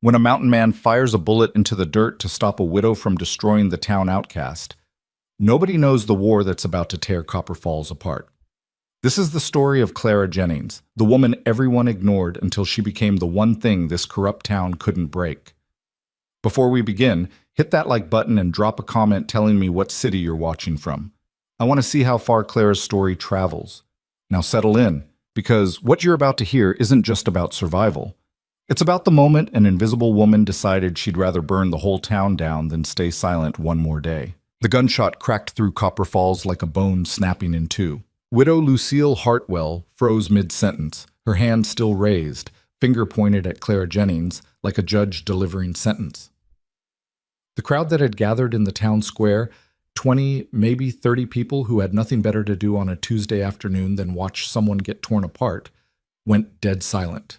when a mountain man fires a bullet into the dirt to stop a widow from destroying the town outcast. Nobody knows the war that's about to tear Copper Falls apart. This is the story of Clara Jennings, the woman everyone ignored until she became the one thing this corrupt town couldn't break. Before we begin, hit that like button and drop a comment telling me what city you're watching from. I want to see how far Clara's story travels. Now settle in, because what you're about to hear isn't just about survival. It's about the moment an invisible woman decided she'd rather burn the whole town down than stay silent one more day. The gunshot cracked through Copper Falls like a bone snapping in two. Widow Lucille Hartwell froze mid-sentence, her hand still raised, finger pointed at Clara Jennings like a judge delivering sentence. The crowd that had gathered in the town square, 20, maybe 30 people who had nothing better to do on a Tuesday afternoon than watch someone get torn apart, went dead silent.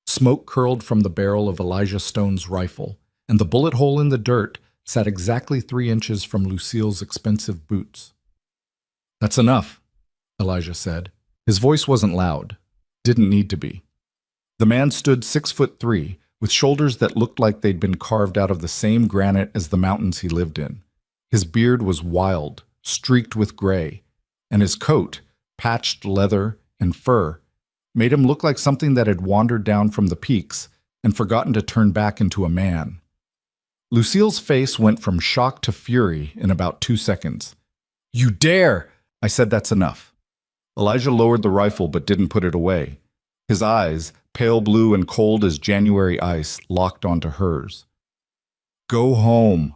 Smoke curled from the barrel of Elijah Stone's rifle, and the bullet hole in the dirt sat exactly 3 inches from Lucille's expensive boots. "That's enough," Elijah said. His voice wasn't loud. Didn't need to be. The man stood 6'3", with shoulders that looked like they'd been carved out of the same granite as the mountains he lived in. His beard was wild, streaked with gray, and his coat, patched leather and fur, made him look like something that had wandered down from the peaks and forgotten to turn back into a man. Lucille's face went from shock to fury in about 2 seconds. "You dare!" I said. "That's enough." Elijah lowered the rifle but didn't put it away. His eyes, pale blue and cold as January ice, locked onto hers. "Go home."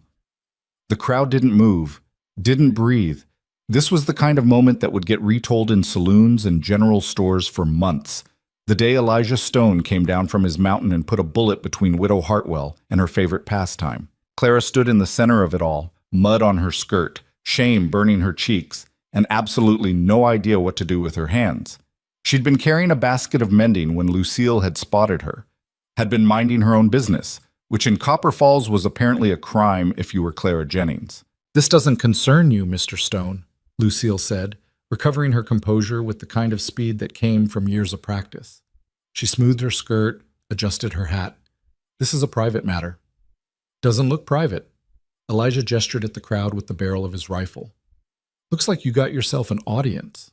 The crowd didn't move, didn't breathe. This was the kind of moment that would get retold in saloons and general stores for months. The day Elijah Stone came down from his mountain and put a bullet between Widow Hartwell and her favorite pastime. Clara stood in the center of it all, mud on her skirt, shame burning her cheeks, and absolutely no idea what to do with her hands. She'd been carrying a basket of mending when Lucille had spotted her, had been minding her own business, which in Copper Falls was apparently a crime if you were Clara Jennings. "This doesn't concern you, Mr. Stone," Lucille said, recovering her composure with the kind of speed that came from years of practice. She smoothed her skirt, adjusted her hat. "This is a private matter." "Doesn't look private." Elijah gestured at the crowd with the barrel of his rifle. "Looks like you got yourself an audience."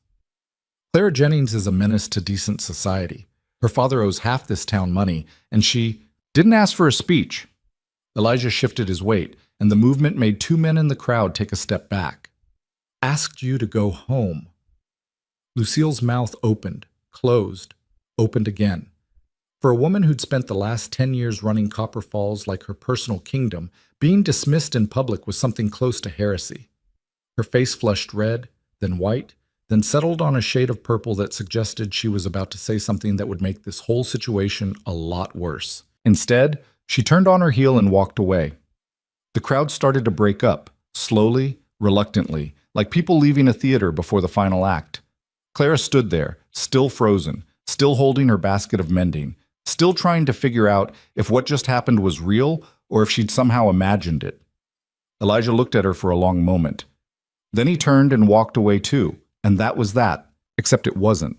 Clara Jennings is a menace to decent society. Her father owes half this town money, and she didn't ask for a speech. Elijah shifted his weight, and the movement made 2 men in the crowd take a step back. "Asked you to go home." Lucille's mouth opened, closed, opened again. For a woman who'd spent the last 10 years running Copper Falls like her personal kingdom, being dismissed in public was something close to heresy. Her face flushed red, then white, then settled on a shade of purple that suggested she was about to say something that would make this whole situation a lot worse. Instead, she turned on her heel and walked away. The crowd started to break up, slowly, reluctantly, like people leaving a theater before the final act. Clara stood there, still frozen, still holding her basket of mending, still trying to figure out if what just happened was real or if she'd somehow imagined it. Elijah looked at her for a long moment. Then he turned and walked away too, and that was that, except it wasn't.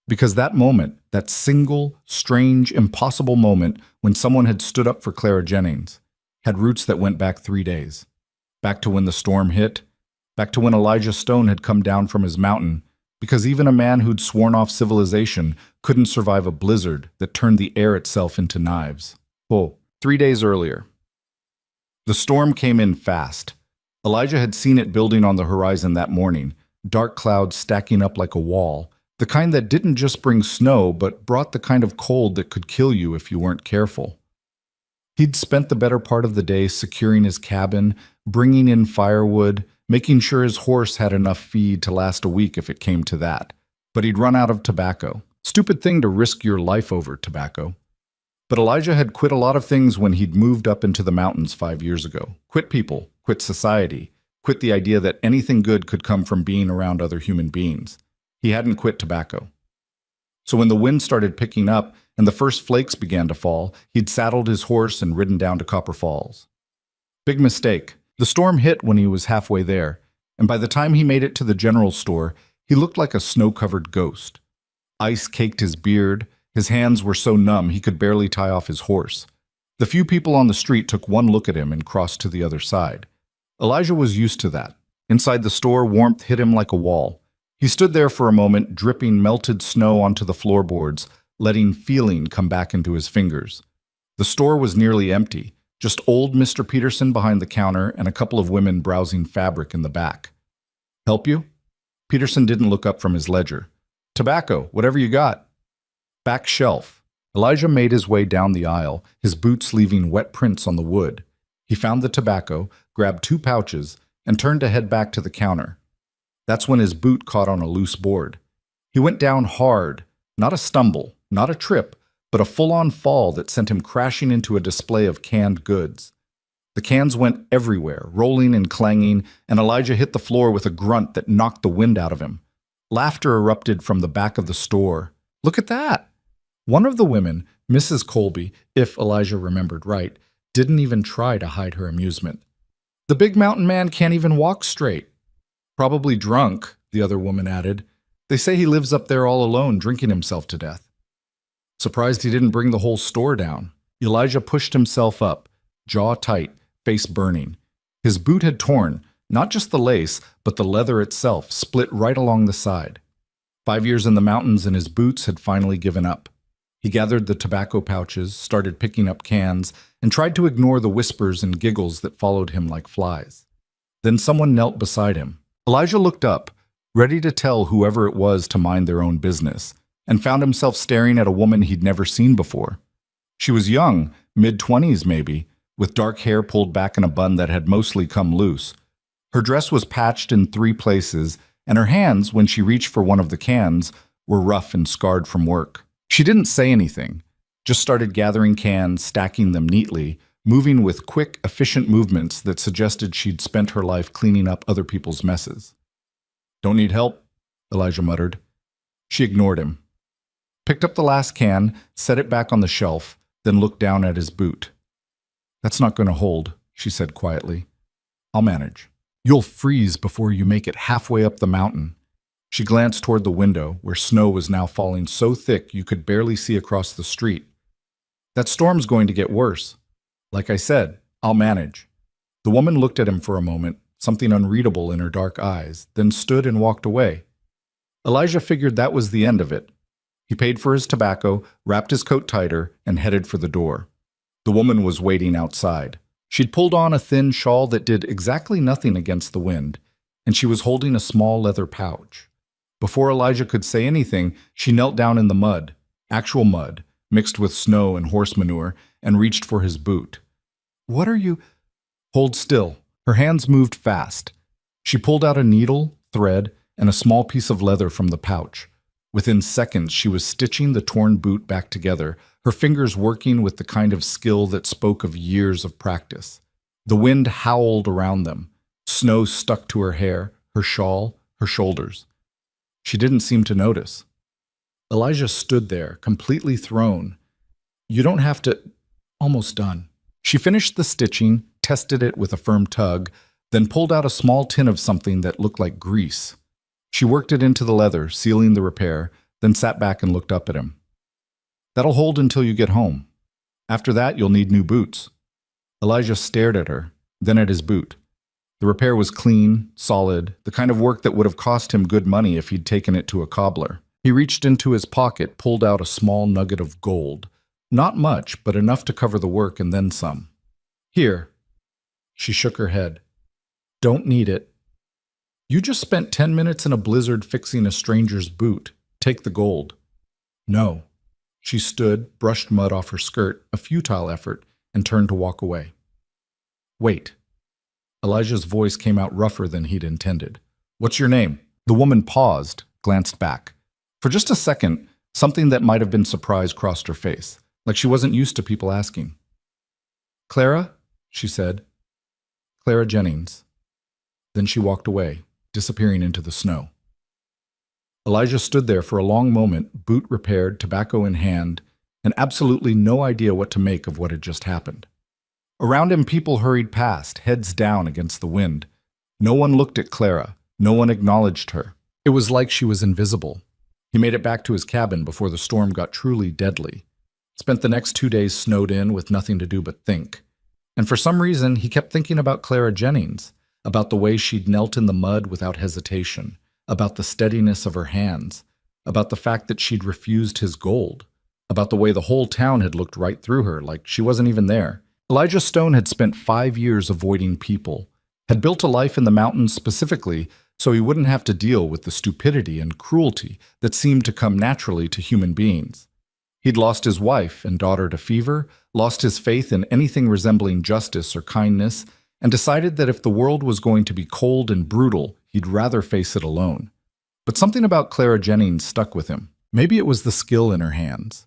Because that moment, that single, strange, impossible moment when someone had stood up for Clara Jennings, had roots that went back 3 days. Back to when the storm hit, back to when Elijah Stone had come down from his mountain, because even a man who'd sworn off civilization couldn't survive a blizzard that turned the air itself into knives. 3 days earlier. The storm came in fast. Elijah had seen it building on the horizon that morning, dark clouds stacking up like a wall, the kind that didn't just bring snow, but brought the kind of cold that could kill you if you weren't careful. He'd spent the better part of the day securing his cabin, bringing in firewood, making sure his horse had enough feed to last a week if it came to that. But he'd run out of tobacco. Stupid thing to risk your life over, tobacco. But Elijah had quit a lot of things when he'd moved up into the mountains 5 years ago. Quit people, quit society, quit the idea that anything good could come from being around other human beings. He hadn't quit tobacco. So when the wind started picking up and the first flakes began to fall, he'd saddled his horse and ridden down to Copper Falls. Big mistake. The storm hit when he was halfway there, and by the time he made it to the general store, he looked like a snow-covered ghost. Ice caked his beard, his hands were so numb he could barely tie off his horse. The few people on the street took one look at him and crossed to the other side. Elijah was used to that. Inside the store, warmth hit him like a wall. He stood there for a moment, dripping melted snow onto the floorboards, letting feeling come back into his fingers. The store was nearly empty, just old Mr. Peterson behind the counter and a couple of women browsing fabric in the back. "Help you?" Peterson didn't look up from his ledger. "Tobacco, whatever you got." "Back shelf." Elijah made his way down the aisle, his boots leaving wet prints on the wood. He found the tobacco, grabbed 2 pouches, and turned to head back to the counter. That's when his boot caught on a loose board. He went down hard, not a stumble, not a trip, but a full-on fall that sent him crashing into a display of canned goods. The cans went everywhere, rolling and clanging, and Elijah hit the floor with a grunt that knocked the wind out of him. Laughter erupted from the back of the store. "Look at that!" One of the women, Mrs. Colby, if Elijah remembered right, didn't even try to hide her amusement. "The big mountain man can't even walk straight." "Probably drunk," the other woman added. "They say he lives up there all alone, drinking himself to death." Surprised he didn't bring the whole store down. Elijah pushed himself up, jaw tight, face burning. His boot had torn, not just the lace, but the leather itself, split right along the side. 5 years in the mountains and his boots had finally given up. He gathered the tobacco pouches, started picking up cans, and tried to ignore the whispers and giggles that followed him like flies. Then someone knelt beside him. Elijah looked up, ready to tell whoever it was to mind their own business, and found himself staring at a woman he'd never seen before. She was young, mid-20s maybe, with dark hair pulled back in a bun that had mostly come loose. Her dress was patched in 3 places, and her hands, when she reached for one of the cans, were rough and scarred from work. She didn't say anything, just started gathering cans, stacking them neatly, moving with quick, efficient movements that suggested she'd spent her life cleaning up other people's messes. "Don't need help?" Elijah muttered. She ignored him. Picked up the last can, set it back on the shelf, then looked down at his boot. "That's not going to hold," she said quietly. "I'll manage. You'll freeze before you make it halfway up the mountain." She glanced toward the window, where snow was now falling so thick you could barely see across the street. "That storm's going to get worse. Like I said, I'll manage." The woman looked at him for a moment, something unreadable in her dark eyes, then stood and walked away. Elijah figured that was the end of it. He paid for his tobacco, wrapped his coat tighter, and headed for the door. The woman was waiting outside. She'd pulled on a thin shawl that did exactly nothing against the wind, and she was holding a small leather pouch. Before Elijah could say anything, she knelt down in the mud, actual mud, mixed with snow and horse manure, and reached for his boot. "What are you—" "Hold still." Her hands moved fast. She pulled out a needle, thread, and a small piece of leather from the pouch. Within seconds, she was stitching the torn boot back together, her fingers working with the kind of skill that spoke of years of practice. The wind howled around them. Snow stuck to her hair, her shawl, her shoulders. She didn't seem to notice. Elijah stood there, completely thrown. "You don't have to—" "Almost done." She finished the stitching, tested it with a firm tug, then pulled out a small tin of something that looked like grease. She worked it into the leather, sealing the repair, then sat back and looked up at him. "That'll hold until you get home. After that, you'll need new boots." Elijah stared at her, then at his boot. The repair was clean, solid, the kind of work that would have cost him good money if he'd taken it to a cobbler. He reached into his pocket, pulled out a small nugget of gold. Not much, but enough to cover the work and then some. "Here." She shook her head. "Don't need it. You just spent 10 minutes in a blizzard fixing a stranger's boot. Take the gold." "No." She stood, brushed mud off her skirt, a futile effort, and turned to walk away. "Wait." Elijah's voice came out rougher than he'd intended. "What's your name?" The woman paused, glanced back. For just a second, something that might have been surprise crossed her face, like she wasn't used to people asking. "Clara?" she said. "Clara Jennings." Then she walked away, disappearing into the snow. Elijah stood there for a long moment, boot repaired, tobacco in hand, and absolutely no idea what to make of what had just happened. Around him, people hurried past, heads down against the wind. No one looked at Clara. No one acknowledged her. It was like she was invisible. He made it back to his cabin before the storm got truly deadly. Spent the next 2 days snowed in with nothing to do but think. And for some reason, he kept thinking about Clara Jennings, about the way she'd knelt in the mud without hesitation, about the steadiness of her hands, about the fact that she'd refused his gold, about the way the whole town had looked right through her, like she wasn't even there. Elijah Stone had spent 5 years avoiding people, had built a life in the mountains specifically so he wouldn't have to deal with the stupidity and cruelty that seemed to come naturally to human beings. He'd lost his wife and daughter to fever, lost his faith in anything resembling justice or kindness, and decided that if the world was going to be cold and brutal, he'd rather face it alone. But something about Clara Jennings stuck with him. Maybe it was the skill in her hands.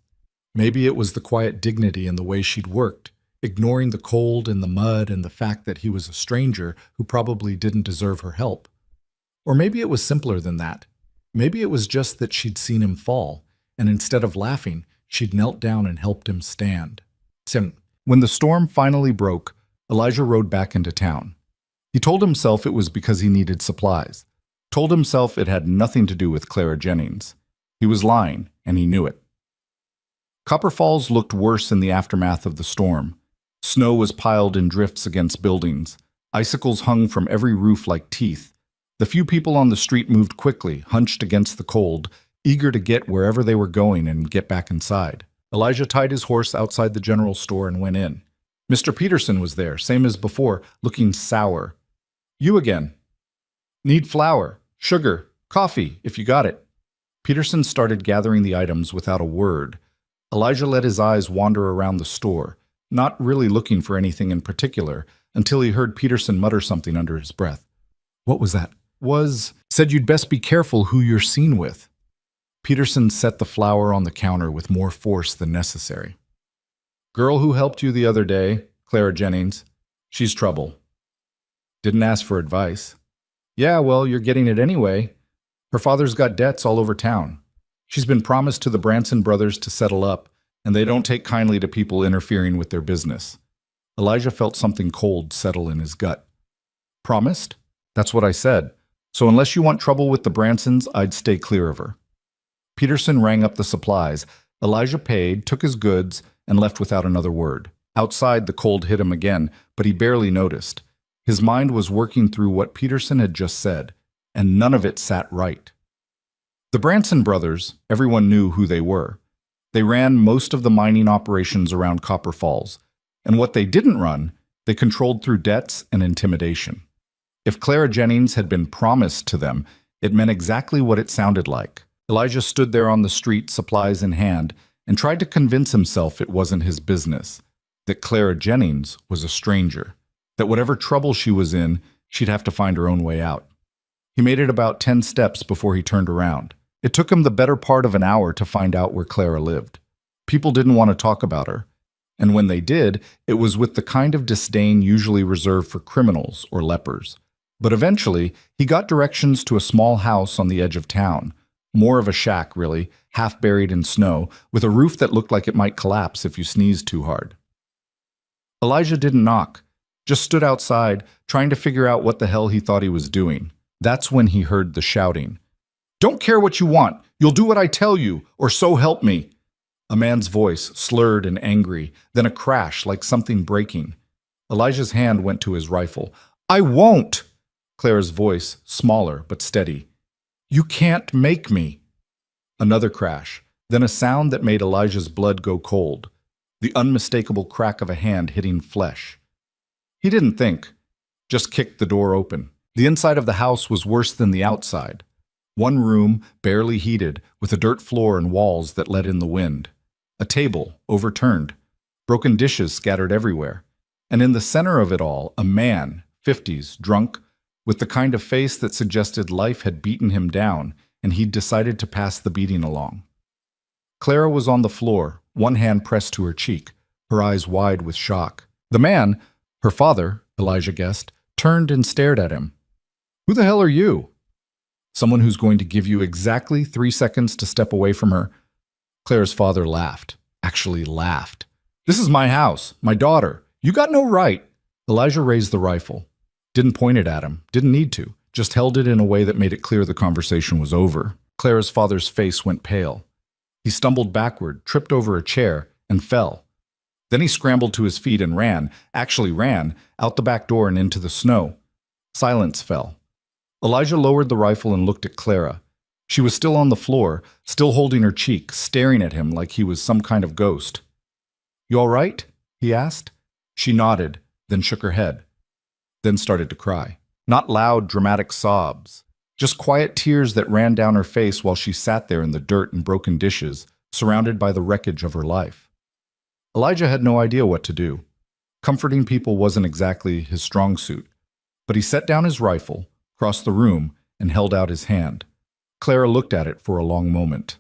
Maybe it was the quiet dignity in the way she'd worked, ignoring the cold and the mud and the fact that he was a stranger who probably didn't deserve her help. Or maybe it was simpler than that. Maybe it was just that she'd seen him fall, and instead of laughing, she'd knelt down and helped him stand. When the storm finally broke, Elijah rode back into town. He told himself it was because he needed supplies. Told himself it had nothing to do with Clara Jennings. He was lying, and he knew it. Copper Falls looked worse in the aftermath of the storm. Snow was piled in drifts against buildings. Icicles hung from every roof like teeth. The few people on the street moved quickly, hunched against the cold, eager to get wherever they were going and get back inside. Elijah tied his horse outside the general store and went in. Mr. Peterson was there, same as before, looking sour. "You again. Need flour, sugar, coffee, if you got it." Peterson started gathering the items without a word. Elijah let his eyes wander around the store, not really looking for anything in particular, until he heard Peterson mutter something under his breath. What was that? Said you'd best be careful who you're seen with. Peterson set the flour on the counter with more force than necessary. "Girl who helped you the other day, Clara Jennings. She's trouble. Didn't ask for advice." "Yeah, well, you're getting it anyway. Her father's got debts all over town. She's been promised to the Branson brothers to settle up, and they don't take kindly to people interfering with their business." Elijah felt something cold settle in his gut. "Promised? That's what I said. So unless you want trouble with the Bransons, I'd stay clear of her." Peterson rang up the supplies. Elijah paid, took his goods, and left without another word. Outside, the cold hit him again, but he barely noticed. His mind was working through what Peterson had just said, and none of it sat right. The Branson brothers, everyone knew who they were. They ran most of the mining operations around Copper Falls, and what they didn't run, they controlled through debts and intimidation. If Clara Jennings had been promised to them, it meant exactly what it sounded like. Elijah stood there on the street, supplies in hand, and tried to convince himself it wasn't his business, that Clara Jennings was a stranger, that whatever trouble she was in, she'd have to find her own way out. He made it about 10 steps before he turned around. It took him the better part of an hour to find out where Clara lived. People didn't want to talk about her, and when they did, it was with the kind of disdain usually reserved for criminals or lepers. But eventually, he got directions to a small house on the edge of town. More of a shack, really, half buried in snow, with a roof that looked like it might collapse if you sneezed too hard. Elijah didn't knock, just stood outside, trying to figure out what the hell he thought he was doing. That's when he heard the shouting. "Don't care what you want. You'll do what I tell you, or so help me." A man's voice, slurred and angry, then a crash like something breaking. Elijah's hand went to his rifle. "I won't!" Clara's voice, smaller but steady. "You can't make me." Another crash, then a sound that made Elijah's blood go cold. The unmistakable crack of a hand hitting flesh. He didn't think, just kicked the door open. The inside of the house was worse than the outside. One room, barely heated, with a dirt floor and walls that let in the wind. A table, overturned. Broken dishes scattered everywhere. And in the center of it all, a man, 50s, drunk, with the kind of face that suggested life had beaten him down, and he'd decided to pass the beating along. Clara was on the floor, one hand pressed to her cheek, her eyes wide with shock. The man, her father, Elijah guessed, turned and stared at him. "Who the hell are you?" "Someone who's going to give you exactly 3 seconds to step away from her." Clara's father laughed. Actually laughed. "This is my house, my daughter. You got no right." Elijah raised the rifle. Didn't point it at him, didn't need to, just held it in a way that made it clear the conversation was over. Clara's father's face went pale. He stumbled backward, tripped over a chair, and fell. Then he scrambled to his feet and actually ran, out the back door and into the snow. Silence fell. Elijah lowered the rifle and looked at Clara. She was still on the floor, still holding her cheek, staring at him like he was some kind of ghost. "You all right?" he asked. She nodded, then shook her head, then started to cry. Not loud, dramatic sobs, just quiet tears that ran down her face while she sat there in the dirt and broken dishes, surrounded by the wreckage of her life. Elijah had no idea what to do. Comforting people wasn't exactly his strong suit, but he set down his rifle, crossed the room, and held out his hand. Clara looked at it for a long moment.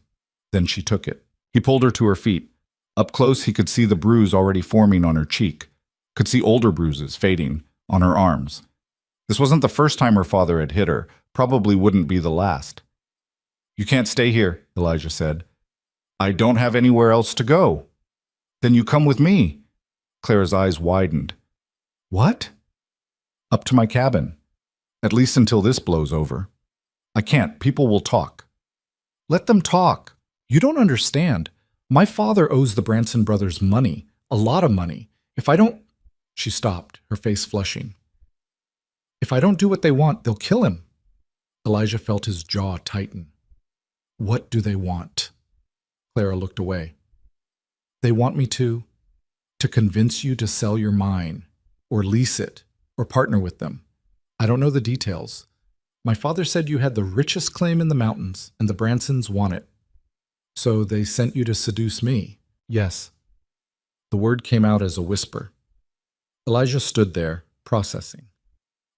Then she took it. He pulled her to her feet. Up close, he could see the bruise already forming on her cheek, could see older bruises fading on her arms. This wasn't the first time her father had hit her, probably wouldn't be the last. "You can't stay here," Elijah said. "I don't have anywhere else to go." "Then you come with me." Clara's eyes widened. "What?" "Up to my cabin. At least until this blows over." "I can't. People will talk." "Let them talk. You don't understand. My father owes the Branson brothers money, a lot of money. If I don't—" She stopped, her face flushing. "If I don't do what they want, they'll kill him." Elijah felt his jaw tighten. "What do they want?" Clara looked away. "They want me to convince you to sell your mine, or lease it, or partner with them. I don't know the details. My father said you had the richest claim in the mountains, and the Bransons want it. So they sent you to seduce me." "Yes." The word came out as a whisper. Elijah stood there, processing.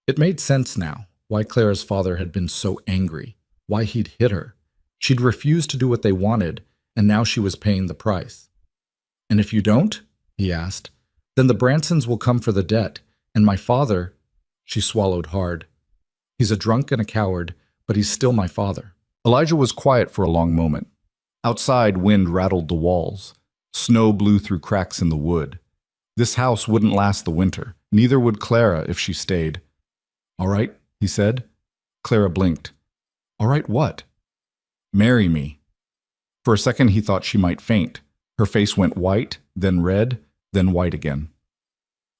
It made sense now, why Clara's father had been so angry, why he'd hit her. She'd refused to do what they wanted, and now she was paying the price. "And if you don't?" he asked. "Then the Bransons will come for the debt, and my father—" She swallowed hard. "He's a drunk and a coward, but he's still my father." Elijah was quiet for a long moment. Outside, wind rattled the walls. Snow blew through cracks in the wood. This house wouldn't last the winter. Neither would Clara if she stayed. "All right," he said. Clara blinked. "All right what?" "Marry me." For a second he thought she might faint. Her face went white, then red, then white again.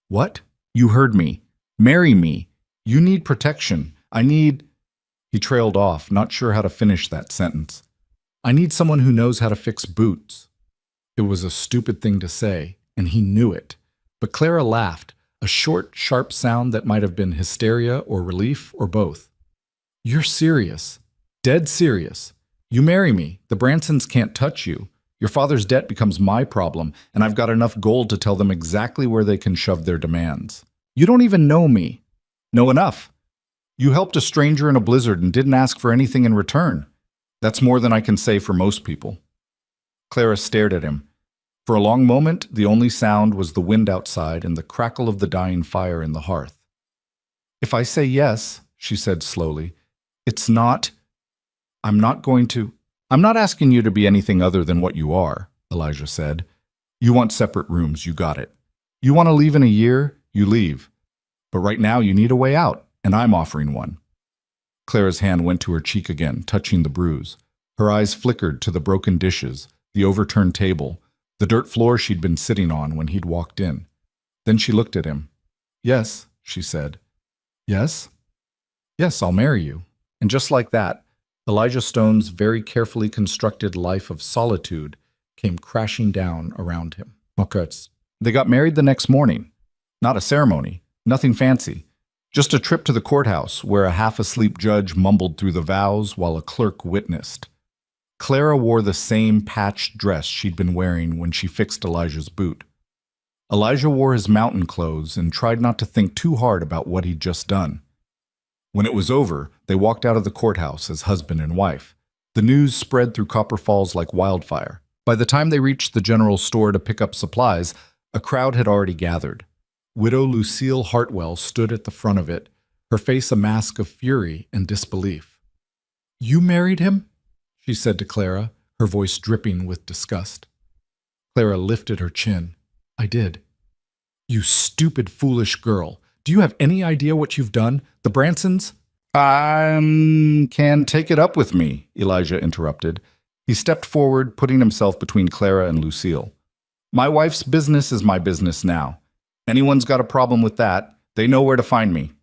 "What?" "You heard me. Marry me. You need protection. I need—" He trailed off, not sure how to finish that sentence. "I need someone who knows how to fix boots." It was a stupid thing to say, and he knew it. But Clara laughed, a short, sharp sound that might have been hysteria or relief or both. "You're serious. Dead serious. You marry me. The Bransons can't touch you. Your father's debt becomes my problem, and I've got enough gold to tell them exactly where they can shove their demands. You don't even know me." "Know enough. You helped a stranger in a blizzard and didn't ask for anything in return. That's more than I can say for most people." Clara stared at him. For a long moment, the only sound was the wind outside and the crackle of the dying fire in the hearth. "If I say yes," she said slowly, "it's not— I'm not asking you to be anything other than what you are," Elijah said. "You want separate rooms, you got it. You want to leave in a year, you leave. But right now you need a way out, and I'm offering one." Clara's hand went to her cheek again, touching the bruise. Her eyes flickered to the broken dishes, the overturned table, the dirt floor she'd been sitting on when he'd walked in. Then she looked at him. "Yes," she said. "Yes?" "Yes, I'll marry you." And just like that, Elijah Stone's very carefully constructed life of solitude came crashing down around him. They got married the next morning. Not a ceremony, nothing fancy. Just a trip to the courthouse where a half-asleep judge mumbled through the vows while a clerk witnessed. Clara wore the same patched dress she'd been wearing when she fixed Elijah's boot. Elijah wore his mountain clothes and tried not to think too hard about what he'd just done. When it was over, they walked out of the courthouse as husband and wife. The news spread through Copper Falls like wildfire. By the time they reached the general store to pick up supplies, a crowd had already gathered. Widow Lucille Hartwell stood at the front of it, her face a mask of fury and disbelief. "You married him?" she said to Clara, her voice dripping with disgust. Clara lifted her chin. "I did." "You stupid, foolish girl. Do you have any idea what you've done? The Bransons—" Can take it up with me," Elijah interrupted. He stepped forward, putting himself between Clara and Lucille. My wife's business is my business now. Anyone's got a problem with that, they know where to find me.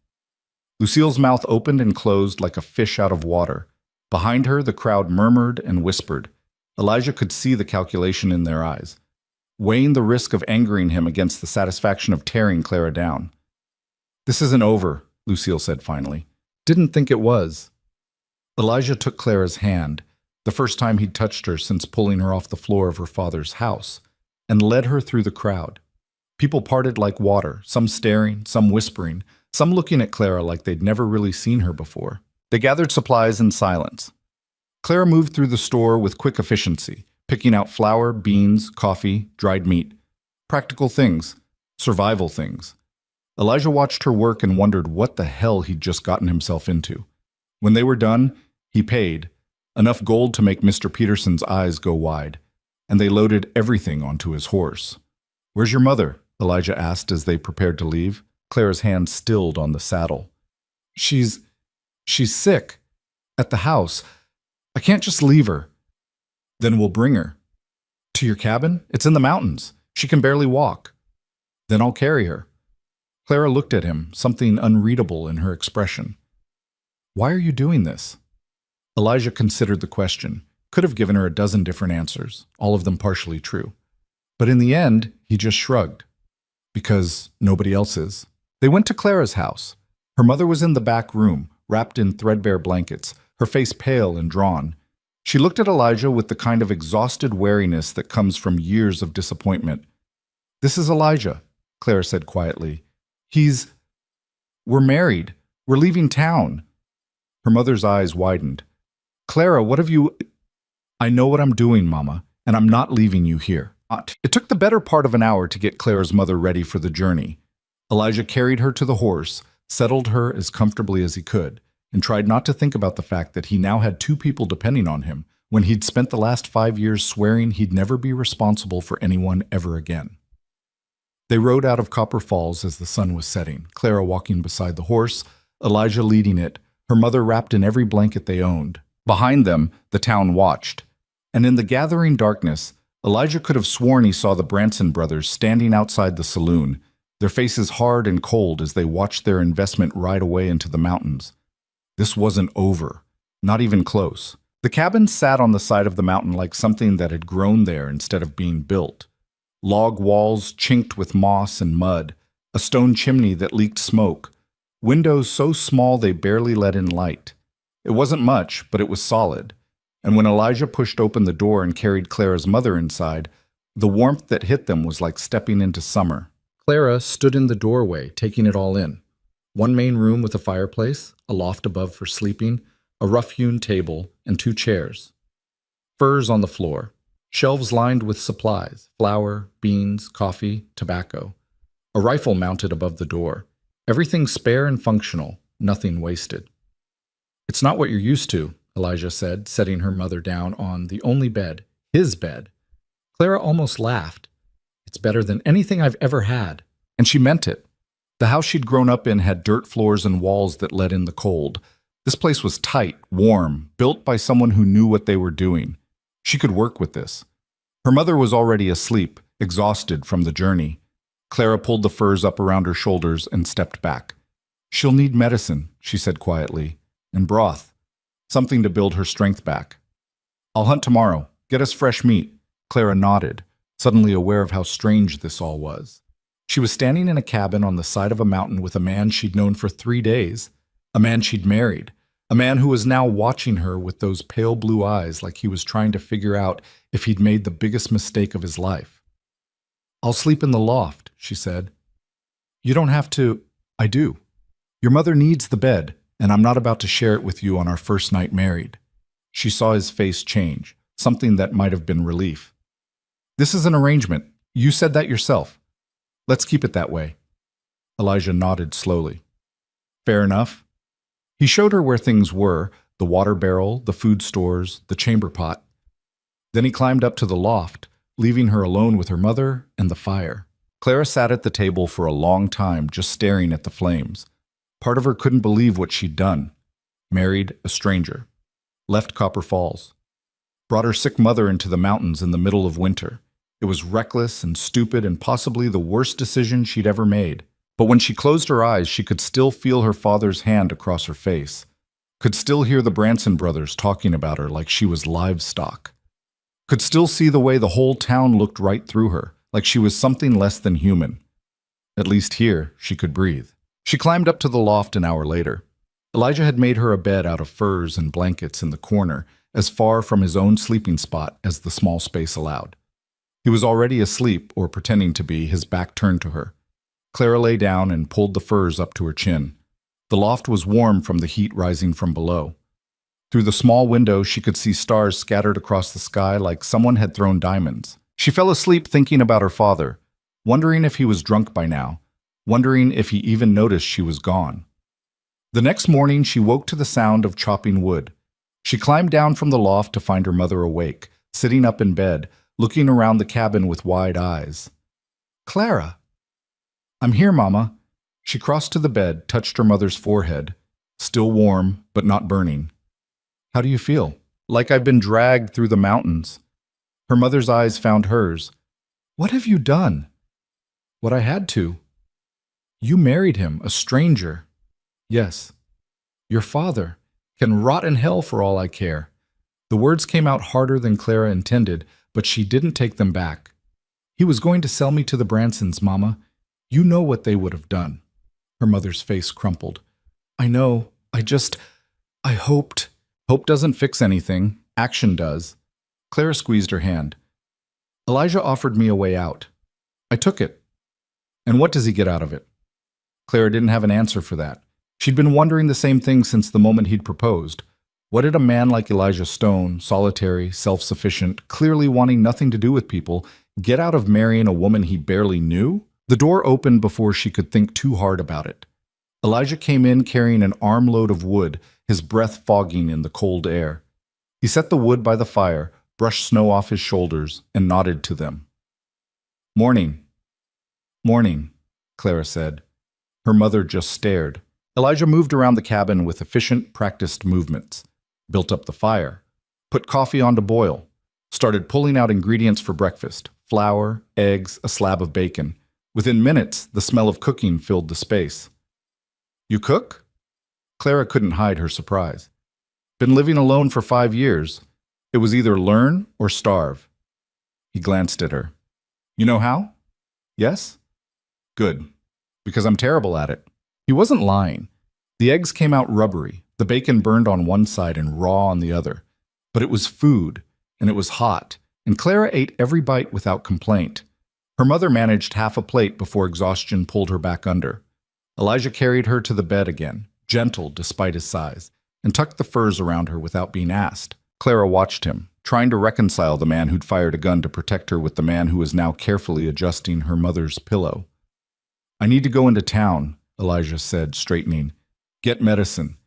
Lucille's mouth opened and closed like a fish out of water. Behind her, the crowd murmured and whispered. Elijah could see the calculation in their eyes, weighing the risk of angering him against the satisfaction of tearing Clara down. "This isn't over," Lucille said finally. "Didn't think it was." Elijah took Clara's hand, the first time he'd touched her since pulling her off the floor of her father's house, and led her through the crowd. People parted like water, some staring, some whispering, some looking at Clara like they'd never really seen her before. They gathered supplies in silence. Clara moved through the store with quick efficiency, picking out flour, beans, coffee, dried meat. Practical things, survival things. Elijah watched her work and wondered what the hell he'd just gotten himself into. When they were done, he paid, enough gold to make Mr. Peterson's eyes go wide, and they loaded everything onto his horse. "Where's your mother?" Elijah asked as they prepared to leave. Clara's hand stilled on the saddle. She's sick. At the house. I can't just leave her." "Then we'll bring her." "To your cabin? It's in the mountains. She can barely walk." "Then I'll carry her." Clara looked at him, something unreadable in her expression. "Why are you doing this?" Elijah considered the question, could have given her a dozen different answers, all of them partially true. But in the end, he just shrugged. "Because nobody else is." They went to Clara's house. Her mother was in the back room, wrapped in threadbare blankets, her face pale and drawn. She looked at Elijah with the kind of exhausted wariness that comes from years of disappointment. "This is Elijah," Clara said quietly. We're married. We're leaving town." Her mother's eyes widened. "Clara, what have you—" "I know what I'm doing, Mama, and I'm not leaving you here." It took the better part of an hour to get Clara's mother ready for the journey. Elijah carried her to the horse, settled her as comfortably as he could, and tried not to think about the fact that he now had two people depending on him when he'd spent the last 5 years swearing he'd never be responsible for anyone ever again. They rode out of Copper Falls as the sun was setting, Clara walking beside the horse, Elijah leading it, her mother wrapped in every blanket they owned. Behind them, the town watched. And in the gathering darkness, Elijah could have sworn he saw the Branson brothers standing outside the saloon, their faces hard and cold as they watched their investment ride away into the mountains. This wasn't over, not even close. The cabin sat on the side of the mountain like something that had grown there instead of being built. Log walls chinked with moss and mud, a stone chimney that leaked smoke, windows so small they barely let in light. It wasn't much, but it was solid. And when Elijah pushed open the door and carried Clara's mother inside, the warmth that hit them was like stepping into summer. Clara stood in the doorway, taking it all in. One main room with a fireplace, a loft above for sleeping, a rough-hewn table, and 2 chairs. Furs on the floor, shelves lined with supplies, flour, beans, coffee, tobacco. A rifle mounted above the door. Everything spare and functional, nothing wasted. "It's not what you're used to," Elijah said, setting her mother down on the only bed, his bed. Clara almost laughed. "It's better than anything I've ever had." And she meant it. The house she'd grown up in had dirt floors and walls that let in the cold. This place was tight, warm, built by someone who knew what they were doing. She could work with this. Her mother was already asleep, exhausted from the journey. Clara pulled the furs up around her shoulders and stepped back. "She'll need medicine," she said quietly, "and broth. Something to build her strength back." "I'll hunt tomorrow. Get us fresh meat." Clara nodded, suddenly aware of how strange this all was. She was standing in a cabin on the side of a mountain with a man she'd known for 3 days, a man she'd married, a man who was now watching her with those pale blue eyes like he was trying to figure out if he'd made the biggest mistake of his life. "I'll sleep in the loft," she said. "You don't have to." "I do. Your mother needs the bed, and I'm not about to share it with you on our first night married." She saw his face change, something that might have been relief. "This is an arrangement. You said that yourself. Let's keep it that way." Elijah nodded slowly. "Fair enough." He showed her where things were, the water barrel, the food stores, the chamber pot. Then he climbed up to the loft, leaving her alone with her mother and the fire. Clara sat at the table for a long time, just staring at the flames. Part of her couldn't believe what she'd done. Married a stranger. Left Copper Falls. Brought her sick mother into the mountains in the middle of winter. It was reckless and stupid and possibly the worst decision she'd ever made. But when she closed her eyes, she could still feel her father's hand across her face, could still hear the Branson brothers talking about her like she was livestock, could still see the way the whole town looked right through her, like she was something less than human. At least here, she could breathe. She climbed up to the loft an hour later. Elijah had made her a bed out of furs and blankets in the corner, as far from his own sleeping spot as the small space allowed. He was already asleep, or pretending to be, his back turned to her. Clara lay down and pulled the furs up to her chin. The loft was warm from the heat rising from below. Through the small window, she could see stars scattered across the sky like someone had thrown diamonds. She fell asleep thinking about her father, wondering if he was drunk by now, wondering if he even noticed she was gone. The next morning, she woke to the sound of chopping wood. She climbed down from the loft to find her mother awake, sitting up in bed, looking around the cabin with wide eyes. "Clara!" "I'm here, Mama." She crossed to the bed, touched her mother's forehead, still warm, but not burning. "How do you feel?" "Like I've been dragged through the mountains." Her mother's eyes found hers. "What have you done?" "What I had to." "You married him, a stranger." "Yes." "Your father can rot in hell for all I care." The words came out harder than Clara intended, but she didn't take them back. "He was going to sell me to the Bransons, Mama. You know what they would have done." Her mother's face crumpled. "I know. I hoped." "Hope doesn't fix anything. Action does." Clara squeezed her hand. "Elijah offered me a way out. I took it." "And what does he get out of it?" Clara didn't have an answer for that. She'd been wondering the same thing since the moment he'd proposed. What did a man like Elijah Stone, solitary, self-sufficient, clearly wanting nothing to do with people, get out of marrying a woman he barely knew? The door opened before she could think too hard about it. Elijah came in carrying an armload of wood, his breath fogging in the cold air. He set the wood by the fire, brushed snow off his shoulders, and nodded to them. "Morning." "Morning," Clara said. Her mother just stared. Elijah moved around the cabin with efficient, practiced movements, built up the fire, put coffee on to boil, started pulling out ingredients for breakfast, flour, eggs, a slab of bacon. Within minutes, the smell of cooking filled the space. "You cook?" Clara couldn't hide her surprise. "Been living alone for 5 years. It was either learn or starve." He glanced at her. "You know how?" "Yes." "Good. Because I'm terrible at it." He wasn't lying. The eggs came out rubbery, the bacon burned on one side and raw on the other. But it was food, and it was hot, and Clara ate every bite without complaint. Her mother managed half a plate before exhaustion pulled her back under. Elijah carried her to the bed again, gentle despite his size, and tucked the furs around her without being asked. Clara watched him, trying to reconcile the man who'd fired a gun to protect her with the man who was now carefully adjusting her mother's pillow. "I need to go into town," Elijah said, straightening. "Get medicine.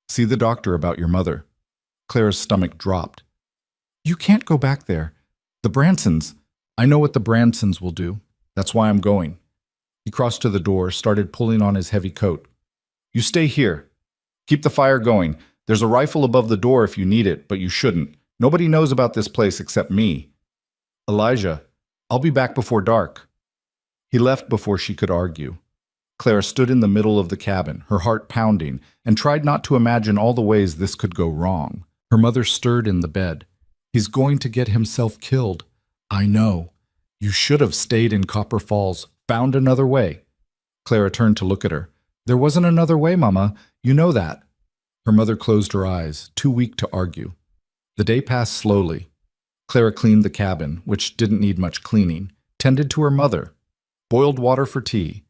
See the doctor about your mother." Clara's stomach dropped. "You can't go back there. The Bransons." "I know what the Bransons will do. That's why I'm going." He crossed to the door, started pulling on his heavy coat. "You stay here. Keep the fire going. There's a rifle above the door if you need it, but you shouldn't. Nobody knows about this place except me." "Elijah, I'll be back before dark." He left before she could argue. Clara stood in the middle of the cabin, her heart pounding, and tried not to imagine all the ways this could go wrong. Her mother stirred in the bed. "He's going to get himself killed." "I know. You should have stayed in Copper Falls, found another way." Clara turned to look at her. "There wasn't another way, Mama. You know that." Her mother closed her eyes, too weak to argue. The day passed slowly. Clara cleaned the cabin, which didn't need much cleaning, tended to her mother, boiled water for tea,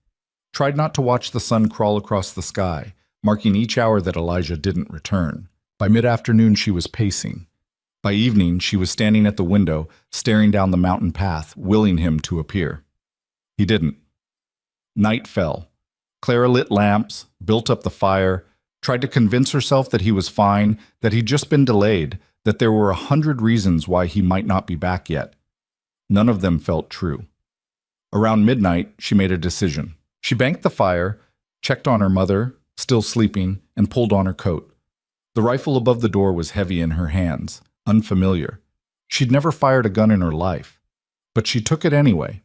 tried not to watch the sun crawl across the sky, marking each hour that Elijah didn't return. By mid-afternoon, she was pacing. By evening, she was standing at the window, staring down the mountain path, willing him to appear. He didn't. Night fell. Clara lit lamps, built up the fire, tried to convince herself that he was fine, that he'd just been delayed, that there were 100 reasons why he might not be back yet. None of them felt true. Around midnight, she made a decision. She banked the fire, checked on her mother, still sleeping, and pulled on her coat. The rifle above the door was heavy in her hands, unfamiliar. She'd never fired a gun in her life. But she took it anyway.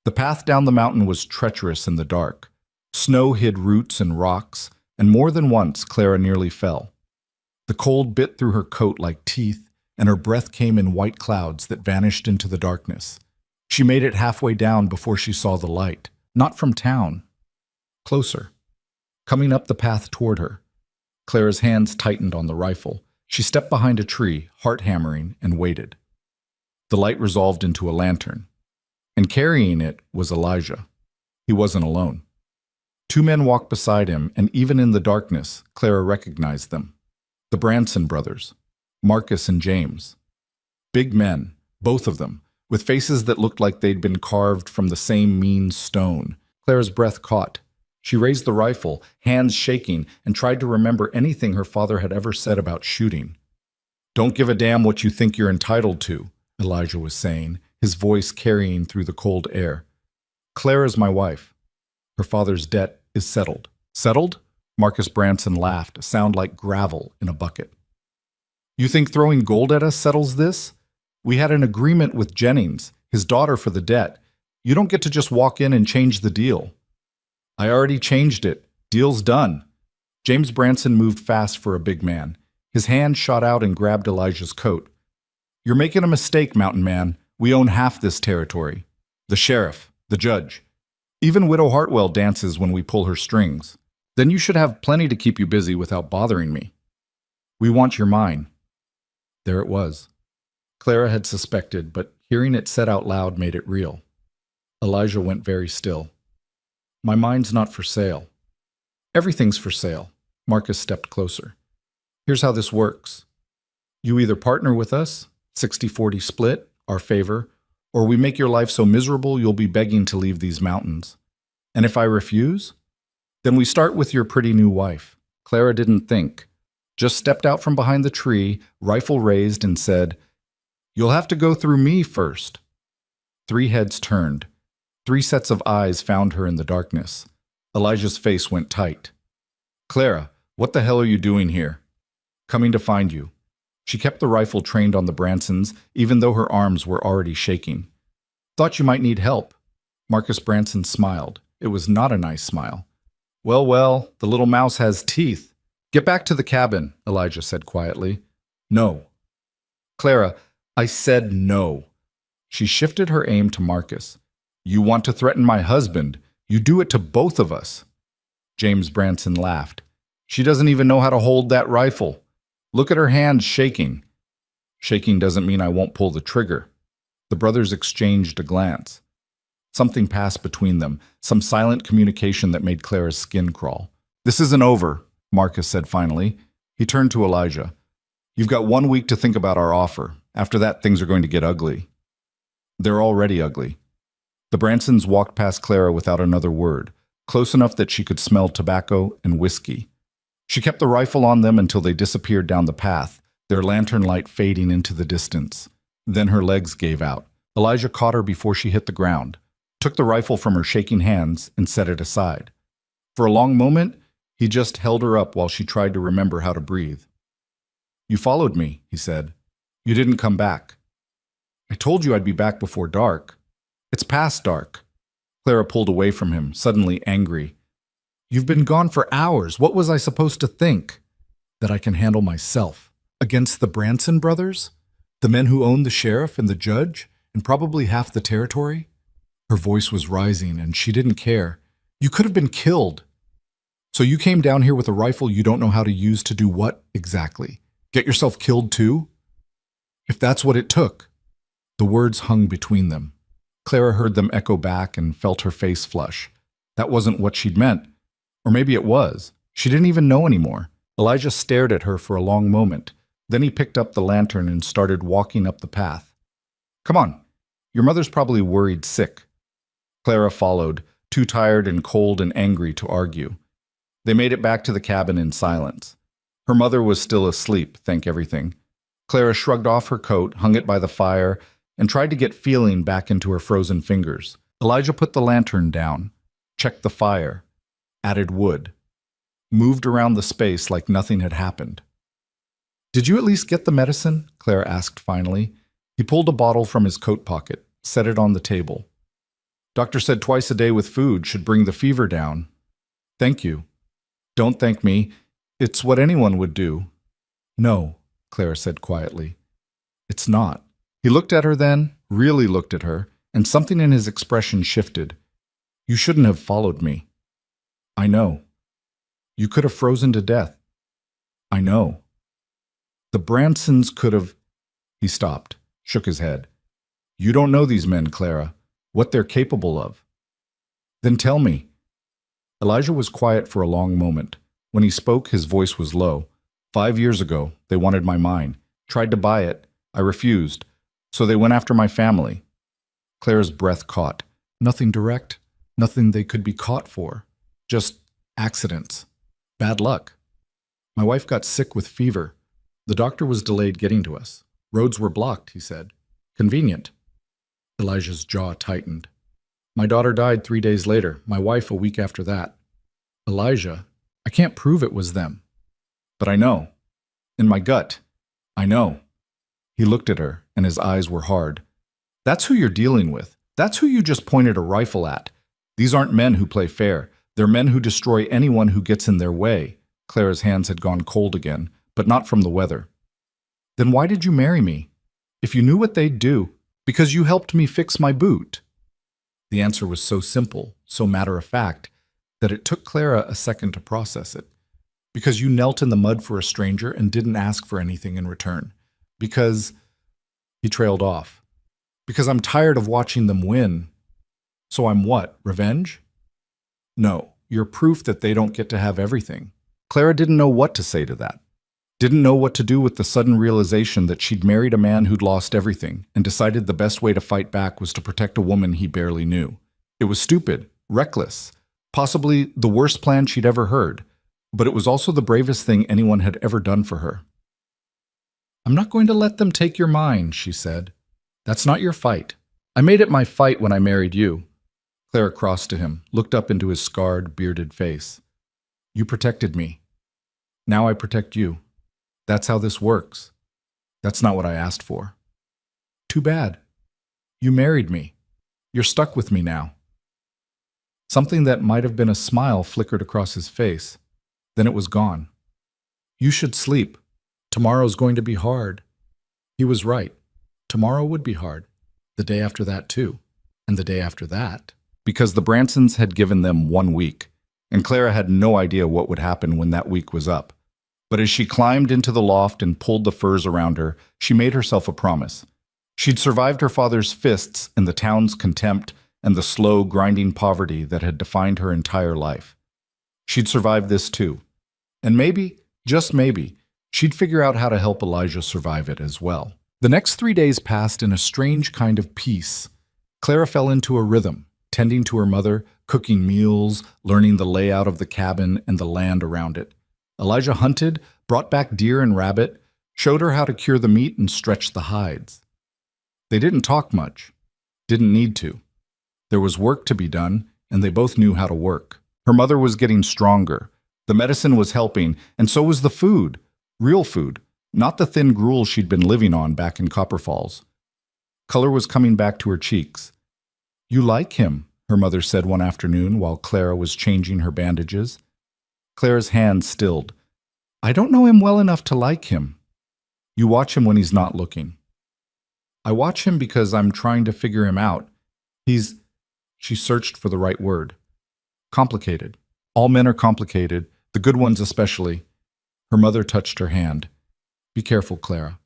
The path down the mountain was treacherous in the dark. Snow hid roots and rocks, and more than once Clara nearly fell. The cold bit through her coat like teeth, and her breath came in white clouds that vanished into the darkness. She made it halfway down before she saw the light. Not from town. Closer. Coming up the path toward her. Clara's hands tightened on the rifle. She stepped behind a tree, heart hammering, and waited. The light resolved into a lantern. And carrying it was Elijah. He wasn't alone. Two men walked beside him, and even in the darkness, Clara recognized them. The Branson brothers, Marcus and James. Big men, both of them, with faces that looked like they'd been carved from the same mean stone. Clara's breath caught. She raised the rifle, hands shaking, and tried to remember anything her father had ever said about shooting. "Don't give a damn what you think you're entitled to," Elijah was saying, his voice carrying through the cold air. "Clara's my wife. Her father's debt is settled." "Settled?" Marcus Branson laughed, a sound like gravel in a bucket. "You think throwing gold at us settles this? We had an agreement with Jennings, his daughter, for the debt. You don't get to just walk in and change the deal." "I already changed it. Deal's done." James Branson moved fast for a big man. His hand shot out and grabbed Elijah's coat. "You're making a mistake, Mountain Man. We own half this territory. The sheriff, the judge. Even Widow Hartwell dances when we pull her strings. Then you should have plenty to keep you busy without bothering me. We want your mine." There it was. Clara had suspected, but hearing it said out loud made it real. Elijah went very still. "My mine's not for sale." "Everything's for sale." Marcus stepped closer. "Here's how this works. You either partner with us, 60-40 split, our favor, or we make your life so miserable you'll be begging to leave these mountains. And if I refuse, then we start with your pretty new wife." Clara didn't think. Just stepped out from behind the tree, rifle raised, and said, "You'll have to go through me first." 3 heads turned. 3 sets of eyes found her in the darkness. Elijah's face went tight. "Clara, what the hell are you doing here?" "Coming to find you." She kept the rifle trained on the Bransons, even though her arms were already shaking. "Thought you might need help." Marcus Branson smiled. It was not a nice smile. Well, the little mouse has teeth." "Get back to the cabin," Elijah said quietly. "No." "Clara, I said no." She shifted her aim to Marcus. "You want to threaten my husband. You do it to both of us." James Branson laughed. "She doesn't even know how to hold that rifle. Look at her hands shaking." "Shaking doesn't mean I won't pull the trigger." The brothers exchanged a glance. Something passed between them, some silent communication that made Clara's skin crawl. "This isn't over," Marcus said finally. He turned to Elijah. "You've got 1 week to think about our offer. After that, things are going to get ugly." "They're already ugly." The Bransons walked past Clara without another word, close enough that she could smell tobacco and whiskey. She kept the rifle on them until they disappeared down the path, their lantern light fading into the distance. Then her legs gave out. Elijah caught her before she hit the ground, took the rifle from her shaking hands, and set it aside. For a long moment, he just held her up while she tried to remember how to breathe. "You followed me," he said. "You didn't come back." "I told you I'd be back before dark." "It's past dark." Clara pulled away from him, suddenly angry. "You've been gone for hours. What was I supposed to think?" "That I can handle myself." "Against the Branson brothers? The men who own the sheriff and the judge, and probably half the territory?" Her voice was rising, and she didn't care. "You could have been killed." "So you came down here with a rifle you don't know how to use to do what exactly? Get yourself killed too?" "If that's what it took." The words hung between them. Clara heard them echo back and felt her face flush. That wasn't what she'd meant. Or maybe it was. She didn't even know anymore. Elijah stared at her for a long moment. Then he picked up the lantern and started walking up the path. "Come on. Your mother's probably worried sick." Clara followed, too tired and cold and angry to argue. They made it back to the cabin in silence. Her mother was still asleep, thank everything. Clara shrugged off her coat, hung it by the fire, and tried to get feeling back into her frozen fingers. Elijah put the lantern down, checked the fire, added wood, moved around the space like nothing had happened. "Did you at least get the medicine?" Clara asked finally. He pulled a bottle from his coat pocket. set it on the table. Doctor said twice a day with food should bring the fever down. Thank you. Don't thank me. It's what anyone would do. No, Clara said quietly. It's not. He looked at her then, really looked at her, and something in his expression shifted. You shouldn't have followed me. I know. You could have frozen to death. I know. The Bransons could have... He stopped, shook his head. You don't know these men, Clara, what they're capable of. Then tell me. Elijah was quiet for a long moment. When he spoke, his voice was low. 5 years ago, they wanted my mine. Tried to buy it. I refused. So they went after my family. Clara's breath caught. Nothing direct. Nothing they could be caught for. Just accidents. Bad luck. My wife got sick with fever. The doctor was delayed getting to us. Roads were blocked, he said. Convenient. Elijah's jaw tightened. My daughter died 3 days later, my wife a week after that. Elijah, I can't prove it was them. But I know. In my gut, I know. He looked at her, and his eyes were hard. That's who you're dealing with. That's who you just pointed a rifle at. These aren't men who play fair. They're men who destroy anyone who gets in their way. Clara's hands had gone cold again, but not from the weather. Then why did you marry me? If you knew what they'd do, because you helped me fix my boot. The answer was so simple, so matter-of-fact, that it took Clara a second to process it. Because you knelt in the mud for a stranger and didn't ask for anything in return. Because... He trailed off. Because I'm tired of watching them win. So I'm what, revenge? No, you're proof that they don't get to have everything. Clara didn't know what to say to that. Didn't know what to do with the sudden realization that she'd married a man who'd lost everything and decided the best way to fight back was to protect a woman he barely knew. It was stupid, reckless, possibly the worst plan she'd ever heard, but it was also the bravest thing anyone had ever done for her. I'm not going to let them take your mind, she said. That's not your fight. I made it my fight when I married you. Clara crossed to him, looked up into his scarred, bearded face. You protected me. Now I protect you. That's how this works. That's not what I asked for. Too bad. You married me. You're stuck with me now. Something that might have been a smile flickered across his face. Then it was gone. You should sleep. Tomorrow's going to be hard. He was right. Tomorrow would be hard. The day after that, too. And the day after that. Because the Bransons had given them 1 week, and Clara had no idea what would happen when that week was up. But as she climbed into the loft and pulled the furs around her, she made herself a promise. She'd survived her father's fists and the town's contempt and the slow, grinding poverty that had defined her entire life. She'd survive this too. And maybe, just maybe, she'd figure out how to help Elijah survive it as well. The next 3 days passed in a strange kind of peace. Clara fell into a rhythm, tending to her mother, cooking meals, learning the layout of the cabin and the land around it. Elijah hunted, brought back deer and rabbit, showed her how to cure the meat and stretch the hides. They didn't talk much, didn't need to. There was work to be done, and they both knew how to work. Her mother was getting stronger. The medicine was helping, and so was the food. Real food, not the thin gruel she'd been living on back in Copper Falls. Color was coming back to her cheeks. You like him, her mother said one afternoon while Clara was changing her bandages. Clara's hand stilled. I don't know him well enough to like him. You watch him when he's not looking. I watch him because I'm trying to figure him out. She searched for the right word. Complicated. All men are complicated, the good ones especially. Her mother touched her hand. Be careful, Clara.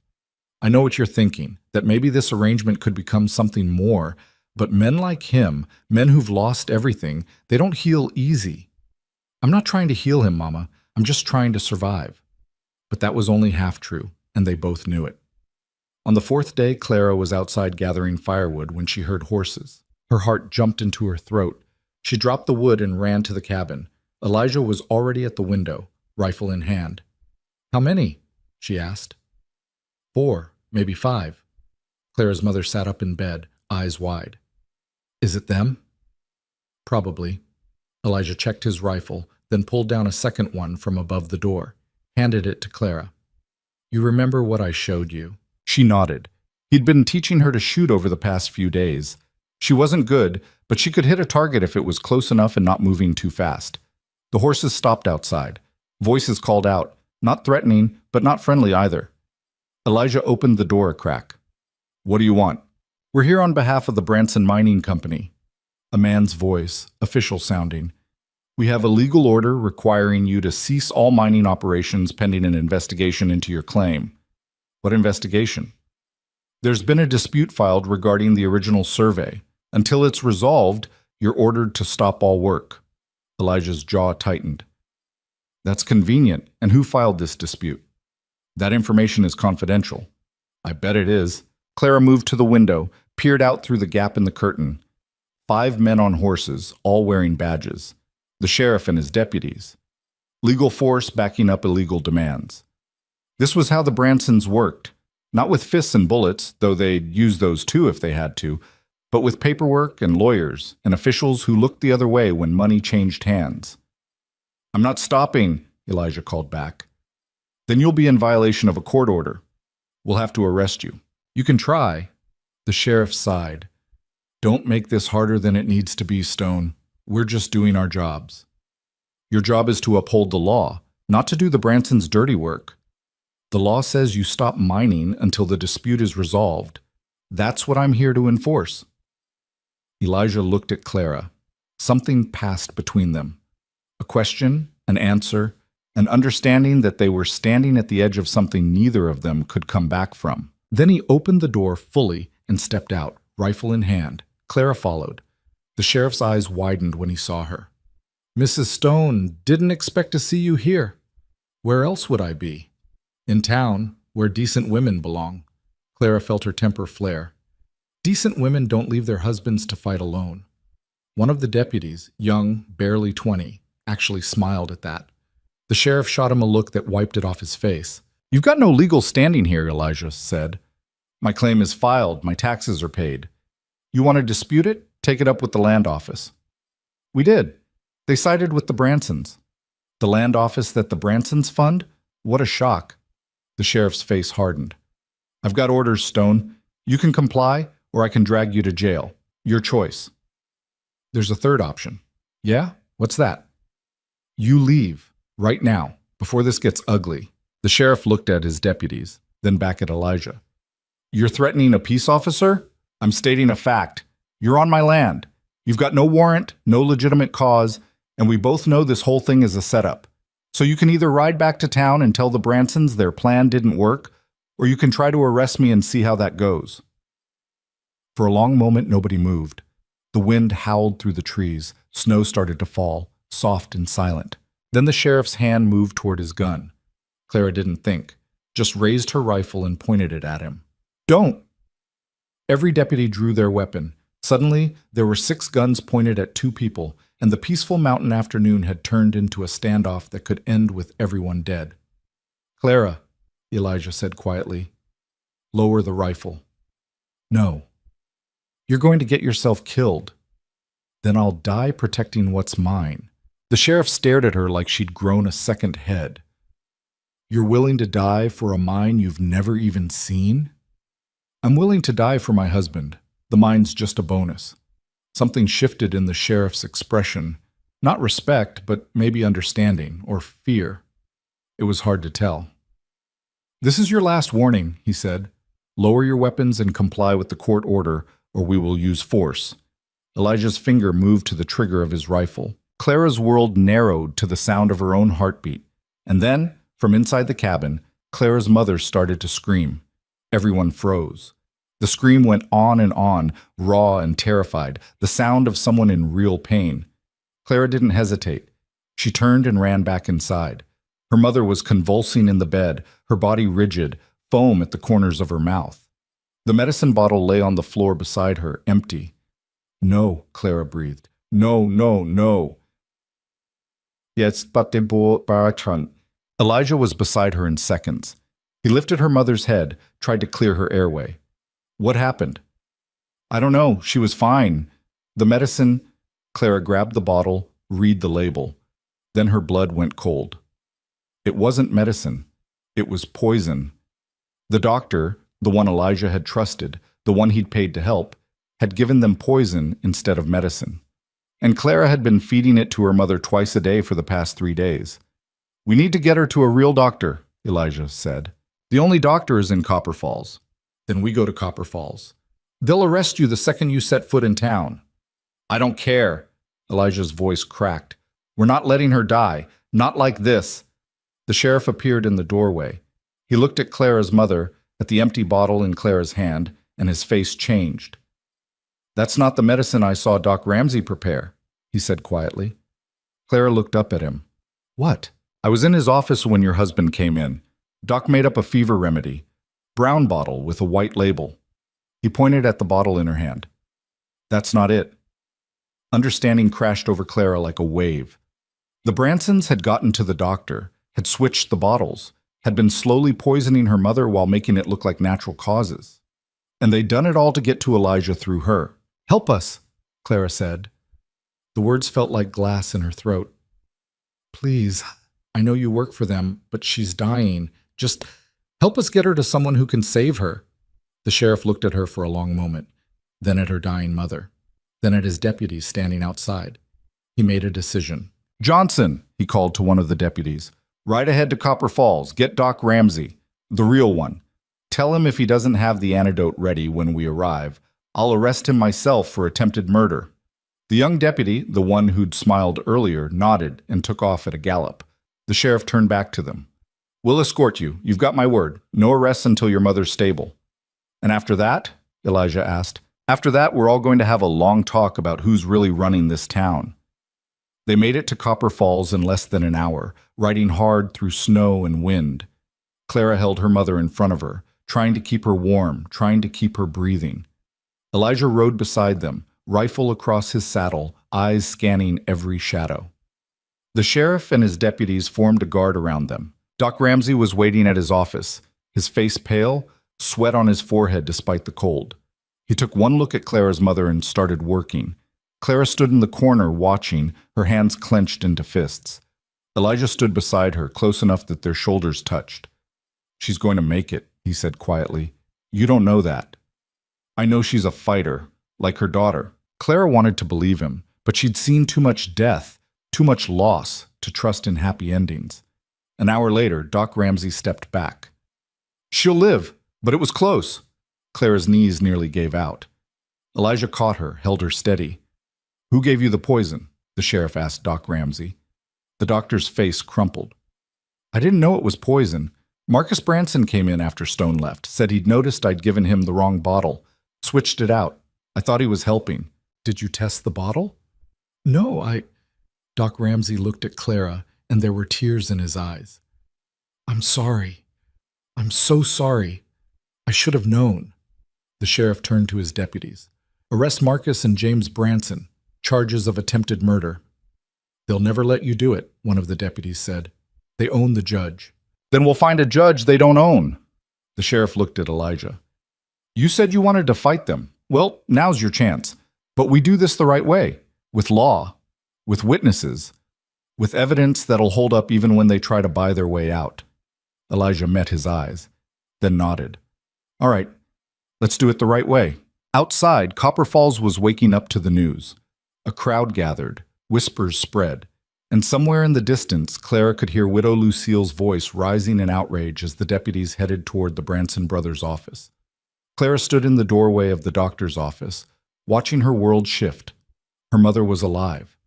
I know what you're thinking, that maybe this arrangement could become something more, but men like him, men who've lost everything, they don't heal easy. I'm not trying to heal him, Mama. I'm just trying to survive. But that was only half true, and they both knew it. On the 4th day, Clara was outside gathering firewood when she heard horses. Her heart jumped into her throat. She dropped the wood and ran to the cabin. Elijah was already at the window, rifle in hand. How many? She asked. 4, maybe 5. Clara's mother sat up in bed, eyes wide. Is it them? Probably. Elijah checked his rifle, then pulled down a second one from above the door, handed it to Clara. You remember what I showed you? She nodded. He'd been teaching her to shoot over the past few days. She wasn't good, but she could hit a target if it was close enough and not moving too fast. The horses stopped outside. Voices called out, not threatening, but not friendly either. Elijah opened the door a crack. "What do you want?" "We're here on behalf of the Branson Mining Company." A man's voice, official sounding. "We have a legal order requiring you to cease all mining operations pending an investigation into your claim." "What investigation?" "There's been a dispute filed regarding the original survey. Until it's resolved, you're ordered to stop all work." Elijah's jaw tightened. "That's convenient. And who filed this dispute?" "That information is confidential." "I bet it is." Clara moved to the window, peered out through the gap in the curtain. 5 men on horses, all wearing badges. The sheriff and his deputies. Legal force backing up illegal demands. This was how the Bransons worked. Not with fists and bullets, though they'd use those too if they had to, but with paperwork and lawyers and officials who looked the other way when money changed hands. "I'm not stopping," Elijah called back. "Then you'll be in violation of a court order. We'll have to arrest you." "You can try." The sheriff sighed. "Don't make this harder than it needs to be, Stone. We're just doing our jobs." "Your job is to uphold the law, not to do the Bransons' dirty work. The law says you stop mining until the dispute is resolved. That's what I'm here to enforce." Elijah looked at Clara. Something passed between them. A question, an answer, an understanding that they were standing at the edge of something neither of them could come back from. Then he opened the door fully and stepped out, rifle in hand. Clara followed. The sheriff's eyes widened when he saw her. "Mrs. Stone, didn't expect to see you here. Where else would I be?" "In town, where decent women belong." Clara felt her temper flare. Decent women don't leave their husbands to fight alone. One of the deputies, young, barely 20, actually smiled at that. The sheriff shot him a look that wiped it off his face. "You've got no legal standing here," Elijah said. "My claim is filed. My taxes are paid. You want to dispute it? Take it up with the land office." "We did. They sided with the Bransons." "The land office that the Bransons fund? What a shock." The sheriff's face hardened. "I've got orders, Stone. You can comply, or I can drag you to jail. Your choice." "There's a third option." "Yeah? What's that?" "You leave, right now, before this gets ugly." The sheriff looked at his deputies, then back at Elijah. "You're threatening a peace officer? I'm stating a fact. You're on my land. You've got no warrant, no legitimate cause, and we both know this whole thing is a setup. So you can either ride back to town and tell the Bransons their plan didn't work, or you can try to arrest me and see how that goes." For a long moment, nobody moved. The wind howled through the trees. Snow started to fall, soft and silent. Then the sheriff's hand moved toward his gun. Clara didn't think, just raised her rifle and pointed it at him. "Don't!" Every deputy drew their weapon. Suddenly, there were 6 guns pointed at 2 people, and the peaceful mountain afternoon had turned into a standoff that could end with everyone dead. "Clara," Elijah said quietly, "lower the rifle." "No. You're going to get yourself killed. Then I'll die protecting what's mine." The sheriff stared at her like she'd grown a second head. "You're willing to die for a mine you've never even seen?" "I'm willing to die for my husband. The mine's just a bonus." Something shifted in the sheriff's expression. Not respect, but maybe understanding, or fear. It was hard to tell. "This is your last warning," he said. "Lower your weapons and comply with the court order, or we will use force." Elijah's finger moved to the trigger of his rifle. Clara's world narrowed to the sound of her own heartbeat. And then, from inside the cabin, Clara's mother started to scream. Everyone froze. The scream went on, raw and terrified, the sound of someone in real pain. Clara didn't hesitate. She turned and ran back inside. Her mother was convulsing in the bed, her body rigid, foam at the corners of her mouth. The medicine bottle lay on the floor beside her, empty. "No," Clara breathed. "No, no, no." "Yes, but they bought Baratron." Elijah was beside her in seconds. He lifted her mother's head, tried to clear her airway. "What happened?" "I don't know. She was fine. The medicine..." Clara grabbed the bottle, read the label. Then her blood went cold. It wasn't medicine. It was poison. The doctor, the one Elijah had trusted, the one he'd paid to help, had given them poison instead of medicine. And Clara had been feeding it to her mother twice a day for the past 3 days. "We need to get her to a real doctor," Elijah said. "The only doctor is in Copper Falls." "Then we go to Copper Falls. They'll arrest you the second you set foot in town." "I don't care." Elijah's voice cracked. "We're not letting her die. Not like this." The sheriff appeared in the doorway. He looked at Clara's mother, at the empty bottle in Clara's hand, and his face changed. "That's not the medicine I saw Doc Ramsey prepare," he said quietly. Clara looked up at him. "What?" "I was in his office when your husband came in. Doc made up a fever remedy. Brown bottle with a white label." He pointed at the bottle in her hand. "That's not it." Understanding crashed over Clara like a wave. The Bransons had gotten to the doctor, had switched the bottles, had been slowly poisoning her mother while making it look like natural causes. And they'd done it all to get to Elijah through her. "Help us," Clara said. The words felt like glass in her throat. "Please, I know you work for them, but she's dying. Just help us get her to someone who can save her." The sheriff looked at her for a long moment, then at her dying mother, then at his deputies standing outside. He made a decision. "Johnson," he called to one of the deputies, "ride ahead to Copper Falls. Get Doc Ramsey, the real one. Tell him if he doesn't have the antidote ready when we arrive, I'll arrest him myself for attempted murder." The young deputy, the one who'd smiled earlier, nodded and took off at a gallop. The sheriff turned back to them. "We'll escort you. You've got my word. No arrests until your mother's stable." "And after that?" Elijah asked. "After that, we're all going to have a long talk about who's really running this town." They made it to Copper Falls in less than an hour, riding hard through snow and wind. Clara held her mother in front of her, trying to keep her warm, trying to keep her breathing. Elijah rode beside them, rifle across his saddle, eyes scanning every shadow. The sheriff and his deputies formed a guard around them. Doc Ramsey was waiting at his office, his face pale, sweat on his forehead despite the cold. He took one look at Clara's mother and started working. Clara stood in the corner watching, her hands clenched into fists. Elijah stood beside her, close enough that their shoulders touched. "She's going to make it," he said quietly. "You don't know that. I know she's a fighter, like her daughter." Clara wanted to believe him, but she'd seen too much death, too much loss, to trust in happy endings. An hour later, Doc Ramsey stepped back. "She'll live, but it was close." Clara's knees nearly gave out. Elijah caught her, held her steady. "Who gave you the poison?" the sheriff asked Doc Ramsey. The doctor's face crumpled. "I didn't know it was poison. Marcus Branson came in after Stone left, said he'd noticed I'd given him the wrong bottle, switched it out. I thought he was helping." "Did you test the bottle?" "No, Doc Ramsey looked at Clara, and there were tears in his eyes. "I'm sorry. I'm so sorry. I should have known." The sheriff turned to his deputies. "Arrest Marcus and James Branson, charges of attempted murder." "They'll never let you do it," one of the deputies said. "They own the judge." "Then we'll find a judge they don't own." The sheriff looked at Elijah. "You said you wanted to fight them. Well, now's your chance. But we do this the right way, with law, with witnesses, with evidence that'll hold up even when they try to buy their way out." Elijah met his eyes, then nodded. "All right, let's do it the right way." Outside, Copper Falls was waking up to the news. A crowd gathered, whispers spread, and somewhere in the distance, Clara could hear Widow Lucille's voice rising in outrage as the deputies headed toward the Branson brothers' office. Clara stood in the doorway of the doctor's office, watching her world shift. Her mother was alive.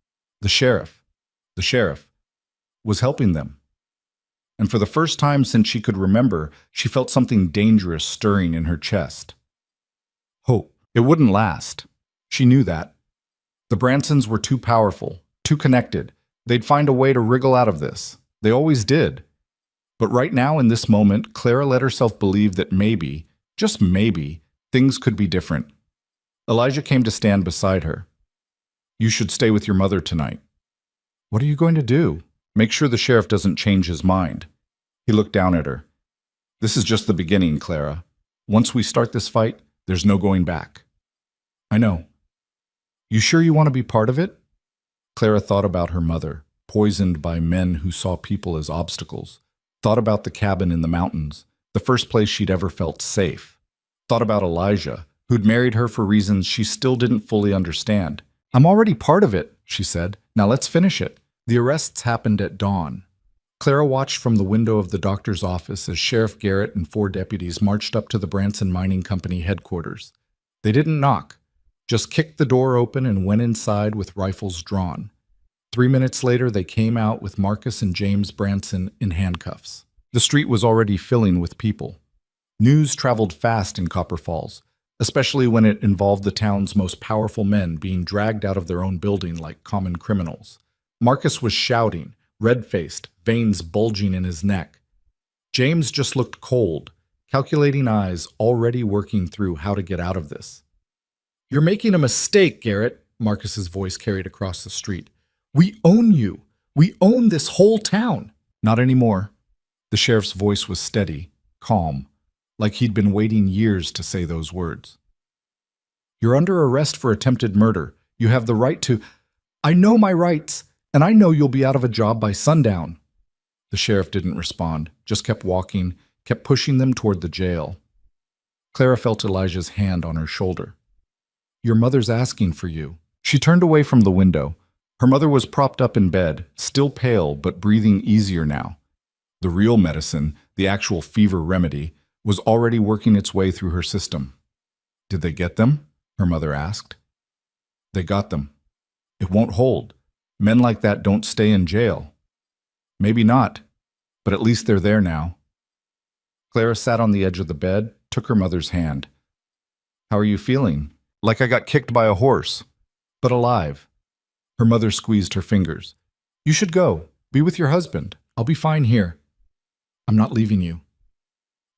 The sheriff, was helping them. And for the first time since she could remember, she felt something dangerous stirring in her chest. Hope. It wouldn't last. She knew that. The Bransons were too powerful, too connected. They'd find a way to wriggle out of this. They always did. But right now, in this moment, Clara let herself believe that maybe, just maybe, things could be different. Elijah came to stand beside her. "You should stay with your mother tonight." "What are you going to do?" "Make sure the sheriff doesn't change his mind." He looked down at her. "This is just the beginning, Clara. Once we start this fight, there's no going back." "I know." "You sure you want to be part of it?" Clara thought about her mother, poisoned by men who saw people as obstacles, thought about the cabin in the mountains, the first place she'd ever felt safe. Thought about Elijah, who'd married her for reasons she still didn't fully understand. "I'm already part of it," she said. "Now let's finish it." The arrests happened at dawn. Clara watched from the window of the doctor's office as Sheriff Garrett and 4 deputies marched up to the Branson Mining Company headquarters. They didn't knock, just kicked the door open and went inside with rifles drawn. 3 minutes later, they came out with Marcus and James Branson in handcuffs. The street was already filling with people. News traveled fast in Copper Falls, especially when it involved the town's most powerful men being dragged out of their own building like common criminals. Marcus was shouting, red-faced, veins bulging in his neck. James just looked cold, calculating eyes already working through how to get out of this. "You're making a mistake, Garrett," Marcus's voice carried across the street. "We own you. We own this whole town." "Not anymore." The sheriff's voice was steady, calm, like he'd been waiting years to say those words. "You're under arrest for attempted murder. You have the right to—" "I know my rights, and I know you'll be out of a job by sundown." The sheriff didn't respond, just kept walking, kept pushing them toward the jail. Clara felt Elijah's hand on her shoulder. "Your mother's asking for you." She turned away from the window. Her mother was propped up in bed, still pale but breathing easier now. The real medicine, the actual fever remedy, was already working its way through her system. "Did they get them?" her mother asked. "They got them. It won't hold. Men like that don't stay in jail." "Maybe not, but at least they're there now." Clara sat on the edge of the bed, took her mother's hand. "How are you feeling?" "Like I got kicked by a horse, but alive." Her mother squeezed her fingers. "You should go. Be with your husband. I'll be fine here. I'm not leaving you."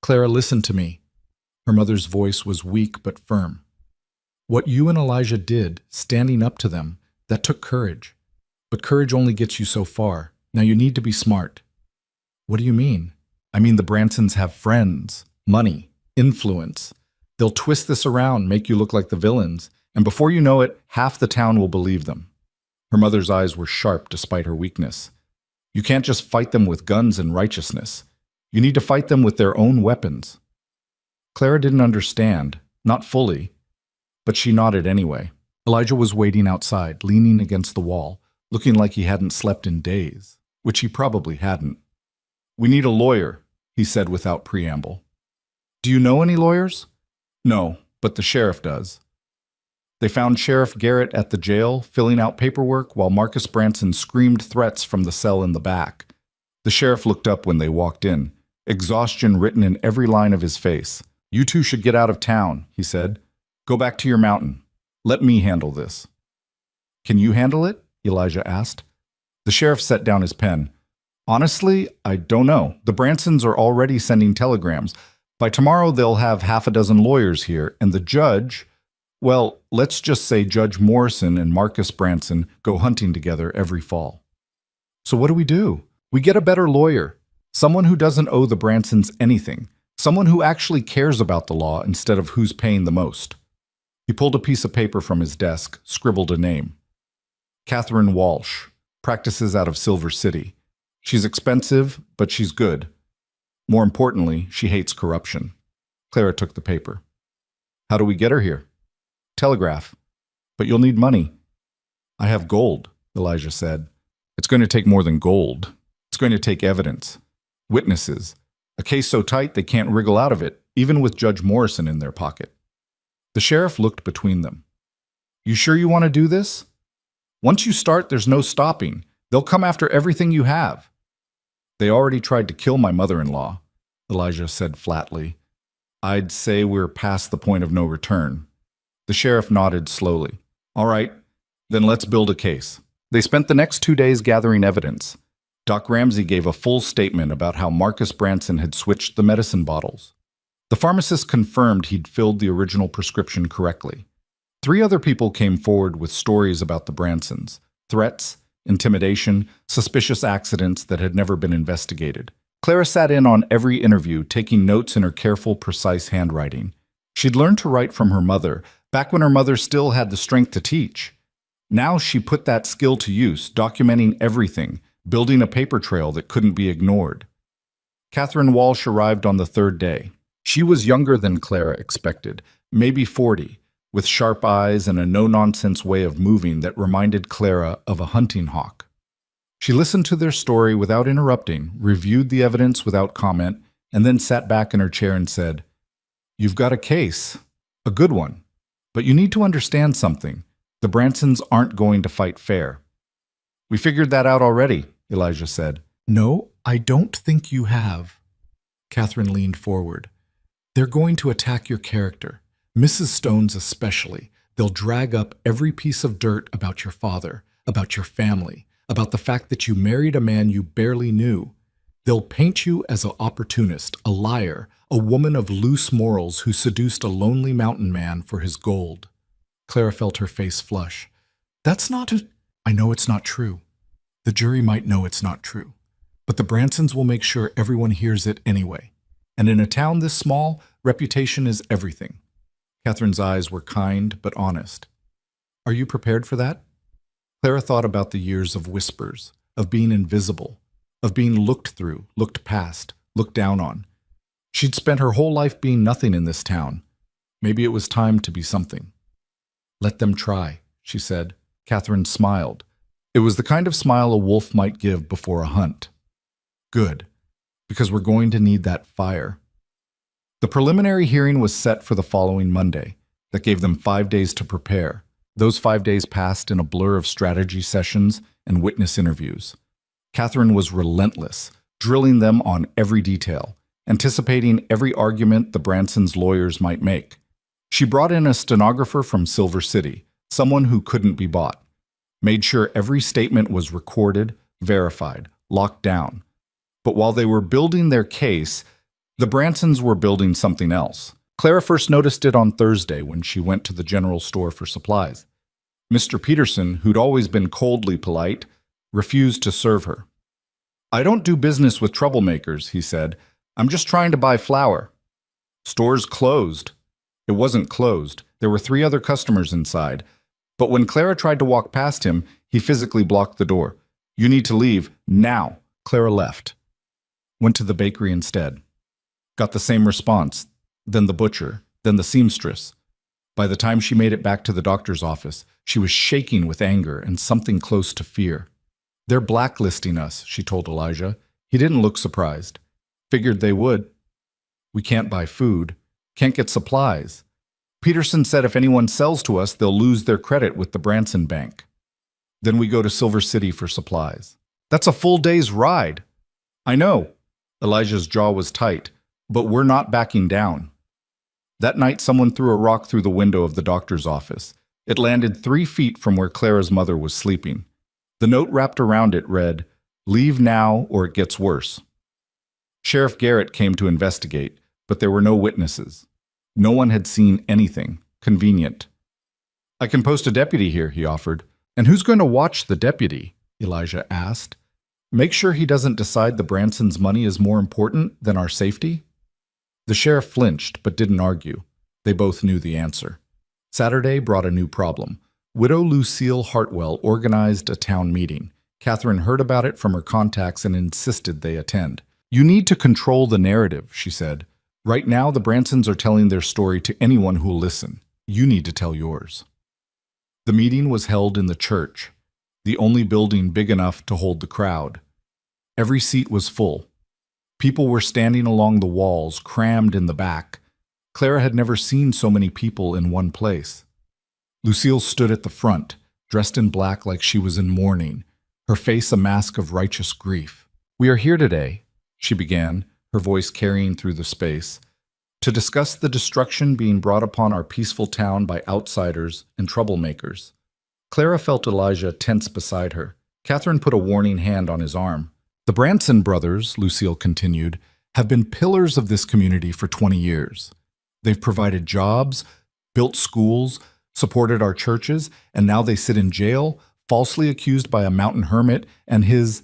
"Clara, listen to me." Her mother's voice was weak but firm. "What you and Elijah did, standing up to them, that took courage. But courage only gets you so far. Now you need to be smart." "What do you mean?" "I mean the Bransons have friends, money, influence. They'll twist this around, make you look like the villains, and before you know it, half the town will believe them." Her mother's eyes were sharp despite her weakness. "You can't just fight them with guns and righteousness. You need to fight them with their own weapons." Clara didn't understand, not fully, but she nodded anyway. Elijah was waiting outside, leaning against the wall, looking like he hadn't slept in days, which he probably hadn't. "We need a lawyer," he said without preamble. "Do you know any lawyers?" "No, but the sheriff does." They found Sheriff Garrett at the jail, filling out paperwork while Marcus Branson screamed threats from the cell in the back. The sheriff looked up when they walked in, exhaustion written in every line of his face. "You two should get out of town," he said. "Go back to your mountain. Let me handle this." "Can you handle it?" Elijah asked. The sheriff set down his pen. "Honestly, I don't know. The Bransons are already sending telegrams. By tomorrow they'll have half a dozen lawyers here, and the judge, well, let's just say Judge Morrison and Marcus Branson go hunting together every fall." "So what do we do?" "We get a better lawyer. Someone who doesn't owe the Bransons anything. Someone who actually cares about the law instead of who's paying the most." He pulled a piece of paper from his desk, scribbled a name. "Catherine Walsh, practices out of Silver City. She's expensive, but she's good. More importantly, she hates corruption." Clara took the paper. "How do we get her here?" "Telegraph. But you'll need money." "I have gold," Elijah said. "It's going to take more than gold. It's going to take evidence. Witnesses. A case so tight they can't wriggle out of it, even with Judge Morrison in their pocket." The sheriff looked between them. "You sure you want to do this? Once you start, there's no stopping. They'll come after everything you have." "They already tried to kill my mother-in-law," Elijah said flatly. "I'd say we're past the point of no return." The sheriff nodded slowly. "All right, then let's build a case." They spent the next 2 days gathering evidence. Doc Ramsey gave a full statement about how Marcus Branson had switched the medicine bottles. The pharmacist confirmed he'd filled the original prescription correctly. 3 other people came forward with stories about the Bransons, threats, intimidation, suspicious accidents that had never been investigated. Clara sat in on every interview, taking notes in her careful, precise handwriting. She'd learned to write from her mother, back when her mother still had the strength to teach. Now she put that skill to use, documenting everything, building a paper trail that couldn't be ignored. Catherine Walsh arrived on the 3rd day. She was younger than Clara expected, maybe 40, with sharp eyes and a no-nonsense way of moving that reminded Clara of a hunting hawk. She listened to their story without interrupting, reviewed the evidence without comment, and then sat back in her chair and said, "You've got a case, a good one, but you need to understand something. The Bransons aren't going to fight fair." "We figured that out already," Elijah said. "No, I don't think you have." Catherine leaned forward. "They're going to attack your character, Mrs. Stone's especially. They'll drag up every piece of dirt about your father, about your family, about the fact that you married a man you barely knew. They'll paint you as an opportunist, a liar, a woman of loose morals who seduced a lonely mountain man for his gold." Clara felt her face flush. "That's not a—" "I know it's not true. The jury might know it's not true. But the Bransons will make sure everyone hears it anyway. And in a town this small, reputation is everything." Catherine's eyes were kind but honest. "Are you prepared for that?" Clara thought about the years of whispers, of being invisible, of being looked through, looked past, looked down on. She'd spent her whole life being nothing in this town. Maybe it was time to be something. "Let them try," she said. Catherine smiled. It was the kind of smile a wolf might give before a hunt. "Good, because we're going to need that fire." The preliminary hearing was set for the following Monday. That gave them 5 days to prepare. Those 5 days passed in a blur of strategy sessions and witness interviews. Catherine was relentless, drilling them on every detail, anticipating every argument the Bransons' lawyers might make. She brought in a stenographer from Silver City, someone who couldn't be bought. Made sure every statement was recorded, verified, locked down. But while they were building their case, the Bransons were building something else. Clara first noticed it on Thursday when she went to the general store for supplies. Mr. Peterson, who'd always been coldly polite, refused to serve her. "I don't do business with troublemakers," he said. "I'm just trying to buy flour." "Store's closed." It wasn't closed. There were 3 other customers inside. But when Clara tried to walk past him, he physically blocked the door. "You need to leave, now." Clara left. Went to the bakery instead. Got the same response, then the butcher, then the seamstress. By the time she made it back to the doctor's office, she was shaking with anger and something close to fear. "They're blacklisting us," she told Elijah. He didn't look surprised. "Figured they would. We can't buy food, can't get supplies. Peterson said if anyone sells to us, they'll lose their credit with the Branson Bank. Then we go to Silver City for supplies. That's a full day's ride." "I know." Elijah's jaw was tight. "But we're not backing down." That night, someone threw a rock through the window of the doctor's office. It landed 3 feet from where Clara's mother was sleeping. The note wrapped around it read, "Leave now or it gets worse." Sheriff Garrett came to investigate, but there were no witnesses. No one had seen anything. Convenient. "I can post a deputy here," he offered. "And who's going to watch the deputy?" Elijah asked. "Make sure he doesn't decide the Bransons' money is more important than our safety?" The sheriff flinched, but didn't argue. They both knew the answer. Saturday brought a new problem. Widow Lucille Hartwell organized a town meeting. Catherine heard about it from her contacts and insisted they attend. "You need to control the narrative," she said. "Right now, the Bransons are telling their story to anyone who'll listen. You need to tell yours." The meeting was held in the church, the only building big enough to hold the crowd. Every seat was full. People were standing along the walls, crammed in the back. Clara had never seen so many people in one place. Lucille stood at the front, dressed in black like she was in mourning, her face a mask of righteous grief. "We are here today," she began, her voice carrying through the space, "to discuss the destruction being brought upon our peaceful town by outsiders and troublemakers." Clara felt Elijah tense beside her. Catherine put a warning hand on his arm. "The Branson brothers," Lucille continued, "have been pillars of this community for 20 years. They've provided jobs, built schools, supported our churches, and now they sit in jail, falsely accused by a mountain hermit and his—"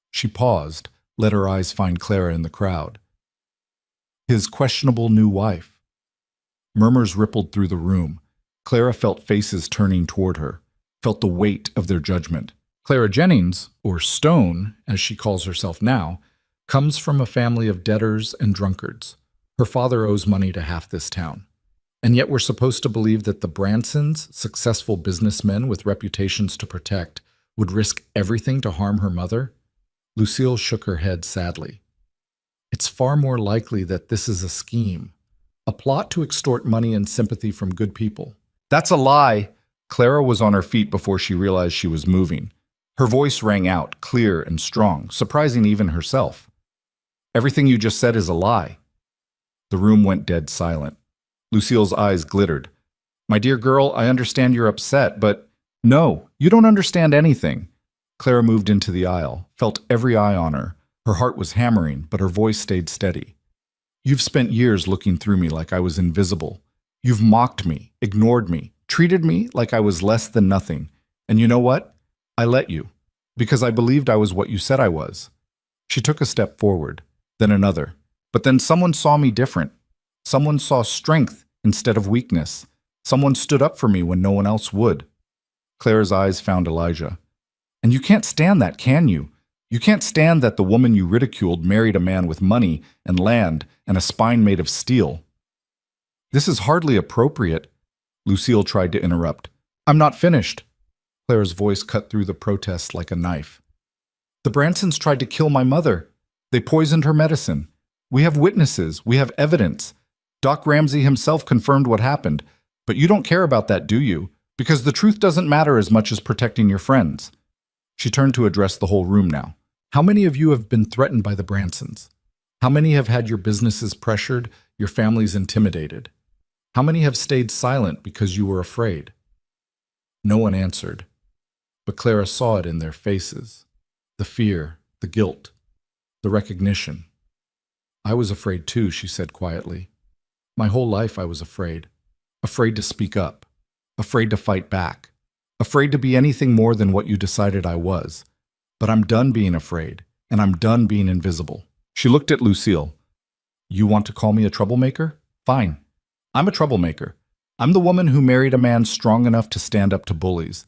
She paused, let her eyes find Clara in the crowd. "His questionable new wife." Murmurs rippled through the room. Clara felt faces turning toward her, felt the weight of their judgment. Clara Jennings, or Stone, as she calls herself now, comes from a family of debtors and drunkards. Her father owes money to half this town. And yet we're supposed to believe that the Bransons, successful businessmen with reputations to protect, would risk everything to harm her mother? Lucille shook her head sadly. It's far more likely that this is a scheme, a plot to extort money and sympathy from good people. That's a lie! Clara was on her feet before she realized she was moving. Her voice rang out, clear and strong, surprising even herself. Everything you just said is a lie. The room went dead silent. Lucille's eyes glittered. My dear girl, I understand you're upset, but no, you don't understand anything. Clara moved into the aisle, felt every eye on her. Her heart was hammering, but her voice stayed steady. You've spent years looking through me like I was invisible. You've mocked me, ignored me, treated me like I was less than nothing. And you know what? I let you, because I believed I was what you said I was. She took a step forward, then another. But then someone saw me different. Someone saw strength instead of weakness. Someone stood up for me when no one else would. Clara's eyes found Elijah. And you can't stand that, can you? You can't stand that the woman you ridiculed married a man with money and land and a spine made of steel. This is hardly appropriate, Lucille tried to interrupt. I'm not finished. Clara's voice cut through the protest like a knife. The Bransons tried to kill my mother. They poisoned her medicine. We have witnesses. We have evidence. Doc Ramsey himself confirmed what happened. But you don't care about that, do you? Because the truth doesn't matter as much as protecting your friends. She turned to address the whole room now. How many of you have been threatened by the Bransons? How many have had your businesses pressured, your families intimidated? How many have stayed silent because you were afraid? No one answered, but Clara saw it in their faces. The fear, the guilt, the recognition. I was afraid too, she said quietly. My whole life I was afraid. Afraid to speak up. Afraid to fight back. Afraid to be anything more than what you decided I was. But I'm done being afraid, and I'm done being invisible. She looked at Lucille. You want to call me a troublemaker? Fine. I'm a troublemaker. I'm the woman who married a man strong enough to stand up to bullies.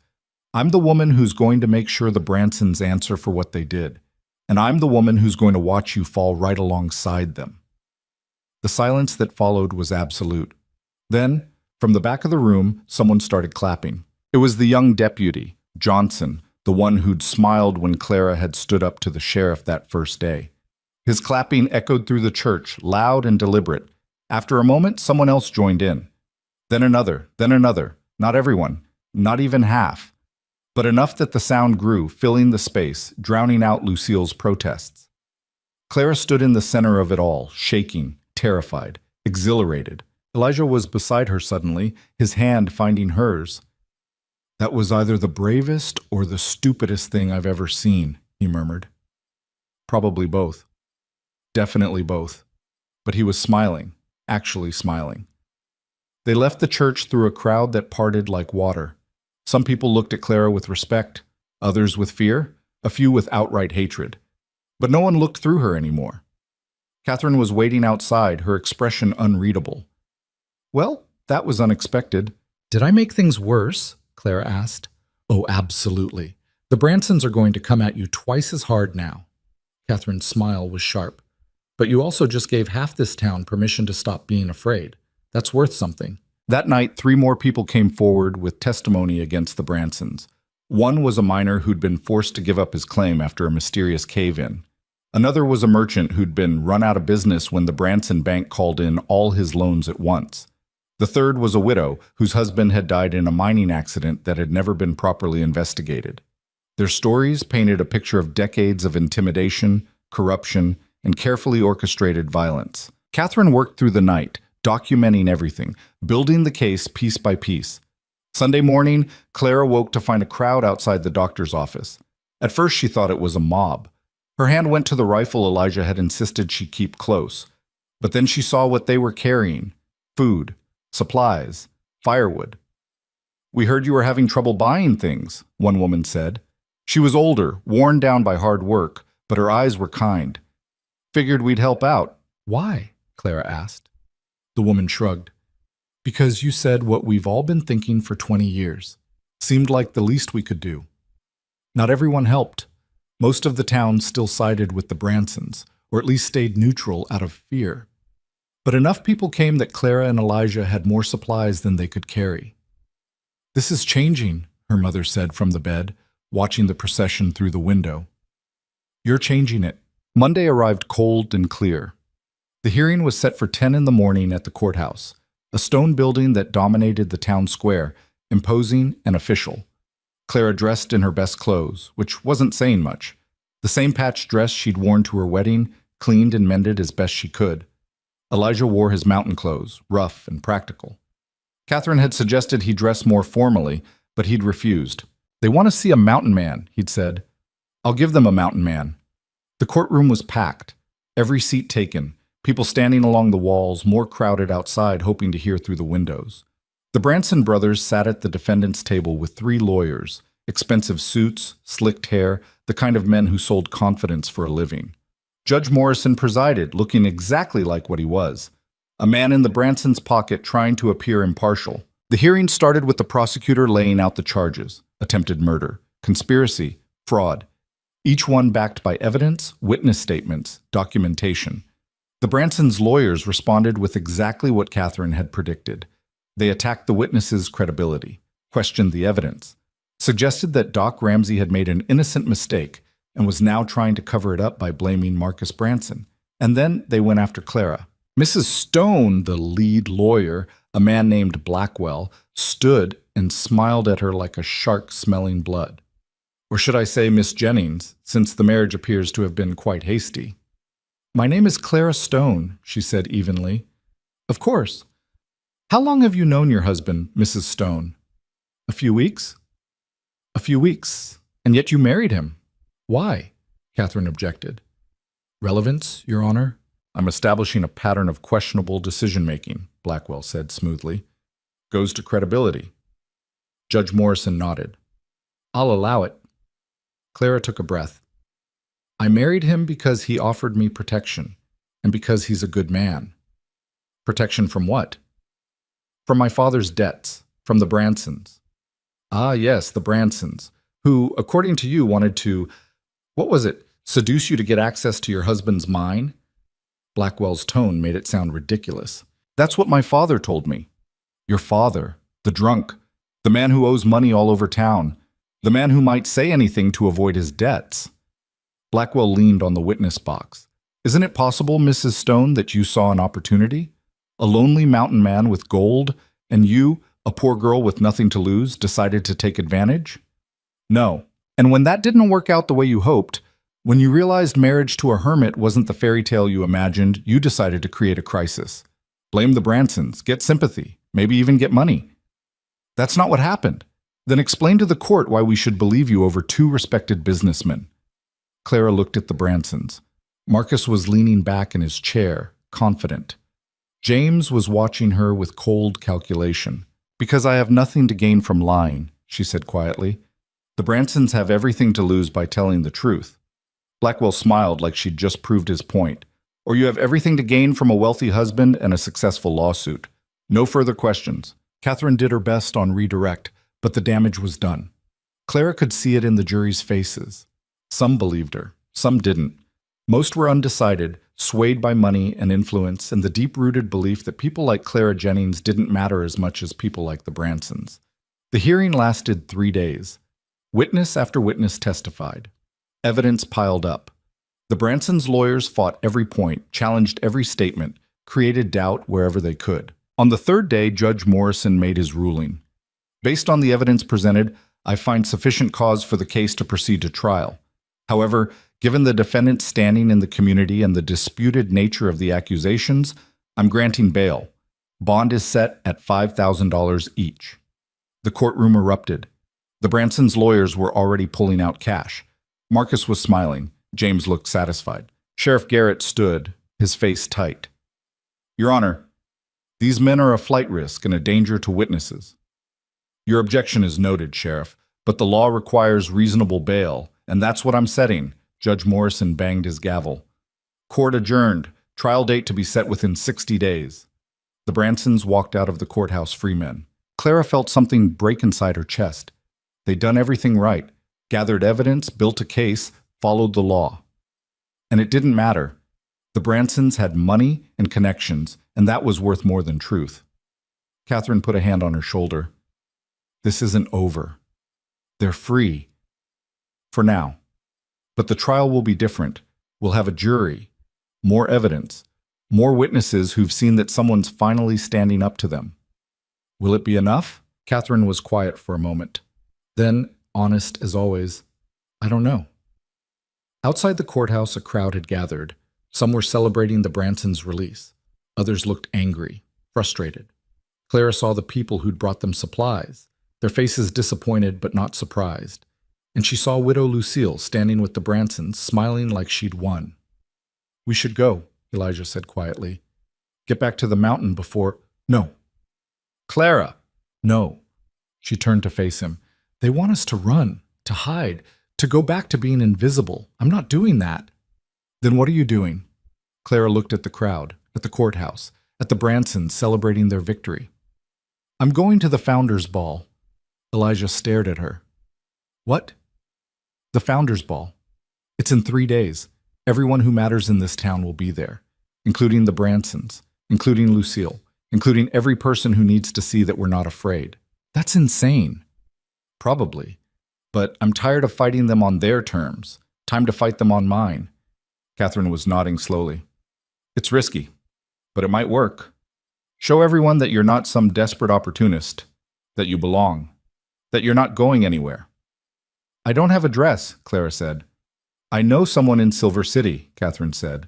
I'm the woman who's going to make sure the Bransons answer for what they did. And I'm the woman who's going to watch you fall right alongside them. The silence that followed was absolute. Then, from the back of the room, someone started clapping. It was the young deputy, Johnson, the one who'd smiled when Clara had stood up to the sheriff that first day. His clapping echoed through the church, loud and deliberate. After a moment, someone else joined in. Then another, not everyone, not even half, but enough that the sound grew, filling the space, drowning out Lucille's protests. Clara stood in the center of it all, shaking, terrified, exhilarated. Elijah was beside her suddenly, his hand finding hers. That was either the bravest or the stupidest thing I've ever seen, he murmured. Probably both. Definitely both. But he was smiling, actually smiling. They left the church through a crowd that parted like water. Some people looked at Clara with respect, others with fear, a few with outright hatred. But no one looked through her anymore. Catherine was waiting outside, her expression unreadable. Well, that was unexpected. Did I make things worse? Clara asked. Oh, absolutely. The Bransons are going to come at you twice as hard now. Catherine's smile was sharp. But you also just gave half this town permission to stop being afraid. That's worth something. That night, 3 more people came forward with testimony against the Bransons. One was a miner who'd been forced to give up his claim after a mysterious cave-in. Another was a merchant who'd been run out of business when the Branson Bank called in all his loans at once. The third was a widow whose husband had died in a mining accident that had never been properly investigated. Their stories painted a picture of decades of intimidation, corruption, and carefully orchestrated violence. Catherine worked through the night, documenting everything, building the case piece by piece. Sunday morning, Clara woke to find a crowd outside the doctor's office. At first, she thought it was a mob. Her hand went to the rifle Elijah had insisted she keep close. But then she saw what they were carrying: food, supplies, firewood. We heard you were having trouble buying things, one woman said. She was older, worn down by hard work, but her eyes were kind. Figured we'd help out. Why? Clara asked. The woman shrugged. Because you said what we've all been thinking for 20 years. Seemed like the least we could do. Not everyone helped. Most of the town still sided with the Bransons, or at least stayed neutral out of fear. But enough people came that Clara and Elijah had more supplies than they could carry. "This is changing," her mother said from the bed, watching the procession through the window. "You're changing it." Monday arrived cold and clear. The hearing was set for 10 in the morning at the courthouse, a stone building that dominated the town square, imposing and official. Clara dressed in her best clothes, which wasn't saying much. The same patched dress she'd worn to her wedding, cleaned and mended as best she could. Elijah wore his mountain clothes, rough and practical. Catherine had suggested he dress more formally, but he'd refused. "They want to see a mountain man," he'd said. "I'll give them a mountain man." The courtroom was packed, every seat taken, people standing along the walls, more crowded outside hoping to hear through the windows. The Branson brothers sat at the defendant's table with 3 lawyers, expensive suits, slicked hair, the kind of men who sold confidence for a living. Judge Morrison presided, looking exactly like what he was, a man in the Bransons' pocket trying to appear impartial. The hearing started with the prosecutor laying out the charges: attempted murder, conspiracy, fraud, each one backed by evidence, witness statements, documentation. The Bransons' lawyers responded with exactly what Catherine had predicted. They attacked the witnesses' credibility, questioned the evidence, suggested that Doc Ramsey had made an innocent mistake and was now trying to cover it up by blaming Marcus Branson. And then they went after Clara. Mrs. Stone, the lead lawyer, a man named Blackwell, stood and smiled at her like a shark smelling blood. Or should I say Miss Jennings, since the marriage appears to have been quite hasty. "My name is Clara Stone," she said evenly. "Of course. How long have you known your husband, Mrs. Stone?" "A few weeks." "A few weeks. And yet you married him. Why?" Catherine objected. "Relevance, Your Honor. I'm establishing a pattern of questionable decision-making," Blackwell said smoothly. "Goes to credibility." Judge Morrison nodded. "I'll allow it." Clara took a breath. "I married him because he offered me protection, and because he's a good man." "Protection from what?" "From my father's debts, from the Bransons." "Ah, yes, the Bransons, who, according to you, wanted to, what was it, seduce you to get access to your husband's mine?" Blackwell's tone made it sound ridiculous. "That's what my father told me." "Your father, the drunk, the man who owes money all over town, the man who might say anything to avoid his debts." Blackwell leaned on the witness box. "Isn't it possible, Mrs. Stone, that you saw an opportunity? A lonely mountain man with gold, and you, a poor girl with nothing to lose, decided to take advantage?" "No. And when that didn't work out the way you hoped, when you realized marriage to a hermit wasn't the fairy tale you imagined, you decided to create a crisis. Blame the Bransons, get sympathy, maybe even get money." "That's not what happened." "Then explain to the court why we should believe you over 2 respected businessmen." Clara looked at the Bransons. Marcus was leaning back in his chair, confident. James was watching her with cold calculation. "Because I have nothing to gain from lying," she said quietly. "The Bransons have everything to lose by telling the truth." Blackwell smiled like she'd just proved his point. "Or you have everything to gain from a wealthy husband and a successful lawsuit. No further questions." Catherine did her best on redirect, but the damage was done. Clara could see it in the jury's faces. Some believed her, some didn't. Most were undecided, swayed by money and influence and the deep-rooted belief that people like Clara Jennings didn't matter as much as people like the Bransons. The hearing lasted 3 days. Witness after witness testified. Evidence piled up. The Bransons' lawyers fought every point, challenged every statement, created doubt wherever they could. On the 3rd day, Judge Morrison made his ruling. "Based on the evidence presented, I find sufficient cause for the case to proceed to trial. However, given the defendant's standing in the community and the disputed nature of the accusations, I'm granting bail. Bond is set at $5,000 each." The courtroom erupted. The Bransons' lawyers were already pulling out cash. Marcus was smiling. James looked satisfied. Sheriff Garrett stood, his face tight. "Your Honor, these men are a flight risk and a danger to witnesses." "Your objection is noted, Sheriff, but the law requires reasonable bail, and that's what I'm setting." Judge Morrison banged his gavel. "Court adjourned. Trial date to be set within 60 days. The Bransons walked out of the courthouse free men. Clara felt something break inside her chest. They'd done everything right, gathered evidence, built a case, followed the law. And it didn't matter. The Bransons had money and connections, and that was worth more than truth. Catherine put a hand on her shoulder. This isn't over. They're free. For now. But the trial will be different. We'll have a jury, more evidence, more witnesses who've seen that someone's finally standing up to them. Will it be enough? Catherine was quiet for a moment. Then, honest as always, I don't know. Outside the courthouse, a crowd had gathered. Some were celebrating the Bransons' release. Others looked angry, frustrated. Clara saw the people who'd brought them supplies, their faces disappointed but not surprised. And she saw Widow Lucille standing with the Bransons, smiling like she'd won. We should go, Elijah said quietly. Get back to the mountain before— No. Clara! No. She turned to face him. They want us to run, to hide, to go back to being invisible. I'm not doing that. Then what are you doing? Clara looked at the crowd, at the courthouse, at the Bransons celebrating their victory. I'm going to the Founders' Ball. Elijah stared at her. What? The Founders' Ball. It's in 3 days. Everyone who matters in this town will be there, including the Bransons, including Lucille, including every person who needs to see that we're not afraid. That's insane. Probably. But I'm tired of fighting them on their terms. Time to fight them on mine. Catherine was nodding slowly. It's risky, but it might work. Show everyone that you're not some desperate opportunist, that you belong, that you're not going anywhere. I don't have a dress, Clara said. I know someone in Silver City, Catherine said.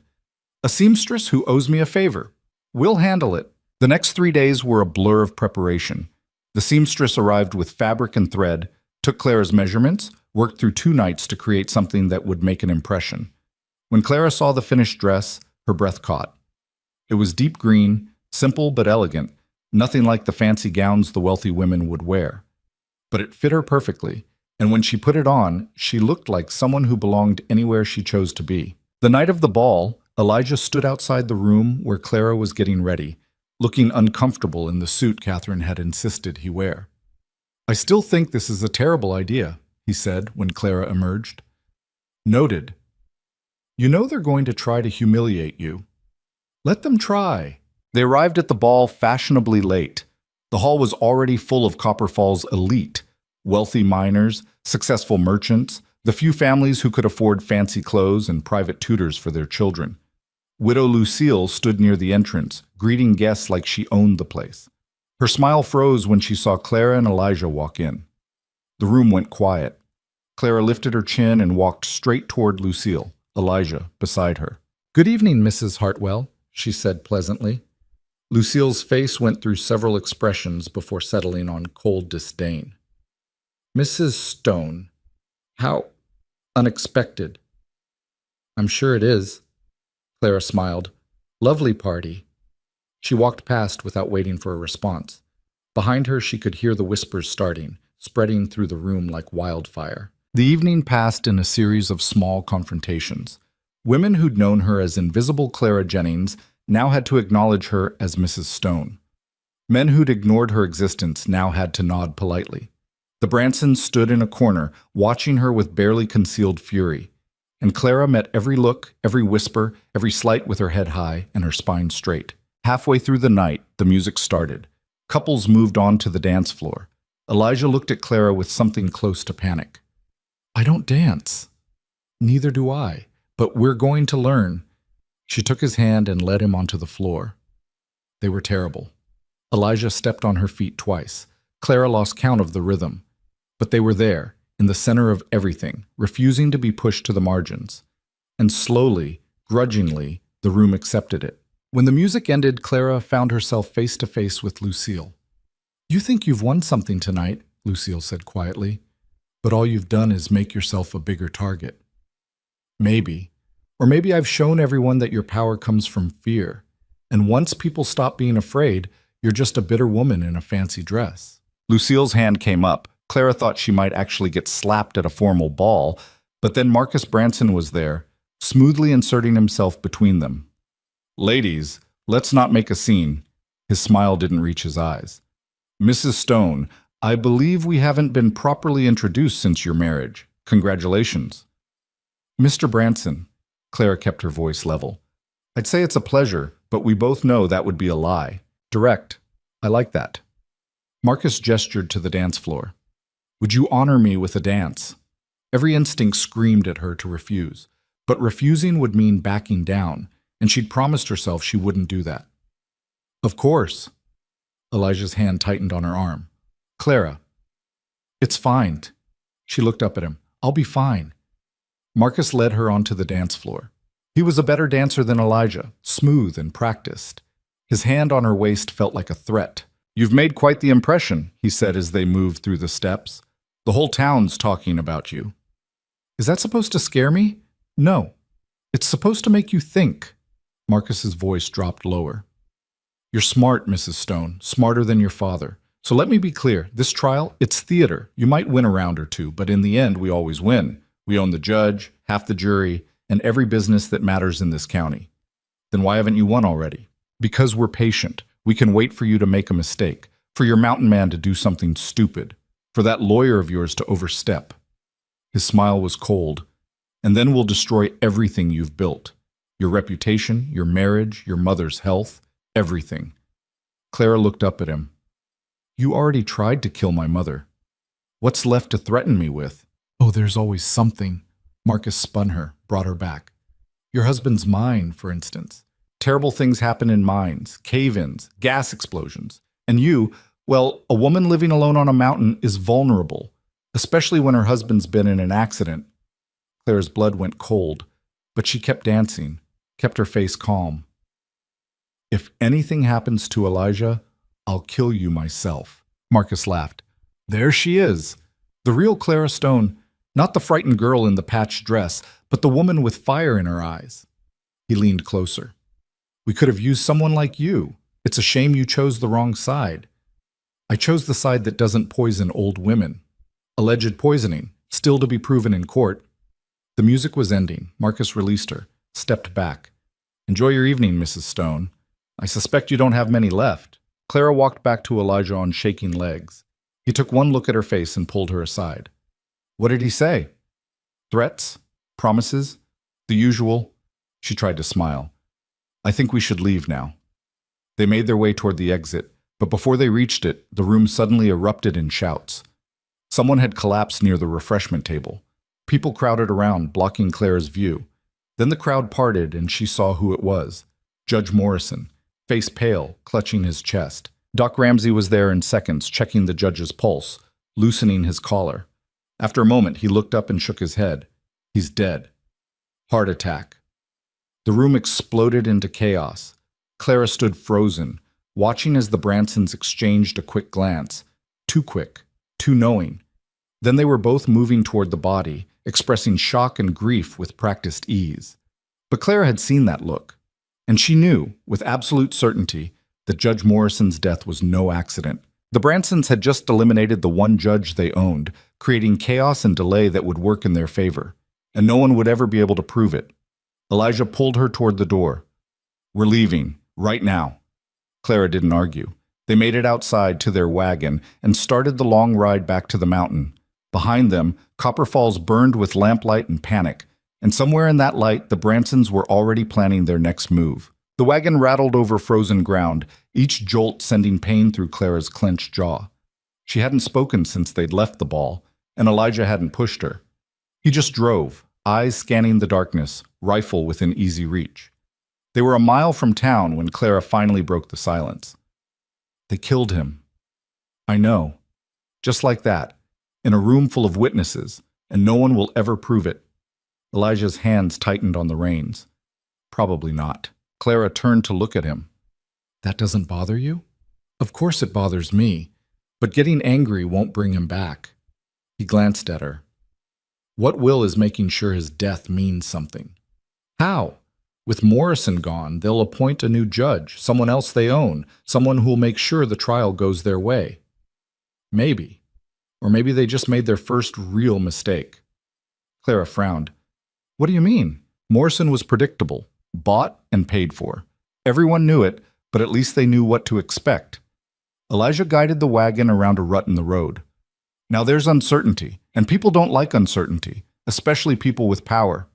A seamstress who owes me a favor. We'll handle it. The next 3 days were a blur of preparation. The seamstress arrived with fabric and thread, took Clara's measurements, worked through 2 nights to create something that would make an impression. When Clara saw the finished dress, her breath caught. It was deep green, simple but elegant, nothing like the fancy gowns the wealthy women would wear. But it fit her perfectly, and when she put it on, she looked like someone who belonged anywhere she chose to be. The night of the ball, Elijah stood outside the room where Clara was getting ready, looking uncomfortable in the suit Catherine had insisted he wear. I still think this is a terrible idea, he said when Clara emerged. Noted. You know they're going to try to humiliate you. Let them try. They arrived at the ball fashionably late. The hall was already full of Copper Falls' elite, wealthy miners, successful merchants, the few families who could afford fancy clothes and private tutors for their children. Widow Lucille stood near the entrance, greeting guests like she owned the place. Her smile froze when she saw Clara and Elijah walk in. The room went quiet. Clara lifted her chin and walked straight toward Lucille, Elijah beside her. Good evening, Mrs. Hartwell, she said pleasantly. Lucille's face went through several expressions before settling on cold disdain. Mrs. Stone, how unexpected. I'm sure it is. Clara smiled. Lovely party. She walked past without waiting for a response. Behind her, she could hear the whispers starting, spreading through the room like wildfire. The evening passed in a series of small confrontations. Women who'd known her as Invisible Clara Jennings now had to acknowledge her as Mrs. Stone. Men who'd ignored her existence now had to nod politely. The Bransons stood in a corner, watching her with barely concealed fury, and Clara met every look, every whisper, every slight with her head high and her spine straight. Halfway through the night, the music started. Couples moved on to the dance floor. Elijah looked at Clara with something close to panic. I don't dance. Neither do I, but we're going to learn. She took his hand and led him onto the floor. They were terrible. Elijah stepped on her feet twice. Clara lost count of the rhythm. But they were there, in the center of everything, refusing to be pushed to the margins. And slowly, grudgingly, the room accepted it. When the music ended, Clara found herself face to face with Lucille. You think you've won something tonight, Lucille said quietly, but all you've done is make yourself a bigger target. Maybe. Or maybe I've shown everyone that your power comes from fear, and once people stop being afraid, you're just a bitter woman in a fancy dress. Lucille's hand came up. Clara thought she might actually get slapped at a formal ball, but then Marcus Branson was there, smoothly inserting himself between them. Ladies, let's not make a scene. His smile didn't reach his eyes. Mrs. Stone, I believe we haven't been properly introduced since your marriage. Congratulations. Mr. Branson, Clara kept her voice level. I'd say it's a pleasure, But we both know that would be a lie. Direct. I like that. Marcus gestured to the dance floor. Would you honor me with a dance? Every instinct screamed at her to refuse, but refusing would mean backing down, and she'd promised herself she wouldn't do that. Of course. Elijah's hand tightened on her arm. Clara. It's fine. She looked up at him. I'll be fine. Marcus led her onto the dance floor. He was a better dancer than Elijah, smooth and practiced. His hand on her waist felt like a threat. You've made quite the impression, he said as they moved through the steps. The whole town's talking about you. Is that supposed to scare me? No. It's supposed to make you think. Marcus's voice dropped lower. You're smart, Mrs. Stone, smarter than your father. So let me be clear, this trial, it's theater. You might win a round or two, but in the end, we always win. We own the judge, half the jury, and every business that matters in this county. Then why haven't you won already? Because we're patient. We can wait for you to make a mistake, for your mountain man to do something stupid, for that lawyer of yours to overstep. His smile was cold. And then we'll destroy everything you've built. Your reputation, your marriage, your mother's health, everything. Clara looked up at him. You already tried to kill my mother. What's left to threaten me with? Oh, there's always something. Marcus spun her, brought her back. Your husband's mine, for instance. Terrible things happen in mines, cave-ins, gas explosions. And you, well, a woman living alone on a mountain is vulnerable, especially when her husband's been in an accident. Clara's blood went cold, but she kept dancing, kept her face calm. If anything happens to Elijah, I'll kill you myself. Marcus laughed. There she is. The real Clara Stone, not the frightened girl in the patched dress, but the woman with fire in her eyes. He leaned closer. We could have used someone like you. It's a shame you chose the wrong side. I chose the side that doesn't poison old women. Alleged poisoning, still to be proven in court. The music was ending. Marcus released her, stepped back. Enjoy your evening, Mrs. Stone. I suspect you don't have many left. Clara walked back to Elijah on shaking legs. He took one look at her face and pulled her aside. What did he say? Threats? Promises? The usual? She tried to smile. I think we should leave now. They made their way toward the exit, but before they reached it, the room suddenly erupted in shouts. Someone had collapsed near the refreshment table. People crowded around, blocking Clara's view. Then the crowd parted and she saw who it was. Judge Morrison, face pale, clutching his chest. Doc Ramsey was there in seconds, checking the judge's pulse, loosening his collar. After a moment, he looked up and shook his head. He's dead. Heart attack. The room exploded into chaos. Clara stood frozen, watching as the Bransons exchanged a quick glance. Too quick, too knowing. Then they were both moving toward the body, expressing shock and grief with practiced ease. But Clara had seen that look, and she knew, with absolute certainty, that Judge Morrison's death was no accident. The Bransons had just eliminated the one judge they owned, creating chaos and delay that would work in their favor, and no one would ever be able to prove it. Elijah pulled her toward the door. We're leaving, right now. Clara didn't argue. They made it outside to their wagon and started the long ride back to the mountain. Behind them, Copper Falls burned with lamplight and panic, and somewhere in that light, the Bransons were already planning their next move. The wagon rattled over frozen ground, each jolt sending pain through Clara's clenched jaw. She hadn't spoken since they'd left the ball, and Elijah hadn't pushed her. He just drove, eyes scanning the darkness, rifle within easy reach. They were a mile from town when Clara finally broke the silence. They killed him. I know. Just like that, in a room full of witnesses, and no one will ever prove it. Elijah's hands tightened on the reins. Probably not. Clara turned to look at him. That doesn't bother you? Of course it bothers me, but getting angry won't bring him back. He glanced at her. What will is making sure his death means something. How? With Morrison gone, they'll appoint a new judge, someone else they own, someone who'll make sure the trial goes their way. Maybe. Or maybe they just made their first real mistake. Clara frowned. What do you mean? Morrison was predictable, bought and paid for. Everyone knew it, but at least they knew what to expect. Elijah guided the wagon around a rut in the road. Now there's uncertainty, and people don't like uncertainty, especially people with power.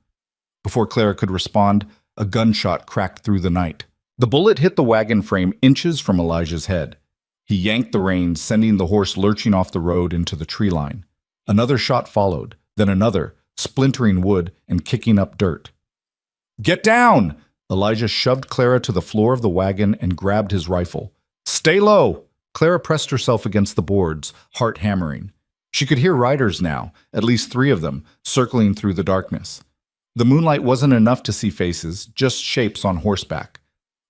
Before Clara could respond, a gunshot cracked through the night. The bullet hit the wagon frame inches from Elijah's head. He yanked the reins, sending the horse lurching off the road into the tree line. Another shot followed, then another, splintering wood and kicking up dirt. "Get down!" Elijah shoved Clara to the floor of the wagon and grabbed his rifle. "Stay low!" Clara pressed herself against the boards, heart hammering. She could hear riders now, at least 3 of them, circling through the darkness. The moonlight wasn't enough to see faces, just shapes on horseback.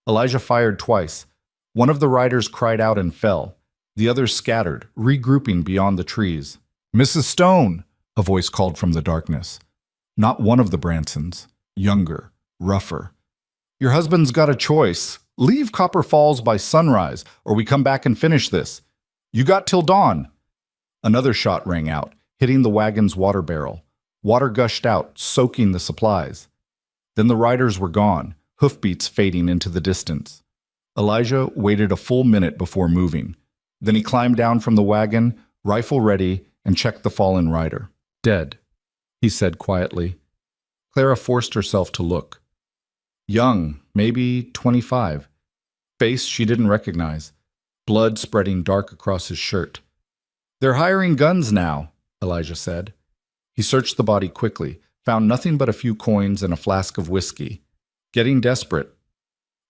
Elijah fired twice. One of the riders cried out and fell. The others scattered, regrouping beyond the trees. "Mrs. Stone!" a voice called from the darkness. Not one of the Bransons. Younger, rougher. "Your husband's got a choice. Leave Copper Falls by sunrise, or we come back and finish this. You got till dawn." Another shot rang out, hitting the wagon's water barrel. Water gushed out, soaking the supplies. Then the riders were gone, hoofbeats fading into the distance. Elijah waited a full minute before moving. Then he climbed down from the wagon, rifle ready, and checked the fallen rider. "Dead," he said quietly. Clara forced herself to look. Young, maybe 25. Face she didn't recognize. Blood spreading dark across his shirt. "They're hiring guns now," Elijah said. He searched the body quickly, found nothing but a few coins and a flask of whiskey. Getting desperate.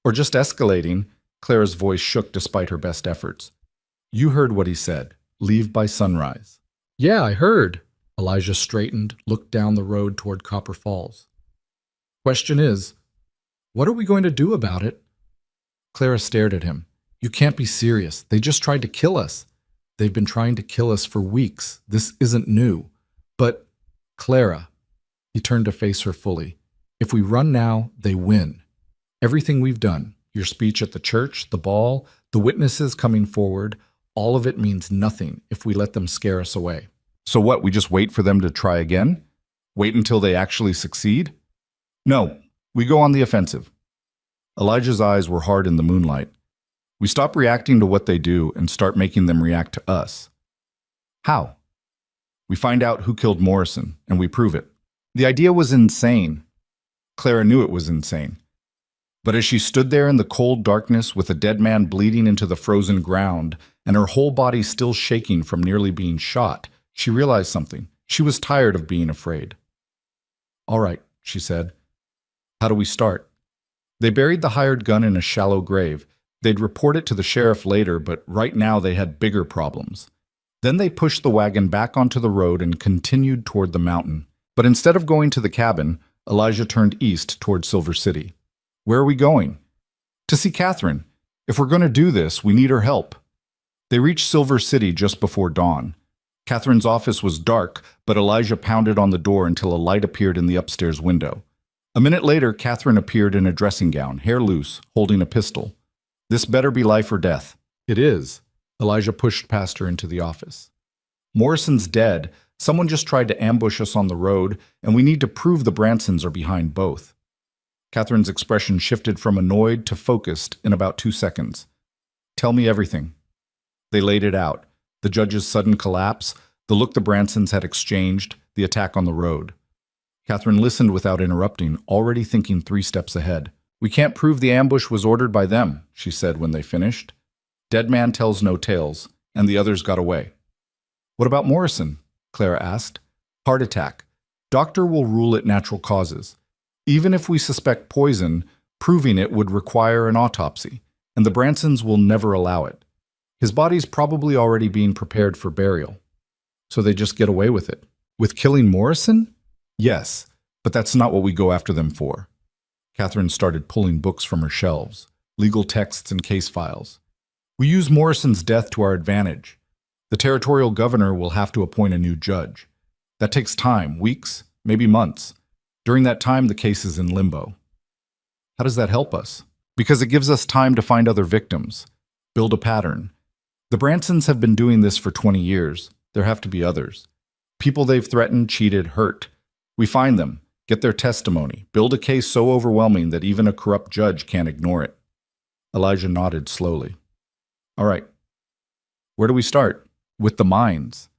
Or just escalating. Clara's voice shook despite her best efforts. "You heard what he said. Leave by sunrise." "Yeah, I heard." Elijah straightened, looked down the road toward Copper Falls. "Question is, what are we going to do about it?" Clara stared at him. "You can't be serious. They just tried to kill us. They've been trying to kill us for weeks. This isn't new. But, Clara," he turned to face her fully, "if we run now, they win. Everything we've done, your speech at the church, the ball, the witnesses coming forward, all of it means nothing if we let them scare us away." "So what, we just wait for them to try again? Wait until they actually succeed?" "No, we go on the offensive." Elijah's eyes were hard in the moonlight. "We stop reacting to what they do and start making them react to us." "How?" "We find out who killed Morrison, and we prove it." The idea was insane. Clara knew it was insane. But as she stood there in the cold darkness with a dead man bleeding into the frozen ground and her whole body still shaking from nearly being shot, she realized something. She was tired of being afraid. "All right," she said. "How do we start?" They buried the hired gun in a shallow grave. They'd report it to the sheriff later, but right now they had bigger problems. Then they pushed the wagon back onto the road and continued toward the mountain. But instead of going to the cabin, Elijah turned east toward Silver City. "Where are we going?" "To see Catherine. If we're going to do this, we need her help." They reached Silver City just before dawn. Catherine's office was dark, but Elijah pounded on the door until a light appeared in the upstairs window. A minute later, Catherine appeared in a dressing gown, hair loose, holding a pistol. "This better be life or death." "It is." Elijah pushed past her into the office. "Morrison's dead. Someone just tried to ambush us on the road, and we need to prove the Bransons are behind both." Catherine's expression shifted from annoyed to focused in about 2 seconds. "Tell me everything." They laid it out. The judge's sudden collapse, the look the Bransons had exchanged, the attack on the road. Catherine listened without interrupting, already thinking 3 steps ahead. "We can't prove the ambush was ordered by them," she said when they finished. "Dead man tells no tales, and the others got away." "What about Morrison?" Clara asked. "Heart attack. Doctor will rule it natural causes. Even if we suspect poison, proving it would require an autopsy, and the Bransons will never allow it. His body's probably already being prepared for burial. So they just get away with it. With killing Morrison? Yes, but that's not what we go after them for." Catherine started pulling books from her shelves, legal texts and case files. "We use Morrison's death to our advantage. The territorial governor will have to appoint a new judge. That takes time, weeks, maybe months. During that time, the case is in limbo." "How does that help us?" "Because it gives us time to find other victims, build a pattern. The Bransons have been doing this for 20 years. There have to be others. People they've threatened, cheated, hurt. We find them, get their testimony, build a case so overwhelming that even a corrupt judge can't ignore it." Elijah nodded slowly. "All right. Where do we start?" "With the mines.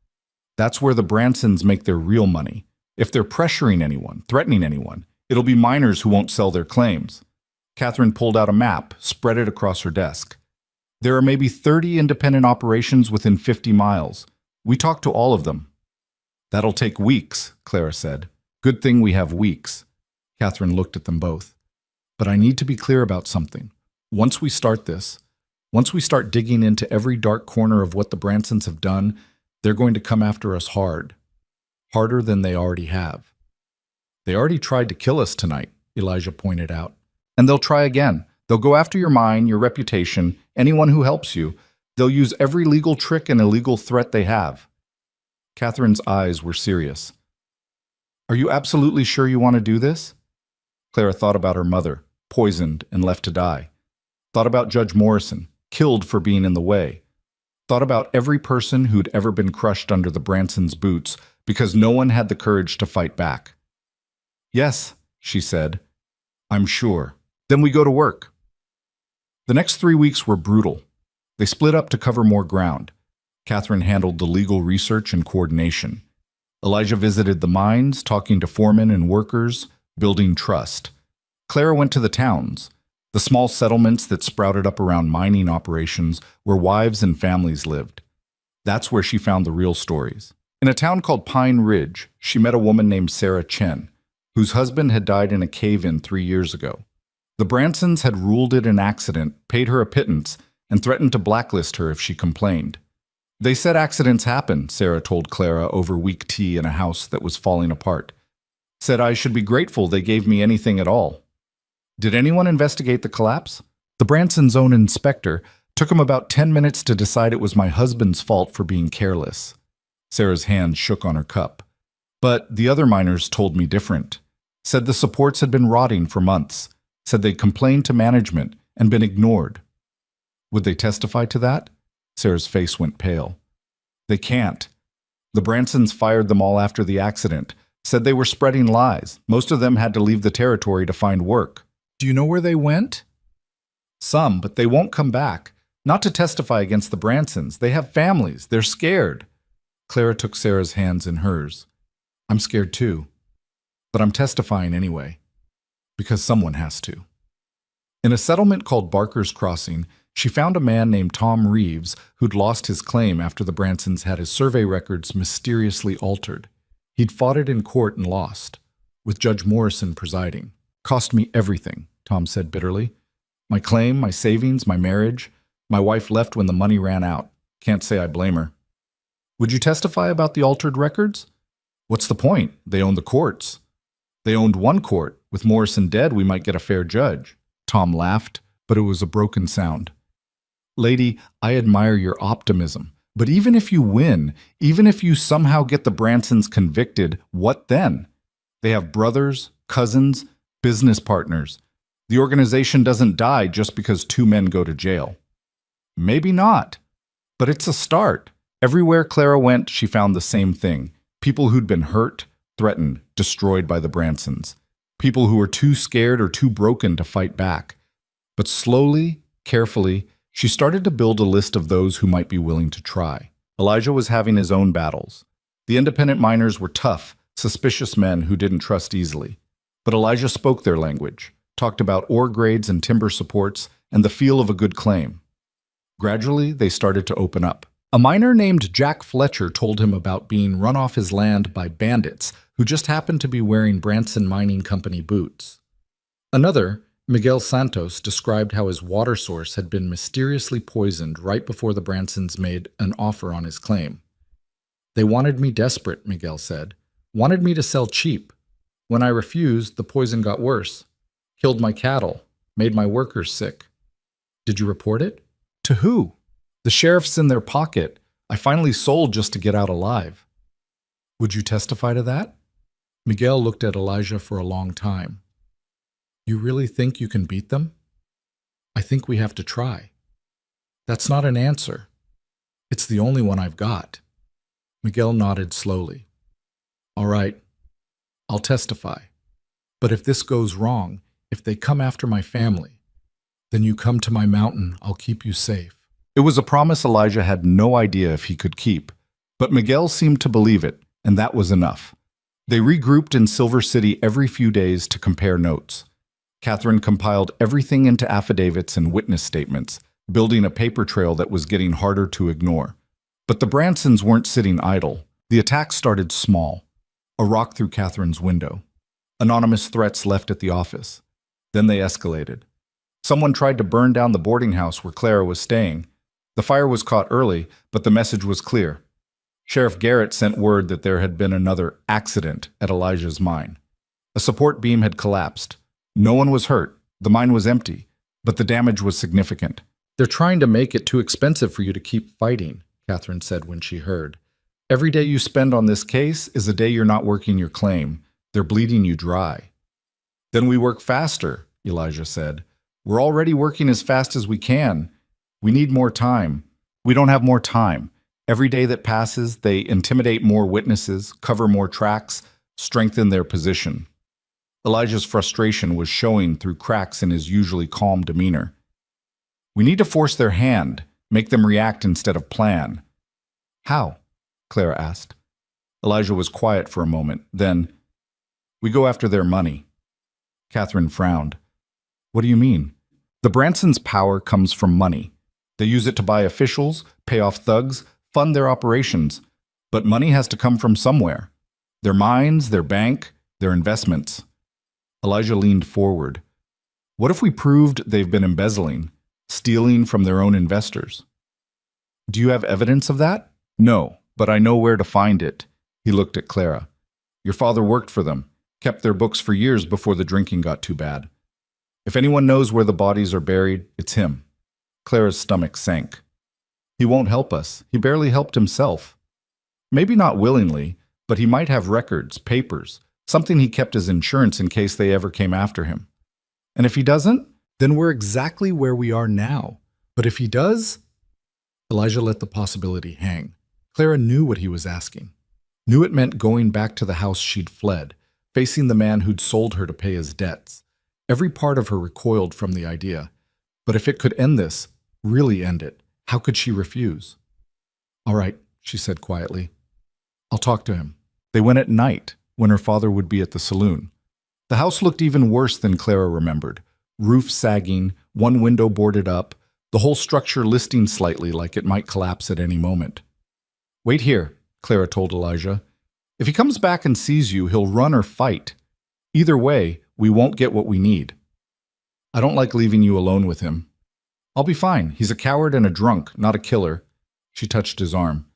That's where the Bransons make their real money. If they're pressuring anyone, threatening anyone, it'll be miners who won't sell their claims. Catherine pulled out a map, spread it across her desk. There are maybe 30 independent operations within 50 miles. We talked to all of them. That'll take weeks, Clara said. Good thing we have weeks. Catherine looked at them both. But I need to be clear about something. Once we start digging into every dark corner of what the Bransons have done, they're going to come after us hard. Harder than they already have. They already tried to kill us tonight, Elijah pointed out. And they'll try again. They'll go after your mine, your reputation, anyone who helps you. They'll use every legal trick and illegal threat they have. Catherine's eyes were serious. Are you absolutely sure you want to do this? Clara thought about her mother, poisoned and left to die. Thought about Judge Morrison, killed for being in the way. Thought about every person who'd ever been crushed under the Bransons' boots because no one had the courage to fight back. Yes, she said. I'm sure. Then we go to work. The next 3 weeks were brutal. They split up to cover more ground. Catherine handled the legal research and coordination. Elijah visited the mines, talking to foremen and workers, building trust. Clara went to the towns, the small settlements that sprouted up around mining operations where wives and families lived. That's where she found the real stories. In a town called Pine Ridge, she met a woman named Sarah Chen, whose husband had died in a cave-in 3 years ago. The Bransons had ruled it an accident, paid her a pittance, and threatened to blacklist her if she complained. They said accidents happen, Sarah told Clara over weak tea in a house that was falling apart. Said I should be grateful they gave me anything at all. Did anyone investigate the collapse? The Bransons' own inspector took him about 10 minutes to decide it was my husband's fault for being careless. Sarah's hand shook on her cup. But the other miners told me different. Said the supports had been rotting for months. Said they'd complained to management and been ignored. Would they testify to that? Sarah's face went pale. They can't. The Bransons fired them all after the accident. Said they were spreading lies. Most of them had to leave the territory to find work. Do you know where they went? Some, but they won't come back. Not to testify against the Bransons. They have families. They're scared. Clara took Sarah's hands in hers. I'm scared too. But I'm testifying anyway. Because someone has to. In a settlement called Barker's Crossing, she found a man named Tom Reeves who'd lost his claim after the Bransons had his survey records mysteriously altered. He'd fought it in court and lost, with Judge Morrison presiding. Cost me everything, Tom said bitterly. My claim, my savings, my marriage. My wife left when the money ran out. Can't say I blame her. Would you testify about the altered records? What's the point? They own the courts. They owned one court. With Morrison dead, we might get a fair judge. Tom laughed, but it was a broken sound. Lady, I admire your optimism. But even if you win, even if you somehow get the Bransons convicted, what then? They have brothers, cousins, business partners. The organization doesn't die just because 2 men go to jail. Maybe not. But it's a start. Everywhere Clara went, she found the same thing. People who'd been hurt, threatened, destroyed by the Bransons. People who were too scared or too broken to fight back. But slowly, carefully, she started to build a list of those who might be willing to try. Elijah was having his own battles. The independent miners were tough, suspicious men who didn't trust easily. But Elijah spoke their language, talked about ore grades and timber supports, and the feel of a good claim. Gradually, they started to open up. A miner named Jack Fletcher told him about being run off his land by bandits who just happened to be wearing Branson Mining Company boots. Another, Miguel Santos, described how his water source had been mysteriously poisoned right before the Bransons made an offer on his claim. They wanted me desperate, Miguel said. Wanted me to sell cheap. When I refused, the poison got worse. Killed my cattle. Made my workers sick. Did you report it? To who? The sheriff's in their pocket. I finally sold just to get out alive. Would you testify to that? Miguel looked at Elijah for a long time. You really think you can beat them? I think we have to try. That's not an answer. It's the only one I've got. Miguel nodded slowly. All right, I'll testify. But if this goes wrong, if they come after my family, then you come to my mountain, I'll keep you safe. It was a promise Elijah had no idea if he could keep, but Miguel seemed to believe it, and that was enough. They regrouped in Silver City every few days to compare notes. Catherine compiled everything into affidavits and witness statements, building a paper trail that was getting harder to ignore. But the Bransons weren't sitting idle. The attack started small. A rock through Catherine's window. Anonymous threats left at the office. Then they escalated. Someone tried to burn down the boarding house where Clara was staying. The fire was caught early, but the message was clear. Sheriff Garrett sent word that there had been another accident at Elijah's mine. A support beam had collapsed. No one was hurt. The mine was empty, but the damage was significant. "They're trying to make it too expensive for you to keep fighting," Catherine said when she heard. "Every day you spend on this case is a day you're not working your claim. They're bleeding you dry." "Then we work faster," Elijah said. "We're already working as fast as we can. We need more time." "We don't have more time. Every day that passes, they intimidate more witnesses, cover more tracks, strengthen their position." Elijah's frustration was showing through cracks in his usually calm demeanor. "We need to force their hand, make them react instead of plan." "How?" Clara asked. Elijah was quiet for a moment. Then, "We go after their money." Catherine frowned. "What do you mean?" "The Bransons' power comes from money. They use it to buy officials, pay off thugs, fund their operations. But money has to come from somewhere. Their mines, their bank, their investments." Elijah leaned forward. "What if we proved they've been embezzling, stealing from their own investors?" "Do you have evidence of that?" "No, but I know where to find it." He looked at Clara. "Your father worked for them, kept their books for years before the drinking got too bad. If anyone knows where the bodies are buried, it's him." Clara's stomach sank. "He won't help us. He barely helped himself." "Maybe not willingly, but he might have records, papers, something he kept as insurance in case they ever came after him. And if he doesn't, then we're exactly where we are now. But if he does..." Elijah let the possibility hang. Clara knew what he was asking. Knew it meant going back to the house she'd fled, facing the man who'd sold her to pay his debts. Every part of her recoiled from the idea. But if it could end this, really end it, how could she refuse? "All right," she said quietly. "I'll talk to him." They went at night, when her father would be at the saloon. The house looked even worse than Clara remembered. Roof sagging, one window boarded up, the whole structure listing slightly like it might collapse at any moment. "Wait here," Clara told Elijah. "If he comes back and sees you, he'll run or fight. Either way, we won't get what we need. I don't like leaving you alone with him." "I'll be fine. He's a coward and a drunk, not a killer." She touched his arm.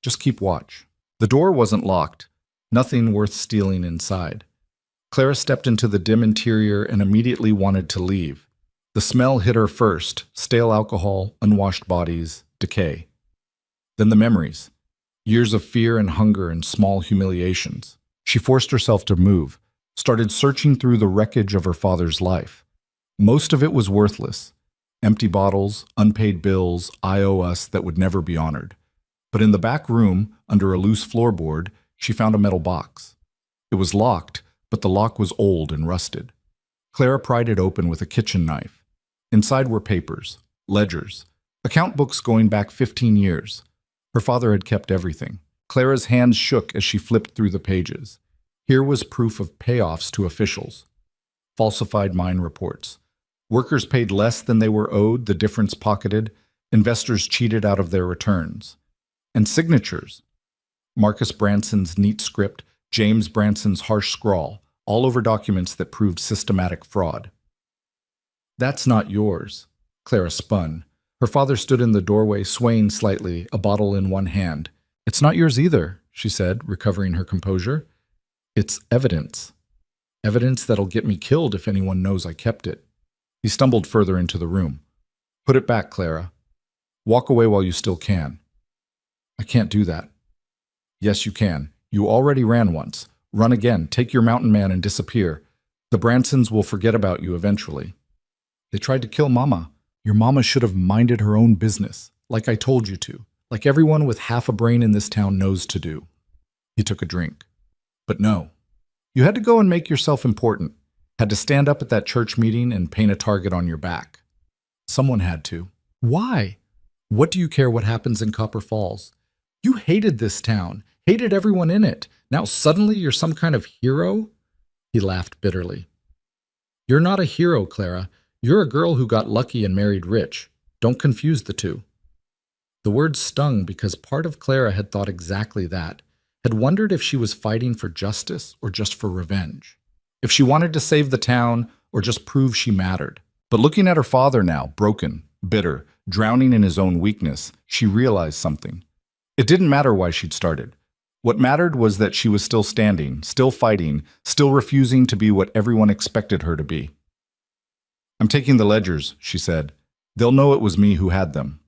"Just keep watch." The door wasn't locked. Nothing worth stealing inside. Clara stepped into the dim interior and immediately wanted to leave. The smell hit her first: stale alcohol, unwashed bodies, decay. Then the memories. Years of fear and hunger and small humiliations. She forced herself to move, started searching through the wreckage of her father's life. Most of it was worthless. Empty bottles, unpaid bills, I owe us that would never be honored. But in the back room, under a loose floorboard, she found a metal box. It was locked, but the lock was old and rusted. Clara pried it open with a kitchen knife. Inside were papers, ledgers, account books going back 15 years. Her father had kept everything. Clara's hands shook as she flipped through the pages. Here was proof of payoffs to officials. Falsified mine reports. Workers paid less than they were owed, the difference pocketed. Investors cheated out of their returns. And signatures. Marcus Branson's neat script, James Branson's harsh scrawl, all over documents that proved systematic fraud. "That's not yours." Clara spun. Her father stood in the doorway, swaying slightly, a bottle in one hand. "It's not yours either," she said, recovering her composure. "It's evidence. Evidence that'll get me killed if anyone knows I kept it." He stumbled further into the room. "Put it back, Clara. Walk away while you still can." "I can't do that." "Yes, you can. You already ran once. Run again, take your mountain man and disappear. The Bransons will forget about you eventually." "They tried to kill Mama. Your mama should have minded her own business, like I told you to, like everyone with half a brain in this town knows to do." He took a drink. "But no. You had to go and make yourself important. Had to stand up at that church meeting and paint a target on your back. Someone had to. Why? What do you care what happens in Copper Falls? You hated this town, hated everyone in it. Now suddenly you're some kind of hero?" He laughed bitterly. You're not a hero, Clara. You're a girl who got lucky and married rich. Don't confuse the two. The words stung because part of Clara had thought exactly that, had wondered if she was fighting for justice or just for revenge, if she wanted to save the town or just prove she mattered. But looking at her father now, broken, bitter, drowning in his own weakness, she realized something. It didn't matter why she'd started. What mattered was that she was still standing, still fighting, still refusing to be what everyone expected her to be. "I'm taking the ledgers," she said. "They'll know it was me who had them.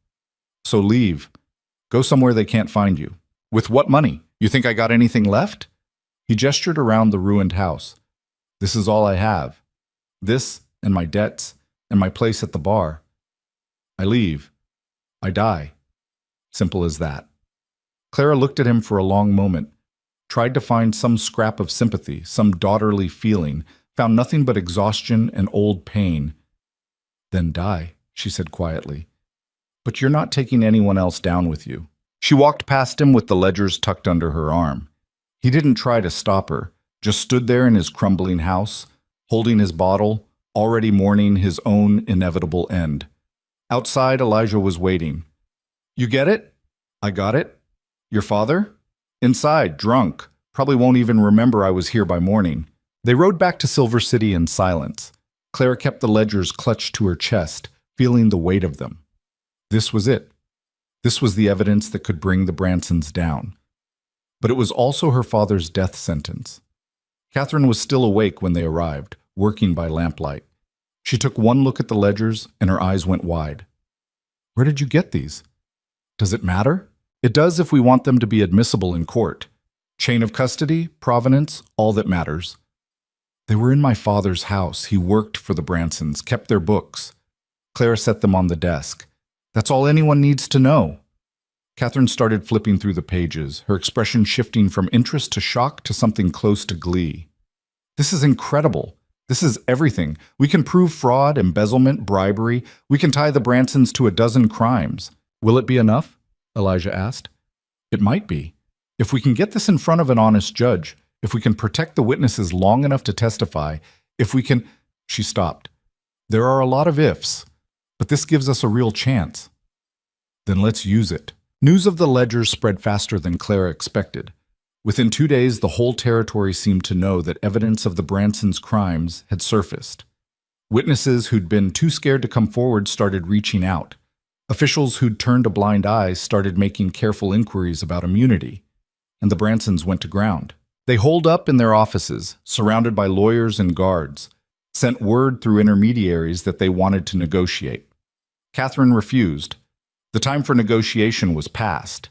So leave. Go somewhere they can't find you." "With what money? You think I got anything left?" He gestured around the ruined house. "This is all I have. This and my debts and my place at the bar. I leave. I die. Simple as that." Clara looked at him for a long moment, tried to find some scrap of sympathy, some daughterly feeling, found nothing but exhaustion and old pain. "Then die," she said quietly. "But you're not taking anyone else down with you." She walked past him with the ledgers tucked under her arm. He didn't try to stop her, just stood there in his crumbling house, holding his bottle, already mourning his own inevitable end. Outside, Elijah was waiting. "You get it?" "I got it." "Your father?" "Inside, drunk. Probably won't even remember I was here by morning." They rode back to Silver City in silence. Clara kept the ledgers clutched to her chest, feeling the weight of them. This was it. This was the evidence that could bring the Bransons down. But it was also her father's death sentence. Catherine was still awake when they arrived, working by lamplight. She took one look at the ledgers, and her eyes went wide. "Where did you get these?" "Does it matter?" "It does if we want them to be admissible in court. Chain of custody, provenance, all that matters." "They were in my father's house. He worked for the Bransons, kept their books." Clara set them on the desk. "That's all anyone needs to know." Catherine started flipping through the pages, her expression shifting from interest to shock to something close to glee. "This is incredible. This is everything. We can prove fraud, embezzlement, bribery. We can tie the Bransons to a dozen crimes. Will it be enough?" Elijah asked. "It might be. If we can get this in front of an honest judge, if we can protect the witnesses long enough to testify, if we can—" She stopped. "There are a lot of ifs, but this gives us a real chance." "Then let's use it." News of the ledgers spread faster than Clara expected. Within 2 days, the whole territory seemed to know that evidence of the Bransons' crimes had surfaced. Witnesses who'd been too scared to come forward started reaching out. Officials who'd turned a blind eye started making careful inquiries about immunity, and the Bransons went to ground. They holed up in their offices, surrounded by lawyers and guards, sent word through intermediaries that they wanted to negotiate. Catherine refused. The time for negotiation was past.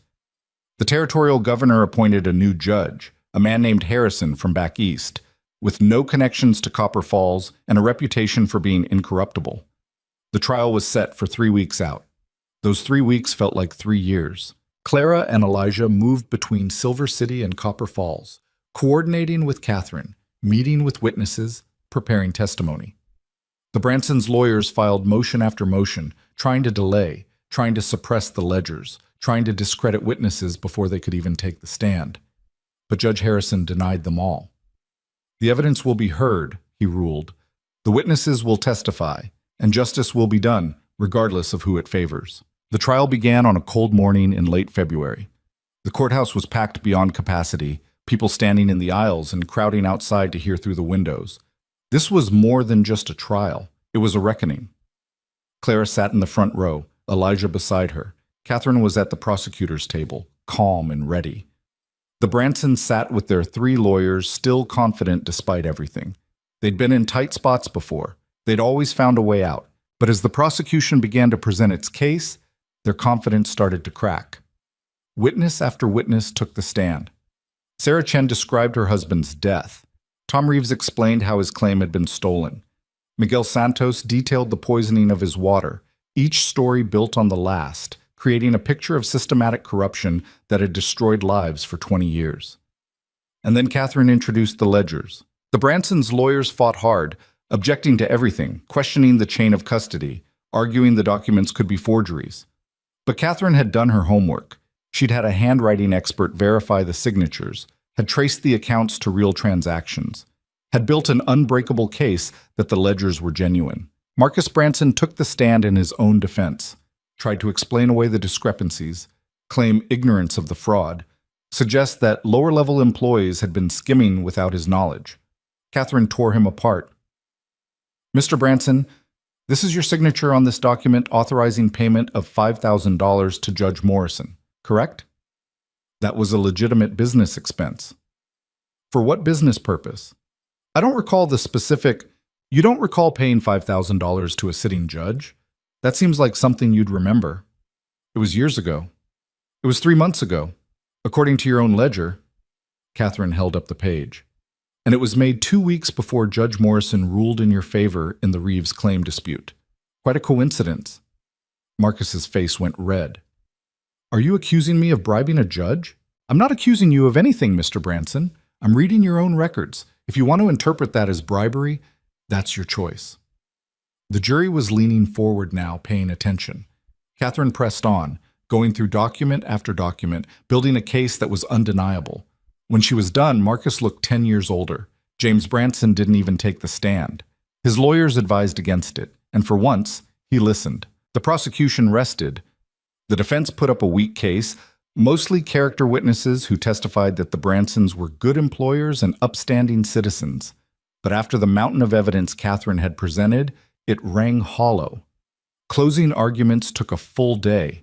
The territorial governor appointed a new judge, a man named Harrison from back east, with no connections to Copper Falls and a reputation for being incorruptible. The trial was set for 3 weeks out. Those 3 weeks felt like 3 years. Clara and Elijah moved between Silver City and Copper Falls, coordinating with Catherine, meeting with witnesses, preparing testimony. The Bransons' lawyers filed motion after motion, trying to delay, trying to suppress the ledgers, trying to discredit witnesses before they could even take the stand. But Judge Harrison denied them all. "The evidence will be heard," he ruled. "The witnesses will testify, and justice will be done, regardless of who it favors." The trial began on a cold morning in late February. The courthouse was packed beyond capacity, people standing in the aisles and crowding outside to hear through the windows. This was more than just a trial. It was a reckoning. Clara sat in the front row, Elijah beside her. Catherine was at the prosecutor's table, calm and ready. The Bransons sat with their 3 lawyers, still confident despite everything. They'd been in tight spots before. They'd always found a way out. But as the prosecution began to present its case, their confidence started to crack. Witness after witness took the stand. Sarah Chen described her husband's death. Tom Reeves explained how his claim had been stolen. Miguel Santos detailed the poisoning of his water, each story built on the last, creating a picture of systematic corruption that had destroyed lives for 20 years. And then Catherine introduced the ledgers. The Bransons' lawyers fought hard, objecting to everything, questioning the chain of custody, arguing the documents could be forgeries. But Catherine had done her homework. She'd had a handwriting expert verify the signatures, had traced the accounts to real transactions. had built an unbreakable case that the ledgers were genuine. Marcus Branson took the stand in his own defense, tried to explain away the discrepancies, claim ignorance of the fraud, suggest that lower-level employees had been skimming without his knowledge. Catherine tore him apart. Mr. Branson, this is your signature on this document authorizing payment of $5,000 to Judge Morrison, correct? That was a legitimate business expense. For what business purpose? I don't recall the specific. You don't recall paying $5,000 to a sitting judge? That seems like something you'd remember. It was years ago. It was 3 months ago. According to your own ledger. Catherine held up the page. And it was made 2 weeks before Judge Morrison ruled in your favor in the Reeves claim dispute. Quite a coincidence. Marcus's face went red. Are you accusing me of bribing a judge? I'm not accusing you of anything, Mr. Branson. I'm reading your own records. If you want to interpret that as bribery, that's your choice. The jury was leaning forward now, paying attention. Catherine pressed on, going through document after document, building a case that was undeniable. When she was done, Marcus looked 10 years older. James Branson didn't even take the stand. His lawyers advised against it, and for once, he listened. The prosecution rested. The defense put up a weak case, mostly character witnesses who testified that the Bransons were good employers and upstanding citizens. But after the mountain of evidence Catherine had presented, it rang hollow. Closing arguments took a full day.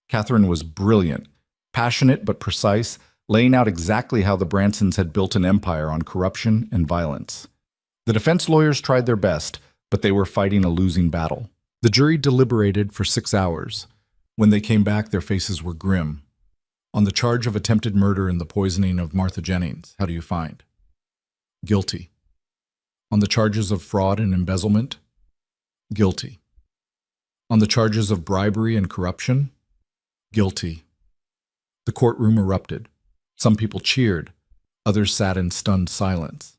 Catherine was brilliant, passionate but precise, laying out exactly how the Bransons had built an empire on corruption and violence. The defense lawyers tried their best, but they were fighting a losing battle. The jury deliberated for 6 hours. When they came back, their faces were grim. On the charge of attempted murder and the poisoning of Martha Jennings, how do you find? Guilty. On the charges of fraud and embezzlement? Guilty. On the charges of bribery and corruption? Guilty. The courtroom erupted. Some people cheered. Others sat in stunned silence.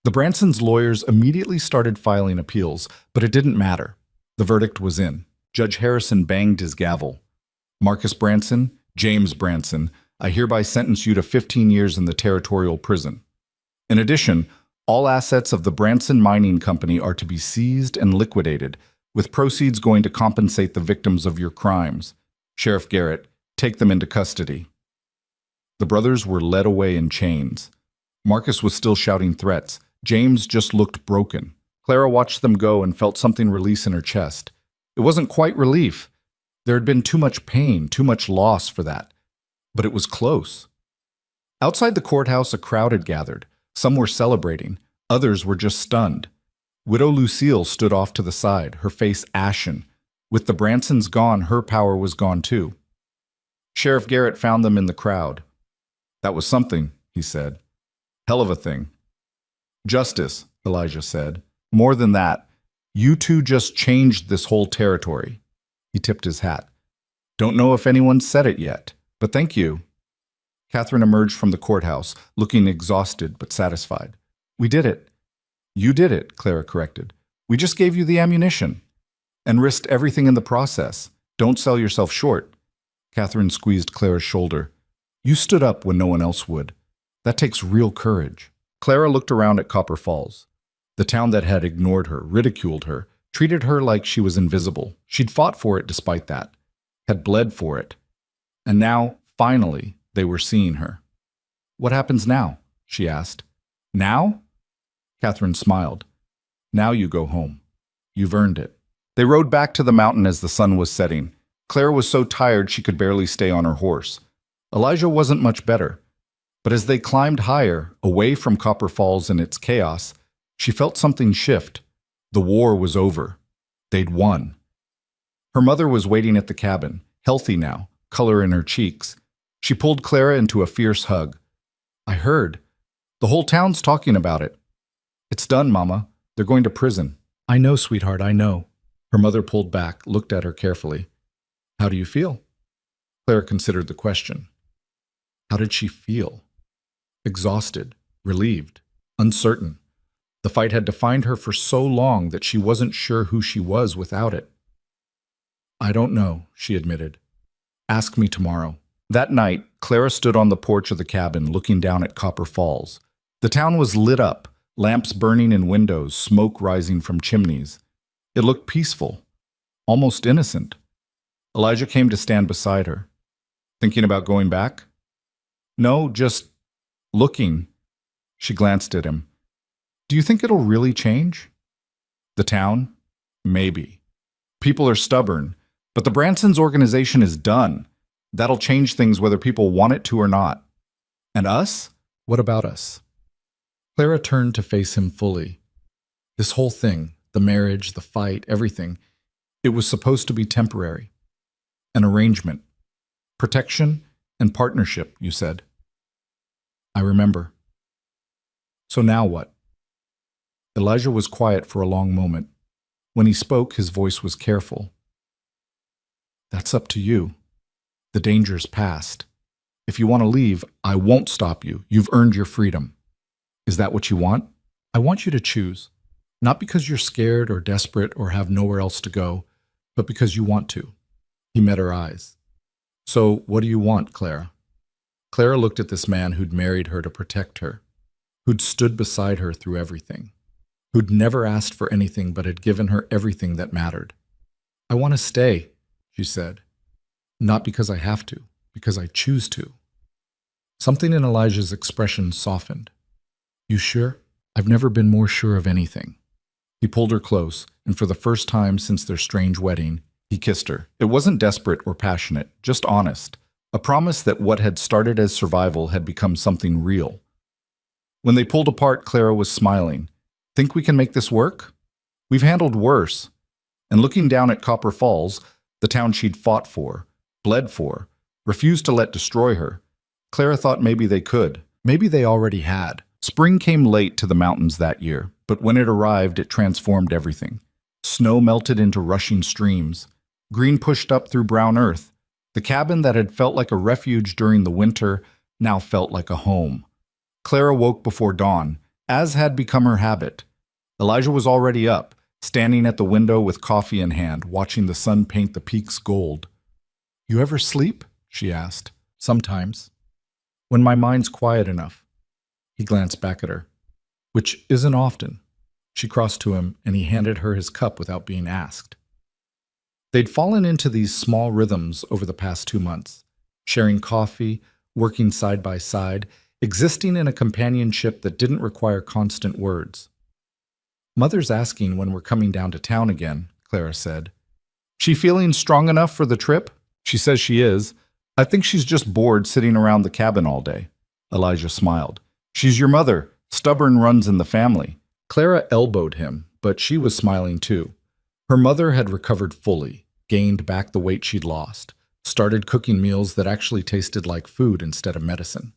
The Bransons' lawyers immediately started filing appeals, but it didn't matter. The verdict was in. Judge Harrison banged his gavel. Marcus Branson, James Branson, I hereby sentence you to 15 years in the territorial prison. In addition, all assets of the Branson Mining Company are to be seized and liquidated, with proceeds going to compensate the victims of your crimes. Sheriff Garrett, take them into custody. The brothers were led away in chains. Marcus was still shouting threats. James just looked broken. Clara watched them go and felt something release in her chest. It wasn't quite relief. There had been too much pain, too much loss for that. But it was close. Outside the courthouse, a crowd had gathered. Some were celebrating. Others were just stunned. Widow Lucille stood off to the side, her face ashen. With the Bransons gone, her power was gone too. Sheriff Garrett found them in the crowd. That was something, he said. Hell of a thing. Justice, Elijah said. More than that, you two just changed this whole territory. He tipped his hat. Don't know if anyone said it yet, but thank you. Catherine emerged from the courthouse, looking exhausted but satisfied. We did it. You did it, Clara corrected. We just gave you the ammunition. And risked everything in the process. Don't sell yourself short. Catherine squeezed Clara's shoulder. You stood up when no one else would. That takes real courage. Clara looked around at Copper Falls. The town that had ignored her, ridiculed her, treated her like she was invisible. She'd fought for it despite that, had bled for it. And now, finally, they were seeing her. What happens now? She asked. Now? Catherine smiled. Now you go home. You've earned it. They rode back to the mountain as the sun was setting. Clara was so tired she could barely stay on her horse. Elijah wasn't much better. But as they climbed higher, away from Copper Falls and its chaos, she felt something shift. The war was over. They'd won. Her mother was waiting at the cabin, healthy now, color in her cheeks. She pulled Clara into a fierce hug. I heard. The whole town's talking about it. It's done, Mama. They're going to prison. I know, sweetheart, I know. Her mother pulled back, looked at her carefully. How do you feel? Clara considered the question. How did she feel? Exhausted, relieved, uncertain. The fight had defined her for so long that she wasn't sure who she was without it. I don't know, she admitted. Ask me tomorrow. That night, Clara stood on the porch of the cabin looking down at Copper Falls. The town was lit up, lamps burning in windows, smoke rising from chimneys. It looked peaceful, almost innocent. Elijah came to stand beside her. Thinking about going back? No, just looking. She glanced at him. Do you think it'll really change? The town? Maybe. People are stubborn, but the Bransons organization is done. That'll change things whether people want it to or not. And us? What about us? Clara turned to face him fully. This whole thing, the marriage, the fight, everything, it was supposed to be temporary. An arrangement. Protection and partnership, you said. I remember. So now what? Elijah was quiet for a long moment. When he spoke, his voice was careful. That's up to you. The danger's past. If you want to leave, I won't stop you. You've earned your freedom. Is that what you want? I want you to choose. Not because you're scared or desperate or have nowhere else to go, but because you want to. He met her eyes. So what do you want, Clara? Clara looked at this man who'd married her to protect her, who'd stood beside her through everything, who'd never asked for anything but had given her everything that mattered. I want to stay, she said. Not because I have to, because I choose to. Something in Elijah's expression softened. You sure? I've never been more sure of anything. He pulled her close, and for the first time since their strange wedding, he kissed her. It wasn't desperate or passionate, just honest. A promise that what had started as survival had become something real. When they pulled apart, Clara was smiling. Think we can make this work? We've handled worse. And looking down at Copper Falls, the town she'd fought for, bled for, refused to let destroy her, Clara thought maybe they could. Maybe they already had. Spring came late to the mountains that year, but when it arrived, it transformed everything. Snow melted into rushing streams. Green pushed up through brown earth. The cabin that had felt like a refuge during the winter now felt like a home. Clara woke before dawn, as had become her habit. Elijah was already up, standing at the window with coffee in hand, watching the sun paint the peaks gold. You ever sleep? She asked. Sometimes. When my mind's quiet enough. He glanced back at her. Which isn't often. She crossed to him, and he handed her his cup without being asked. They'd fallen into these small rhythms over the past 2 months, sharing coffee, working side by side, existing in a companionship that didn't require constant words. Mother's asking when we're coming down to town again, Clara said. She feeling strong enough for the trip? She says she is. I think she's just bored sitting around the cabin all day. Elijah smiled. She's your mother. Stubborn runs in the family. Clara elbowed him, but she was smiling too. Her mother had recovered fully, gained back the weight she'd lost, started cooking meals that actually tasted like food instead of medicine.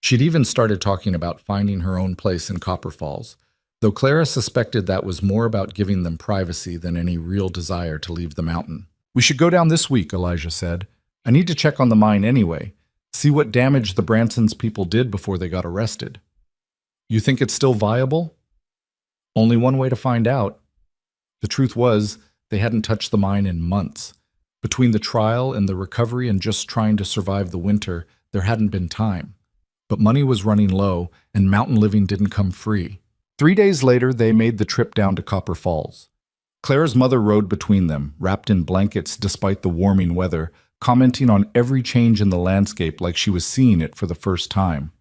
She'd even started talking about finding her own place in Copper Falls, though Clara suspected that was more about giving them privacy than any real desire to leave the mountain. We should go down this week, Elijah said. I need to check on the mine anyway, see what damage the Bransons people did before they got arrested. You think it's still viable? Only one way to find out. The truth was, they hadn't touched the mine in months. Between the trial and the recovery and just trying to survive the winter, there hadn't been time. But money was running low, and mountain living didn't come free. 3 days later, they made the trip down to Copper Falls. Clara's mother rode between them, wrapped in blankets despite the warming weather, commenting on every change in the landscape like she was seeing it for the first time.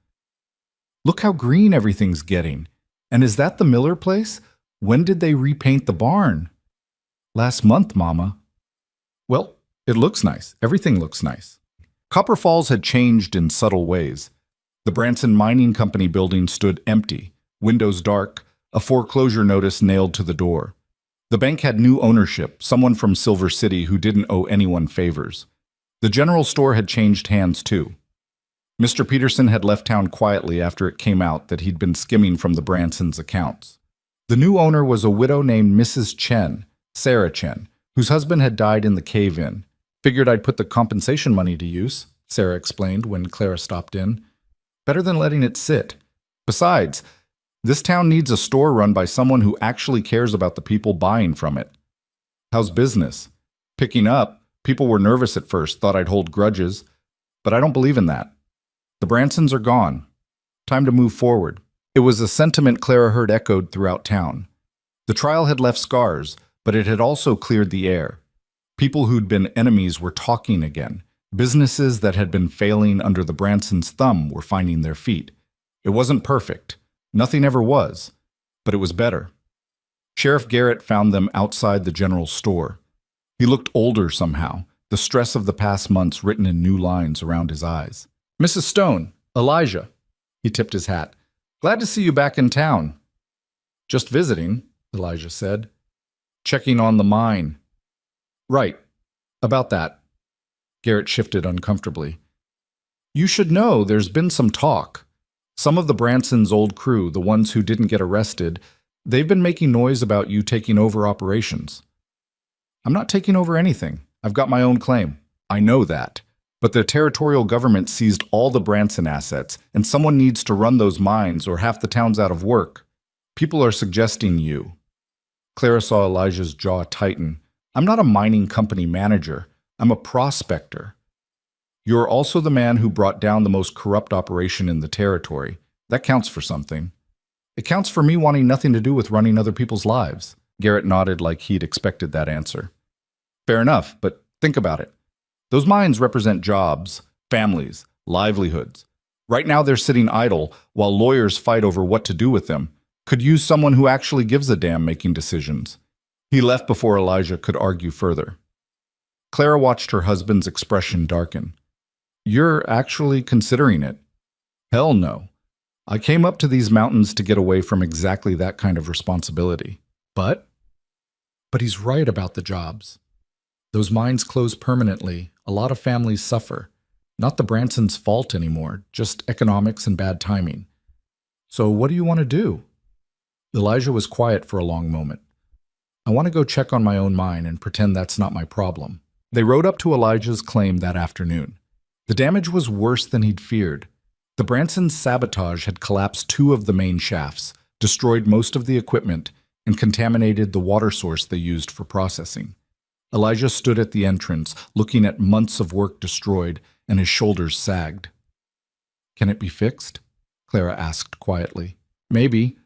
Look how green everything's getting. And is that the Miller place? When did they repaint the barn? Last month, Mama. Well, it looks nice. Everything looks nice. Copper Falls had changed in subtle ways. The Branson Mining Company building stood empty, windows dark, a foreclosure notice nailed to the door. The bank had new ownership, someone from Silver City who didn't owe anyone favors. The general store had changed hands too. Mr. Peterson had left town quietly after it came out that he'd been skimming from the Bransons' accounts. The new owner was a widow named Mrs. Chen, Sarah Chen, whose husband had died in the cave-in. Figured I'd put the compensation money to use, Sarah explained when Clara stopped in. Better than letting it sit. Besides, this town needs a store run by someone who actually cares about the people buying from it. How's business? Picking up. People were nervous at first, thought I'd hold grudges. But I don't believe in that. The Bransons are gone. Time to move forward. It was a sentiment Clara heard echoed throughout town. The trial had left scars, but it had also cleared the air. People who'd been enemies were talking again. Businesses that had been failing under the Bransons' thumb were finding their feet. It wasn't perfect. Nothing ever was. But it was better. Sheriff Garrett found them outside the general store. He looked older somehow, the stress of the past months written in new lines around his eyes. "Mrs. Stone, Elijah." He tipped his hat. "Glad to see you back in town." "Just visiting," Elijah said. "Checking on the mine." "Right. About that." Garrett shifted uncomfortably. "You should know there's been some talk. Some of the Bransons' old crew, the ones who didn't get arrested, they've been making noise about you taking over operations." "I'm not taking over anything. I've got my own claim." "I know that. But the territorial government seized all the Branson assets, and someone needs to run those mines or half the town's out of work. People are suggesting you." Clara saw Elijah's jaw tighten. "I'm not a mining company manager. I'm a prospector." "You're also the man who brought down the most corrupt operation in the territory. That counts for something." "It counts for me wanting nothing to do with running other people's lives." Garrett nodded like he'd expected that answer. "Fair enough, but think about it. Those mines represent jobs, families, livelihoods. Right now they're sitting idle while lawyers fight over what to do with them. Could use someone who actually gives a damn making decisions." He left before Elijah could argue further. Clara watched her husband's expression darken. "You're actually considering it?" "Hell no. I came up to these mountains to get away from exactly that kind of responsibility." But he's right about the jobs. Those mines close permanently. A lot of families suffer. Not the Bransons' fault anymore, just economics and bad timing. "So what do you want to do?" Elijah was quiet for a long moment. "I want to go check on my own mine and pretend that's not my problem." They rode up to Elijah's claim that afternoon. The damage was worse than he'd feared. The Bransons' sabotage had collapsed 2 of the main shafts, destroyed most of the equipment, and contaminated the water source they used for processing. Elijah stood at the entrance, looking at months of work destroyed, and his shoulders sagged. "Can it be fixed?" Clara asked quietly. "Maybe,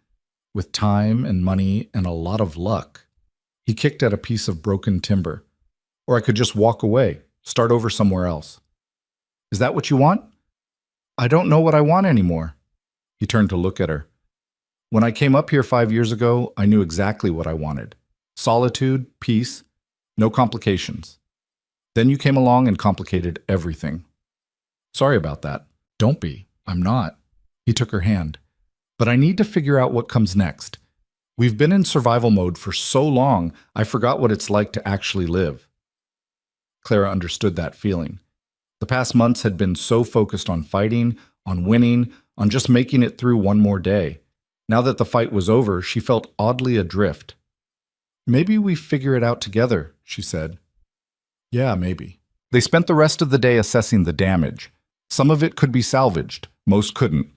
with time and money and a lot of luck." He kicked at a piece of broken timber. "Or I could just walk away, start over somewhere else." "Is that what you want?" "I don't know what I want anymore." He turned to look at her. "When I came up here 5 years ago, I knew exactly what I wanted. Solitude, peace, no complications. Then you came along and complicated everything." "Sorry about that." "Don't be. I'm not." He took her hand. "But I need to figure out what comes next. We've been in survival mode for so long, I forgot what it's like to actually live." Clara understood that feeling. The past months had been so focused on fighting, on winning, on just making it through one more day. Now that the fight was over, she felt oddly adrift. "Maybe we figure it out together," she said. "Yeah, maybe." They spent the rest of the day assessing the damage. Some of it could be salvaged, most couldn't.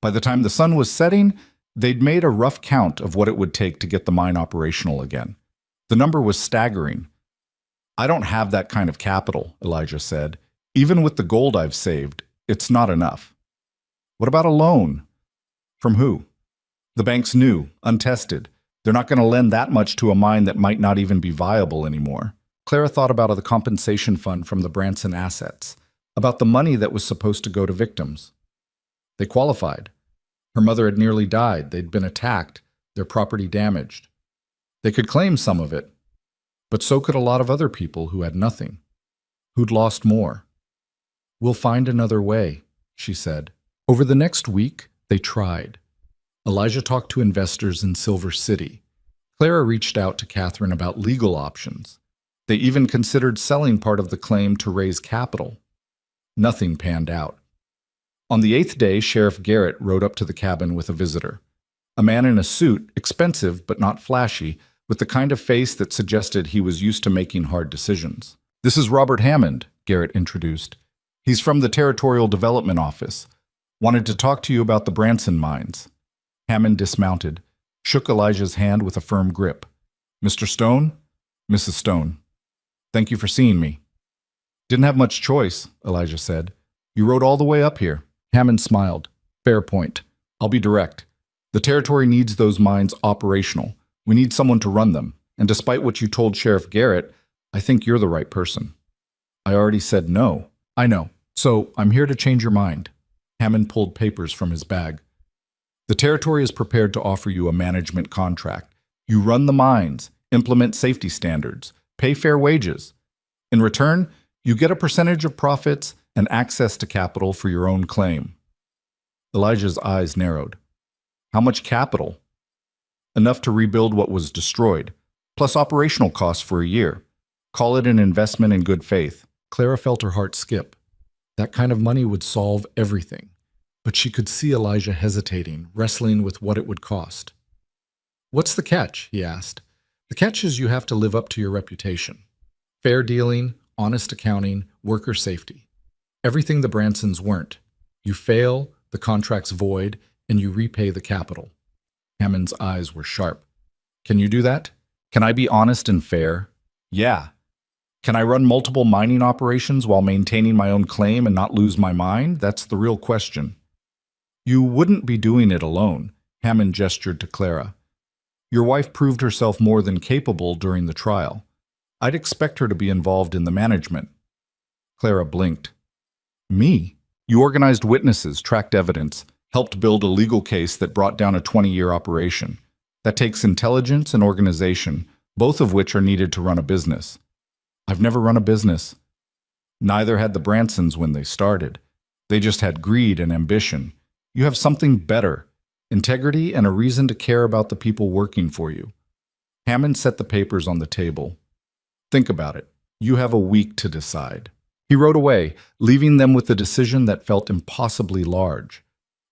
By the time the sun was setting, they'd made a rough count of what it would take to get the mine operational again. The number was staggering. "I don't have that kind of capital," Elijah said. "Even with the gold I've saved, it's not enough." "What about a loan?" "From who?" "The bank's new, untested. They're not going to lend that much to a mine that might not even be viable anymore." Clara thought about the compensation fund from the Branson assets, about the money that was supposed to go to victims. They qualified. Her mother had nearly died. They'd been attacked, their property damaged. They could claim some of it, but so could a lot of other people who had nothing, who'd lost more. "We'll find another way," she said. Over the next week, they tried. Elijah talked to investors in Silver City. Clara reached out to Catherine about legal options. They even considered selling part of the claim to raise capital. Nothing panned out. On the 8th day, Sheriff Garrett rode up to the cabin with a visitor. A man in a suit, expensive but not flashy, with the kind of face that suggested he was used to making hard decisions. "This is Robert Hammond," Garrett introduced. "He's from the Territorial Development Office. Wanted to talk to you about the Branson mines." Hammond dismounted, shook Elijah's hand with a firm grip. "Mr. Stone?" "Mrs. Stone. Thank you for seeing me." "Didn't have much choice," Elijah said. "You rode all the way up here." Hammond smiled. "Fair point. I'll be direct. The territory needs those mines operational. We need someone to run them. And despite what you told Sheriff Garrett, I think you're the right person. I already said no. I know. So I'm here to change your mind. Hammond pulled papers from his bag. The territory is prepared to offer you a management contract. You run the mines, implement safety standards, pay fair wages. In return, you get a percentage of profits and access to capital for your own claim. Elijah's eyes narrowed. How much capital? Enough to rebuild what was destroyed, plus operational costs for a year. Call it an investment in good faith. Clara felt her heart skip. That kind of money would solve everything. But she could see Elijah hesitating, wrestling with what it would cost. What's the catch? He asked. The catch is you have to live up to your reputation. Fair dealing, honest accounting, worker safety. Everything the Bransons weren't. You fail, the contract's void, and you repay the capital. Hammond's eyes were sharp. Can you do that? Can I be honest and fair? Yeah. Can I run multiple mining operations while maintaining my own claim and not lose my mind? That's the real question. You wouldn't be doing it alone, Hammond gestured to Clara. Your wife proved herself more than capable during the trial. I'd expect her to be involved in the management. Clara blinked. Me? You organized witnesses, tracked evidence, helped build a legal case that brought down a 20-year operation. That takes intelligence and organization, both of which are needed to run a business. I've never run a business. Neither had the Bransons when they started. They just had greed and ambition. You have something better, integrity and a reason to care about the people working for you. Hammond set the papers on the table. Think about it. You have a week to decide. He rode away, leaving them with a decision that felt impossibly large.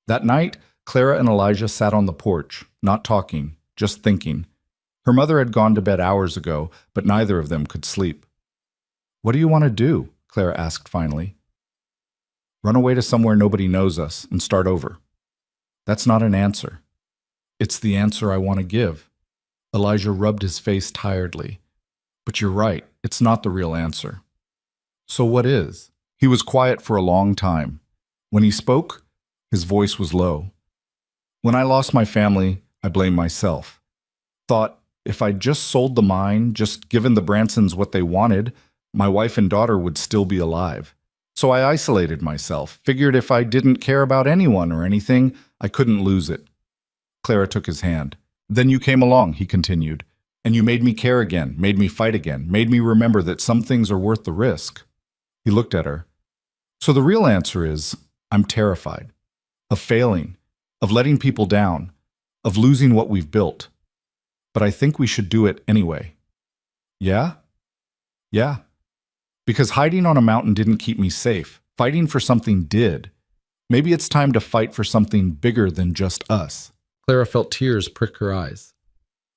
That night, Clara and Elijah sat on the porch, not talking, just thinking. Her mother had gone to bed hours ago, but neither of them could sleep. What do you want to do? Clara asked finally. Run away to somewhere nobody knows us and start over. That's not an answer. It's the answer I want to give. Elijah rubbed his face tiredly. But you're right, it's not the real answer. So what is? He was quiet for a long time. When he spoke, his voice was low. When I lost my family, I blamed myself. Thought, if I'd just sold the mine, just given the Bransons what they wanted, my wife and daughter would still be alive. So I isolated myself, figured if I didn't care about anyone or anything, I couldn't lose it. Clara took his hand. Then you came along, he continued, and you made me care again, made me fight again, made me remember that some things are worth the risk. He looked at her. So the real answer is, I'm terrified. Of failing, of letting people down, of losing what we've built. But I think we should do it anyway. Yeah? Yeah. Because hiding on a mountain didn't keep me safe. Fighting for something did. Maybe it's time to fight for something bigger than just us. Clara felt tears prick her eyes.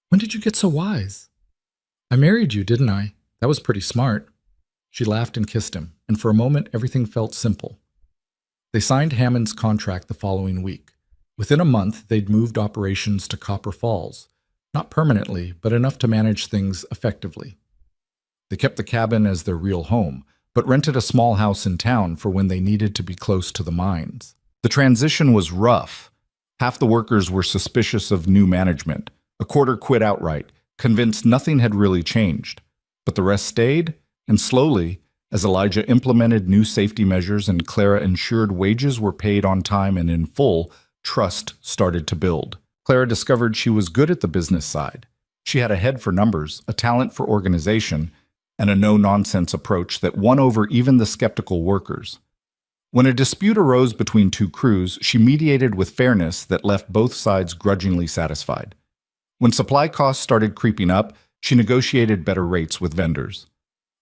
When did you get so wise? I married you, didn't I? That was pretty smart. She laughed and kissed him, and for a moment everything felt simple. They signed Hammond's contract the following week. Within a month, they'd moved operations to Copper Falls. Not permanently, but enough to manage things effectively. They kept the cabin as their real home, but rented a small house in town for when they needed to be close to the mines. The transition was rough. Half the workers were suspicious of new management. A quarter quit outright, convinced nothing had really changed. But the rest stayed, and slowly, as Elijah implemented new safety measures and Clara ensured wages were paid on time and in full, trust started to build. Clara discovered she was good at the business side. She had a head for numbers, a talent for organization, and a no-nonsense approach that won over even the skeptical workers. When a dispute arose between two crews, she mediated with fairness that left both sides grudgingly satisfied. When supply costs started creeping up, she negotiated better rates with vendors.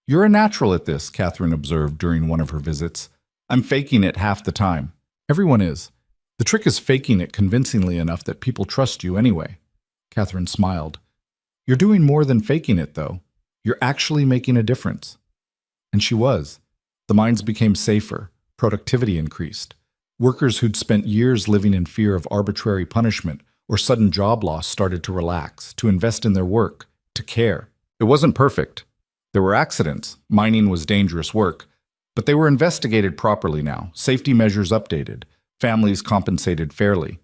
You're a natural at this, Catherine observed during one of her visits. I'm faking it half the time. Everyone is. The trick is faking it convincingly enough that people trust you anyway. Catherine smiled. You're doing more than faking it, though. You're actually making a difference. And she was. The mines became safer. Productivity increased. Workers who'd spent years living in fear of arbitrary punishment or sudden job loss started to relax, to invest in their work, to care. It wasn't perfect. There were accidents. Mining was dangerous work. But they were investigated properly now, safety measures updated, families compensated fairly.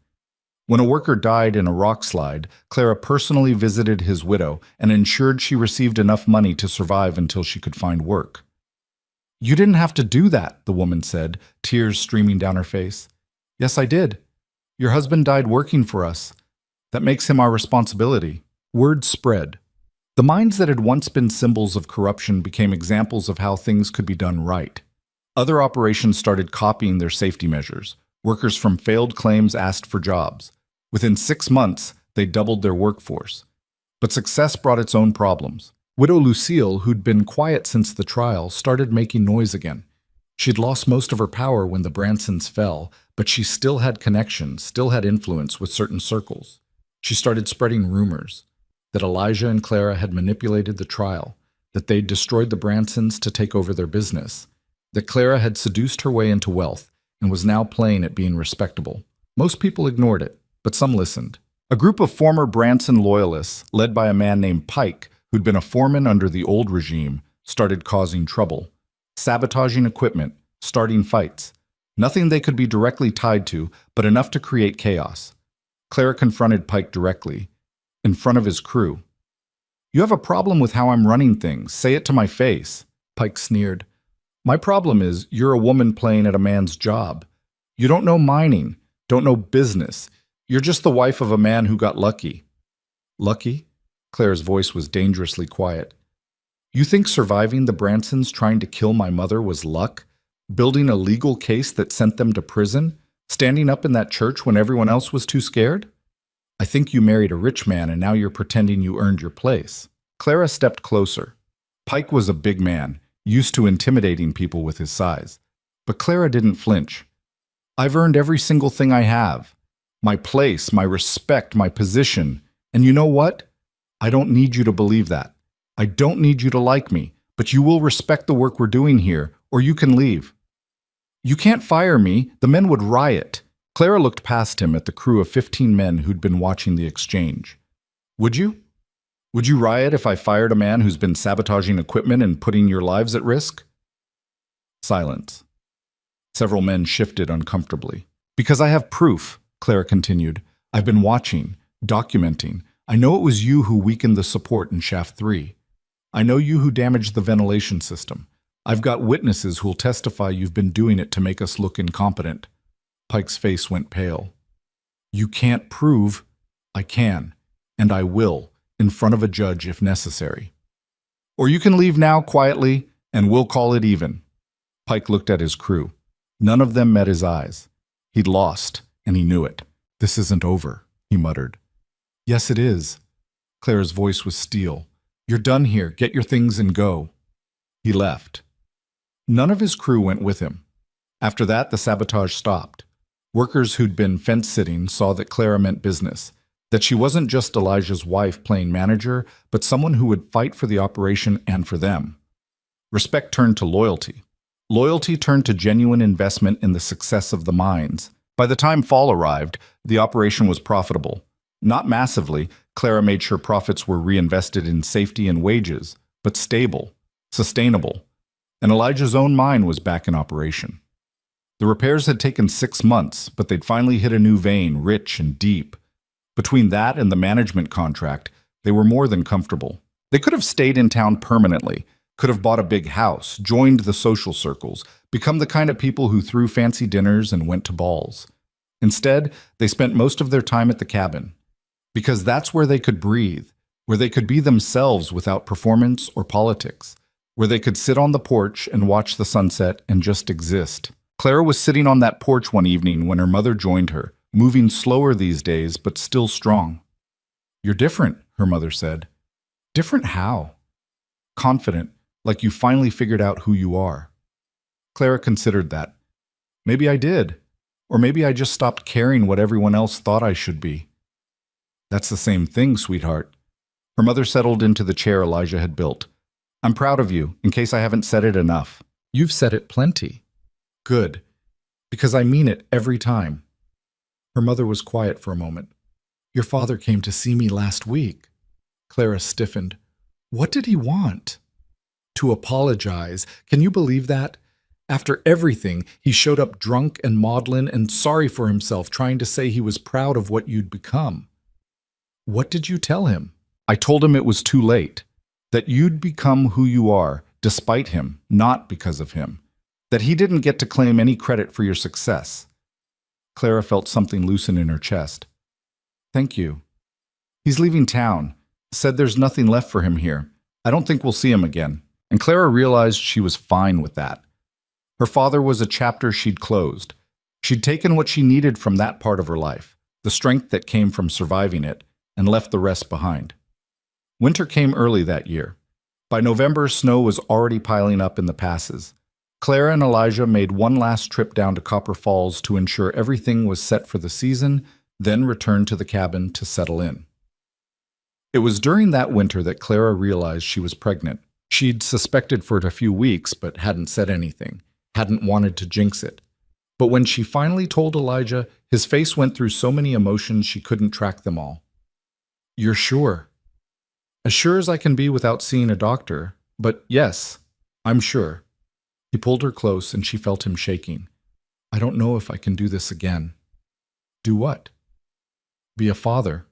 When a worker died in a rock slide, Clara personally visited his widow and ensured she received enough money to survive until she could find work. "You didn't have to do that," the woman said, tears streaming down her face. "Yes, I did. Your husband died working for us. That makes him our responsibility." Word spread. The mines that had once been symbols of corruption became examples of how things could be done right. Other operations started copying their safety measures. Workers from failed claims asked for jobs. Within 6 months, they doubled their workforce. But success brought its own problems. Widow Lucille, who'd been quiet since the trial, started making noise again. She'd lost most of her power when the Bransons fell, but she still had connections, still had influence with certain circles. She started spreading rumors that Elijah and Clara had manipulated the trial, that they'd destroyed the Bransons to take over their business, that Clara had seduced her way into wealth and was now playing at being respectable. Most people ignored it, but some listened. A group of former Branson loyalists, led by a man named Pike, who'd been a foreman under the old regime, started causing trouble, sabotaging equipment, starting fights. Nothing they could be directly tied to, but enough to create chaos. Clara confronted Pike directly, in front of his crew. "You have a problem with how I'm running things. Say it to my face." Pike sneered. "My problem is you're a woman playing at a man's job. You don't know mining, don't know business. You're just the wife of a man who got lucky." "Lucky?" Claire's voice was dangerously quiet. "You think surviving the Bransons trying to kill my mother was luck? Building a legal case that sent them to prison? Standing up in that church when everyone else was too scared? I think you married a rich man and now you're pretending you earned your place." Clara stepped closer. Pike was a big man, used to intimidating people with his size. But Clara didn't flinch. "I've earned every single thing I have. My place, my respect, my position. And you know what? I don't need you to believe that. I don't need you to like me, but you will respect the work we're doing here, or you can leave." "You can't fire me. The men would riot." Clara looked past him at the crew of 15 men who'd been watching the exchange. "Would you? Would you riot if I fired a man who's been sabotaging equipment and putting your lives at risk?" Silence. Several men shifted uncomfortably. "Because I have proof," Clara continued. "I've been watching, documenting. I know it was you who weakened the support in Shaft 3. I know you who damaged the ventilation system. I've got witnesses who'll testify you've been doing it to make us look incompetent." Pike's face went pale. "You can't prove." "I can, and I will, in front of a judge if necessary. Or you can leave now quietly, and we'll call it even." Pike looked at his crew. None of them met his eyes. He'd lost, and he knew it. "This isn't over," he muttered. "Yes, it is." Clara's voice was steel. "You're done here. Get your things and go." He left. None of his crew went with him. After that, the sabotage stopped. Workers who'd been fence-sitting saw that Clara meant business, that she wasn't just Elijah's wife playing manager, but someone who would fight for the operation and for them. Respect turned to loyalty. Loyalty turned to genuine investment in the success of the mines. By the time fall arrived, the operation was profitable. Not massively, Clara made sure profits were reinvested in safety and wages, but stable, sustainable. And Elijah's own mine was back in operation. The repairs had taken 6 months, but they'd finally hit a new vein, rich and deep. Between that and the management contract, they were more than comfortable. They could have stayed in town permanently, could have bought a big house, joined the social circles, become the kind of people who threw fancy dinners and went to balls. Instead, they spent most of their time at the cabin, because that's where they could breathe, where they could be themselves without performance or politics, where they could sit on the porch and watch the sunset and just exist. Clara was sitting on that porch one evening when her mother joined her, moving slower these days, but still strong. "You're different," her mother said. "Different how?" "Confident, like you finally figured out who you are." Clara considered that. Maybe I did, or maybe I just stopped caring what everyone else thought I should be. "That's the same thing, sweetheart." Her mother settled into the chair Elijah had built. "I'm proud of you, in case I haven't said it enough." "You've said it plenty." "Good, because I mean it every time." Her mother was quiet for a moment. "Your father came to see me last week." Clara stiffened. "What did he want?" "To apologize. Can you believe that? After everything, he showed up drunk and maudlin and sorry for himself, trying to say he was proud of what you'd become. What did you tell him? I told him it was too late, that you'd become who you are, despite him, not because of him, that he didn't get to claim any credit for your success. Clara felt something loosen in her chest. Thank you. He's leaving town. Said there's nothing left for him here. I don't think we'll see him again. And Clara realized she was fine with that. Her father was a chapter she'd closed. She'd taken what she needed from that part of her life, the strength that came from surviving it, and left the rest behind. Winter came early that year. By November, snow was already piling up in the passes. Clara and Elijah made one last trip down to Copper Falls to ensure everything was set for the season, then returned to the cabin to settle in. It was during that winter that Clara realized she was pregnant. She'd suspected for a few weeks, but hadn't said anything, hadn't wanted to jinx it. But when she finally told Elijah, his face went through so many emotions she couldn't track them all. You're sure? As sure as I can be without seeing a doctor, but yes, I'm sure. He pulled her close and she felt him shaking. I don't know if I can do this again. Do what? Be a father.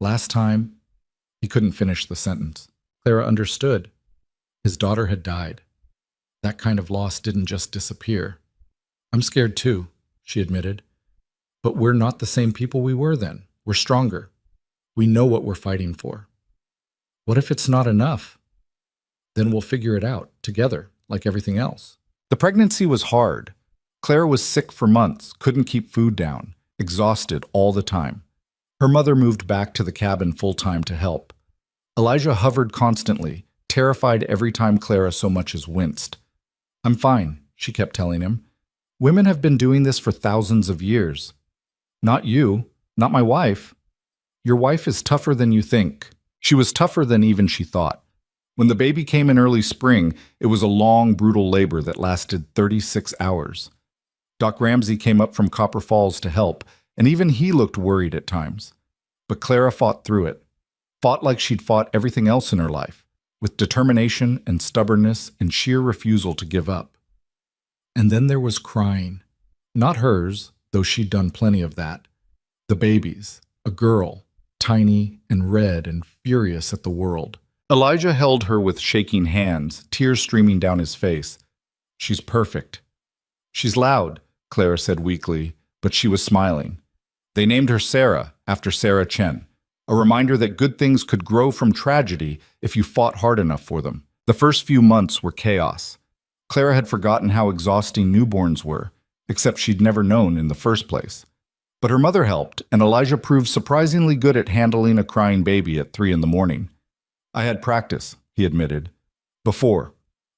Last time, he couldn't finish the sentence. Clara understood. His daughter had died. That kind of loss didn't just disappear. I'm scared too, she admitted. But we're not the same people we were then. We're stronger. We know what we're fighting for. What if it's not enough? Then we'll figure it out, together, like everything else. The pregnancy was hard. Clara was sick for months, couldn't keep food down, exhausted all the time. Her mother moved back to the cabin full-time to help. Elijah hovered constantly, terrified every time Clara so much as winced. I'm fine, she kept telling him. Women have been doing this for thousands of years. Not you, not my wife. Your wife is tougher than you think. She was tougher than even she thought. When the baby came in early spring, it was a long, brutal labor that lasted 36 hours. Doc Ramsey came up from Copper Falls to help, and even he looked worried at times. But Clara fought through it, fought like she'd fought everything else in her life, with determination and stubbornness and sheer refusal to give up. And then there was crying. Not hers, though she'd done plenty of that. The baby's, a girl, tiny and red and furious at the world. Elijah held her with shaking hands, tears streaming down his face. She's perfect. She's loud, Clara said weakly, but she was smiling. They named her Sarah, after Sarah Chen, a reminder that good things could grow from tragedy if you fought hard enough for them. The first few months were chaos. Clara had forgotten how exhausting newborns were, except she'd never known in the first place. But her mother helped, and Elijah proved surprisingly good at handling a crying baby at 3 a.m. I had practice, he admitted. Before,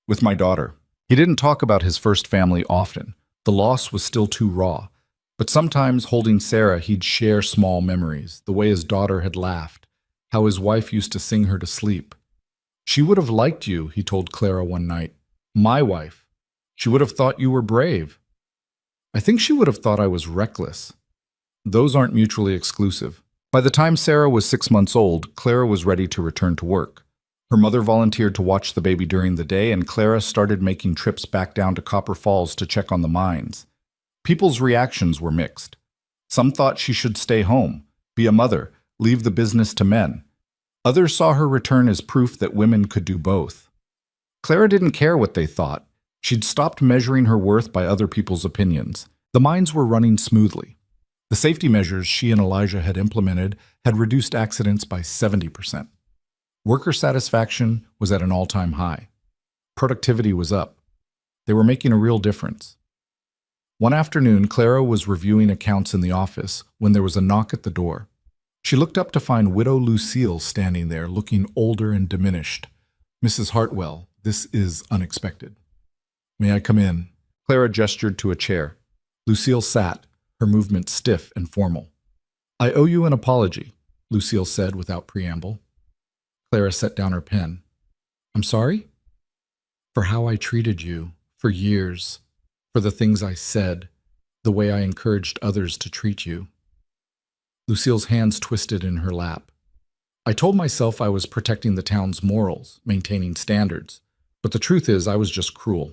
with my daughter. He didn't talk about his first family often. The loss was still too raw. But sometimes, holding Sarah, he'd share small memories, the way his daughter had laughed, how his wife used to sing her to sleep. She would have liked you, he told Clara one night. My wife. She would have thought you were brave. I think she would have thought I was reckless. Those aren't mutually exclusive. By the time Sarah was 6 months old, Clara was ready to return to work. Her mother volunteered to watch the baby during the day, and Clara started making trips back down to Copper Falls to check on the mines. People's reactions were mixed. Some thought she should stay home, be a mother, leave the business to men. Others saw her return as proof that women could do both. Clara didn't care what they thought. She'd stopped measuring her worth by other people's opinions. The mines were running smoothly. The safety measures she and Elijah had implemented had reduced accidents by 70%. Worker satisfaction was at an all-time high. Productivity was up. They were making a real difference. One afternoon, Clara was reviewing accounts in the office when there was a knock at the door. She looked up to find Widow Lucille standing there, looking older and diminished. Mrs. Hartwell, this is unexpected. May I come in? Clara gestured to a chair. Lucille sat, her movement stiff and formal. I owe you an apology, Lucille said without preamble. Clara set down her pen. I'm sorry? For how I treated you, for years, for the things I said, the way I encouraged others to treat you. Lucille's hands twisted in her lap. I told myself I was protecting the town's morals, maintaining standards, but the truth is I was just cruel.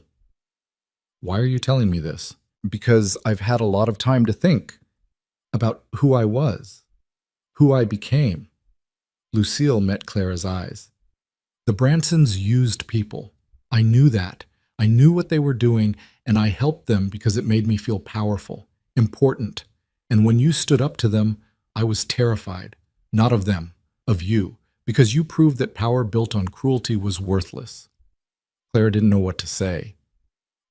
Why are you telling me this? Because I've had a lot of time to think about who I was, who I became. Lucille met Clara's eyes. The Bransons used people. I knew that. I knew what they were doing, and I helped them because it made me feel powerful, important. And when you stood up to them, I was terrified. Not of them, of you, because you proved that power built on cruelty was worthless. Clara didn't know what to say.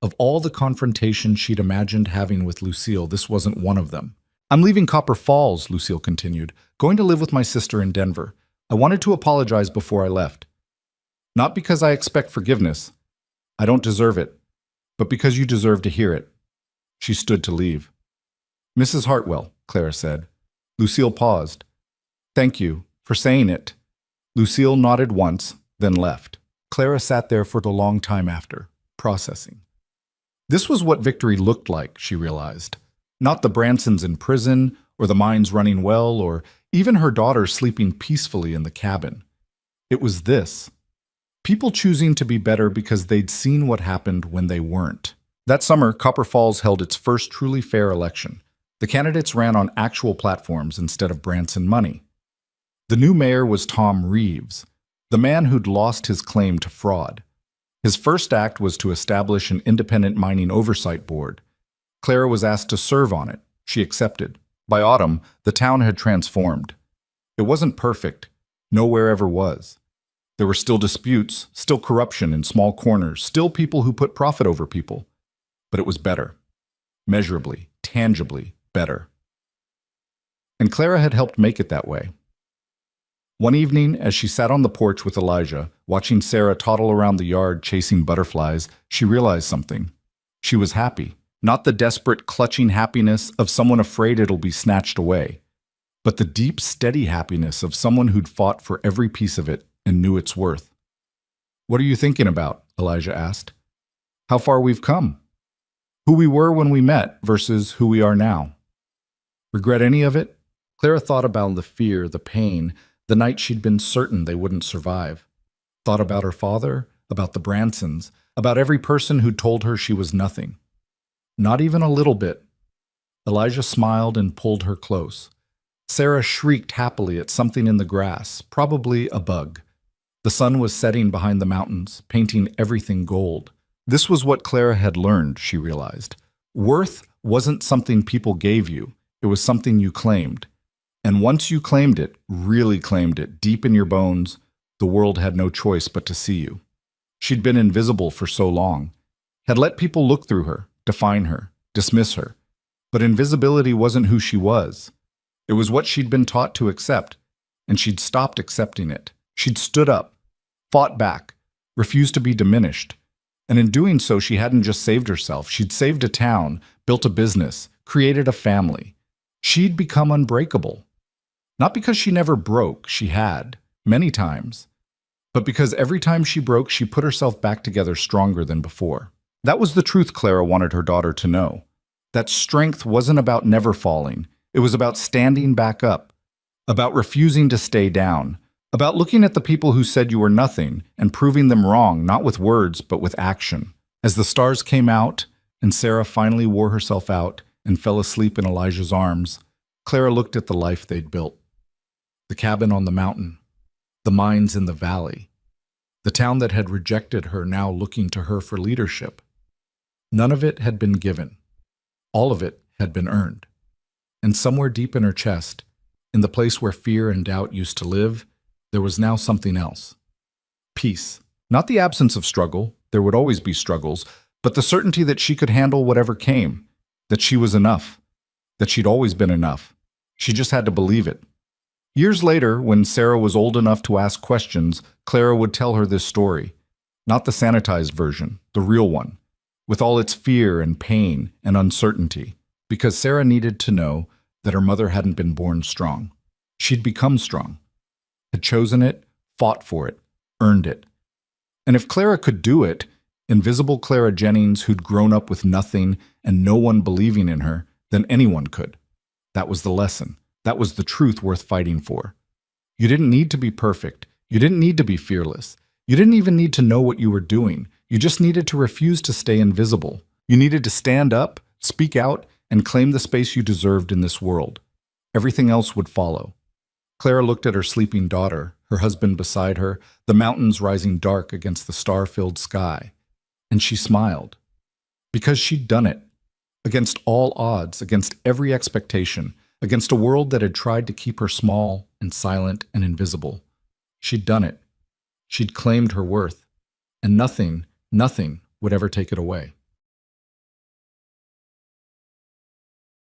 Of all the confrontations she'd imagined having with Lucille, this wasn't one of them. I'm leaving Copper Falls, Lucille continued, going to live with my sister in Denver. I wanted to apologize before I left. Not because I expect forgiveness. I don't deserve it, but because you deserve to hear it. She stood to leave. Mrs. Hartwell, Clara said. Lucille paused. Thank you for saying it. Lucille nodded once, then left. Clara sat there for the long time after, processing. This was what victory looked like, she realized. Not the Bransons in prison, or the mines running well, or even her daughter sleeping peacefully in the cabin. It was this. People choosing to be better because they'd seen what happened when they weren't. That summer, Copper Falls held its first truly fair election. The candidates ran on actual platforms instead of Branson money. The new mayor was Tom Reeves, the man who'd lost his claim to fraud. His first act was to establish an independent mining oversight board. Clara was asked to serve on it. She accepted. By autumn, the town had transformed. It wasn't perfect. Nowhere ever was. There were still disputes, still corruption in small corners, still people who put profit over people. But it was better. Measurably, tangibly better. And Clara had helped make it that way. One evening, as she sat on the porch with Elijah, watching Sarah toddle around the yard chasing butterflies, she realized something. She was happy. Not the desperate, clutching happiness of someone afraid it'll be snatched away, but the deep, steady happiness of someone who'd fought for every piece of it and knew its worth. What are you thinking about? Elijah asked. How far we've come. Who we were when we met versus who we are now. Regret any of it? Clara thought about the fear, the pain, the night she'd been certain they wouldn't survive. Thought about her father, about the Bransons, about every person who'd told her she was nothing. Not even a little bit. Elijah smiled and pulled her close. Sarah shrieked happily at something in the grass, probably a bug. The sun was setting behind the mountains, painting everything gold. This was what Clara had learned, she realized. Worth wasn't something people gave you. It was something you claimed. And once you claimed it, really claimed it, deep in your bones, the world had no choice but to see you. She'd been invisible for so long, had let people look through her, define her, dismiss her. But invisibility wasn't who she was. It was what she'd been taught to accept, and she'd stopped accepting it. She'd stood up, fought back, refused to be diminished. And in doing so, she hadn't just saved herself. She'd saved a town, built a business, created a family. She'd become unbreakable. Not because she never broke, she had, many times, but because every time she broke, she put herself back together stronger than before. That was the truth Clara wanted her daughter to know. That strength wasn't about never falling. It was about standing back up, about refusing to stay down, about looking at the people who said you were nothing and proving them wrong, not with words, but with action. As the stars came out and Sarah finally wore herself out and fell asleep in Elijah's arms, Clara looked at the life they'd built. The cabin on the mountain, the mines in the valley, the town that had rejected her now looking to her for leadership. None of it had been given. All of it had been earned. And somewhere deep in her chest, in the place where fear and doubt used to live, there was now something else. Peace. Not the absence of struggle, there would always be struggles, but the certainty that she could handle whatever came, that she was enough, that she'd always been enough. She just had to believe it. Years later, when Sarah was old enough to ask questions, Clara would tell her this story. Not the sanitized version, the real one, with all its fear and pain and uncertainty, because Sarah needed to know that her mother hadn't been born strong. She'd become strong, had chosen it, fought for it, earned it. And if Clara could do it, invisible Clara Jennings, who'd grown up with nothing and no one believing in her, then anyone could. That was the lesson. That was the truth worth fighting for. You didn't need to be perfect. You didn't need to be fearless. You didn't even need to know what you were doing. You just needed to refuse to stay invisible. You needed to stand up, speak out, and claim the space you deserved in this world. Everything else would follow. Clara looked at her sleeping daughter, her husband beside her, the mountains rising dark against the star-filled sky, and she smiled. Because she'd done it. Against all odds, against every expectation, against a world that had tried to keep her small and silent and invisible. She'd done it. She'd claimed her worth, and nothing would ever take it away.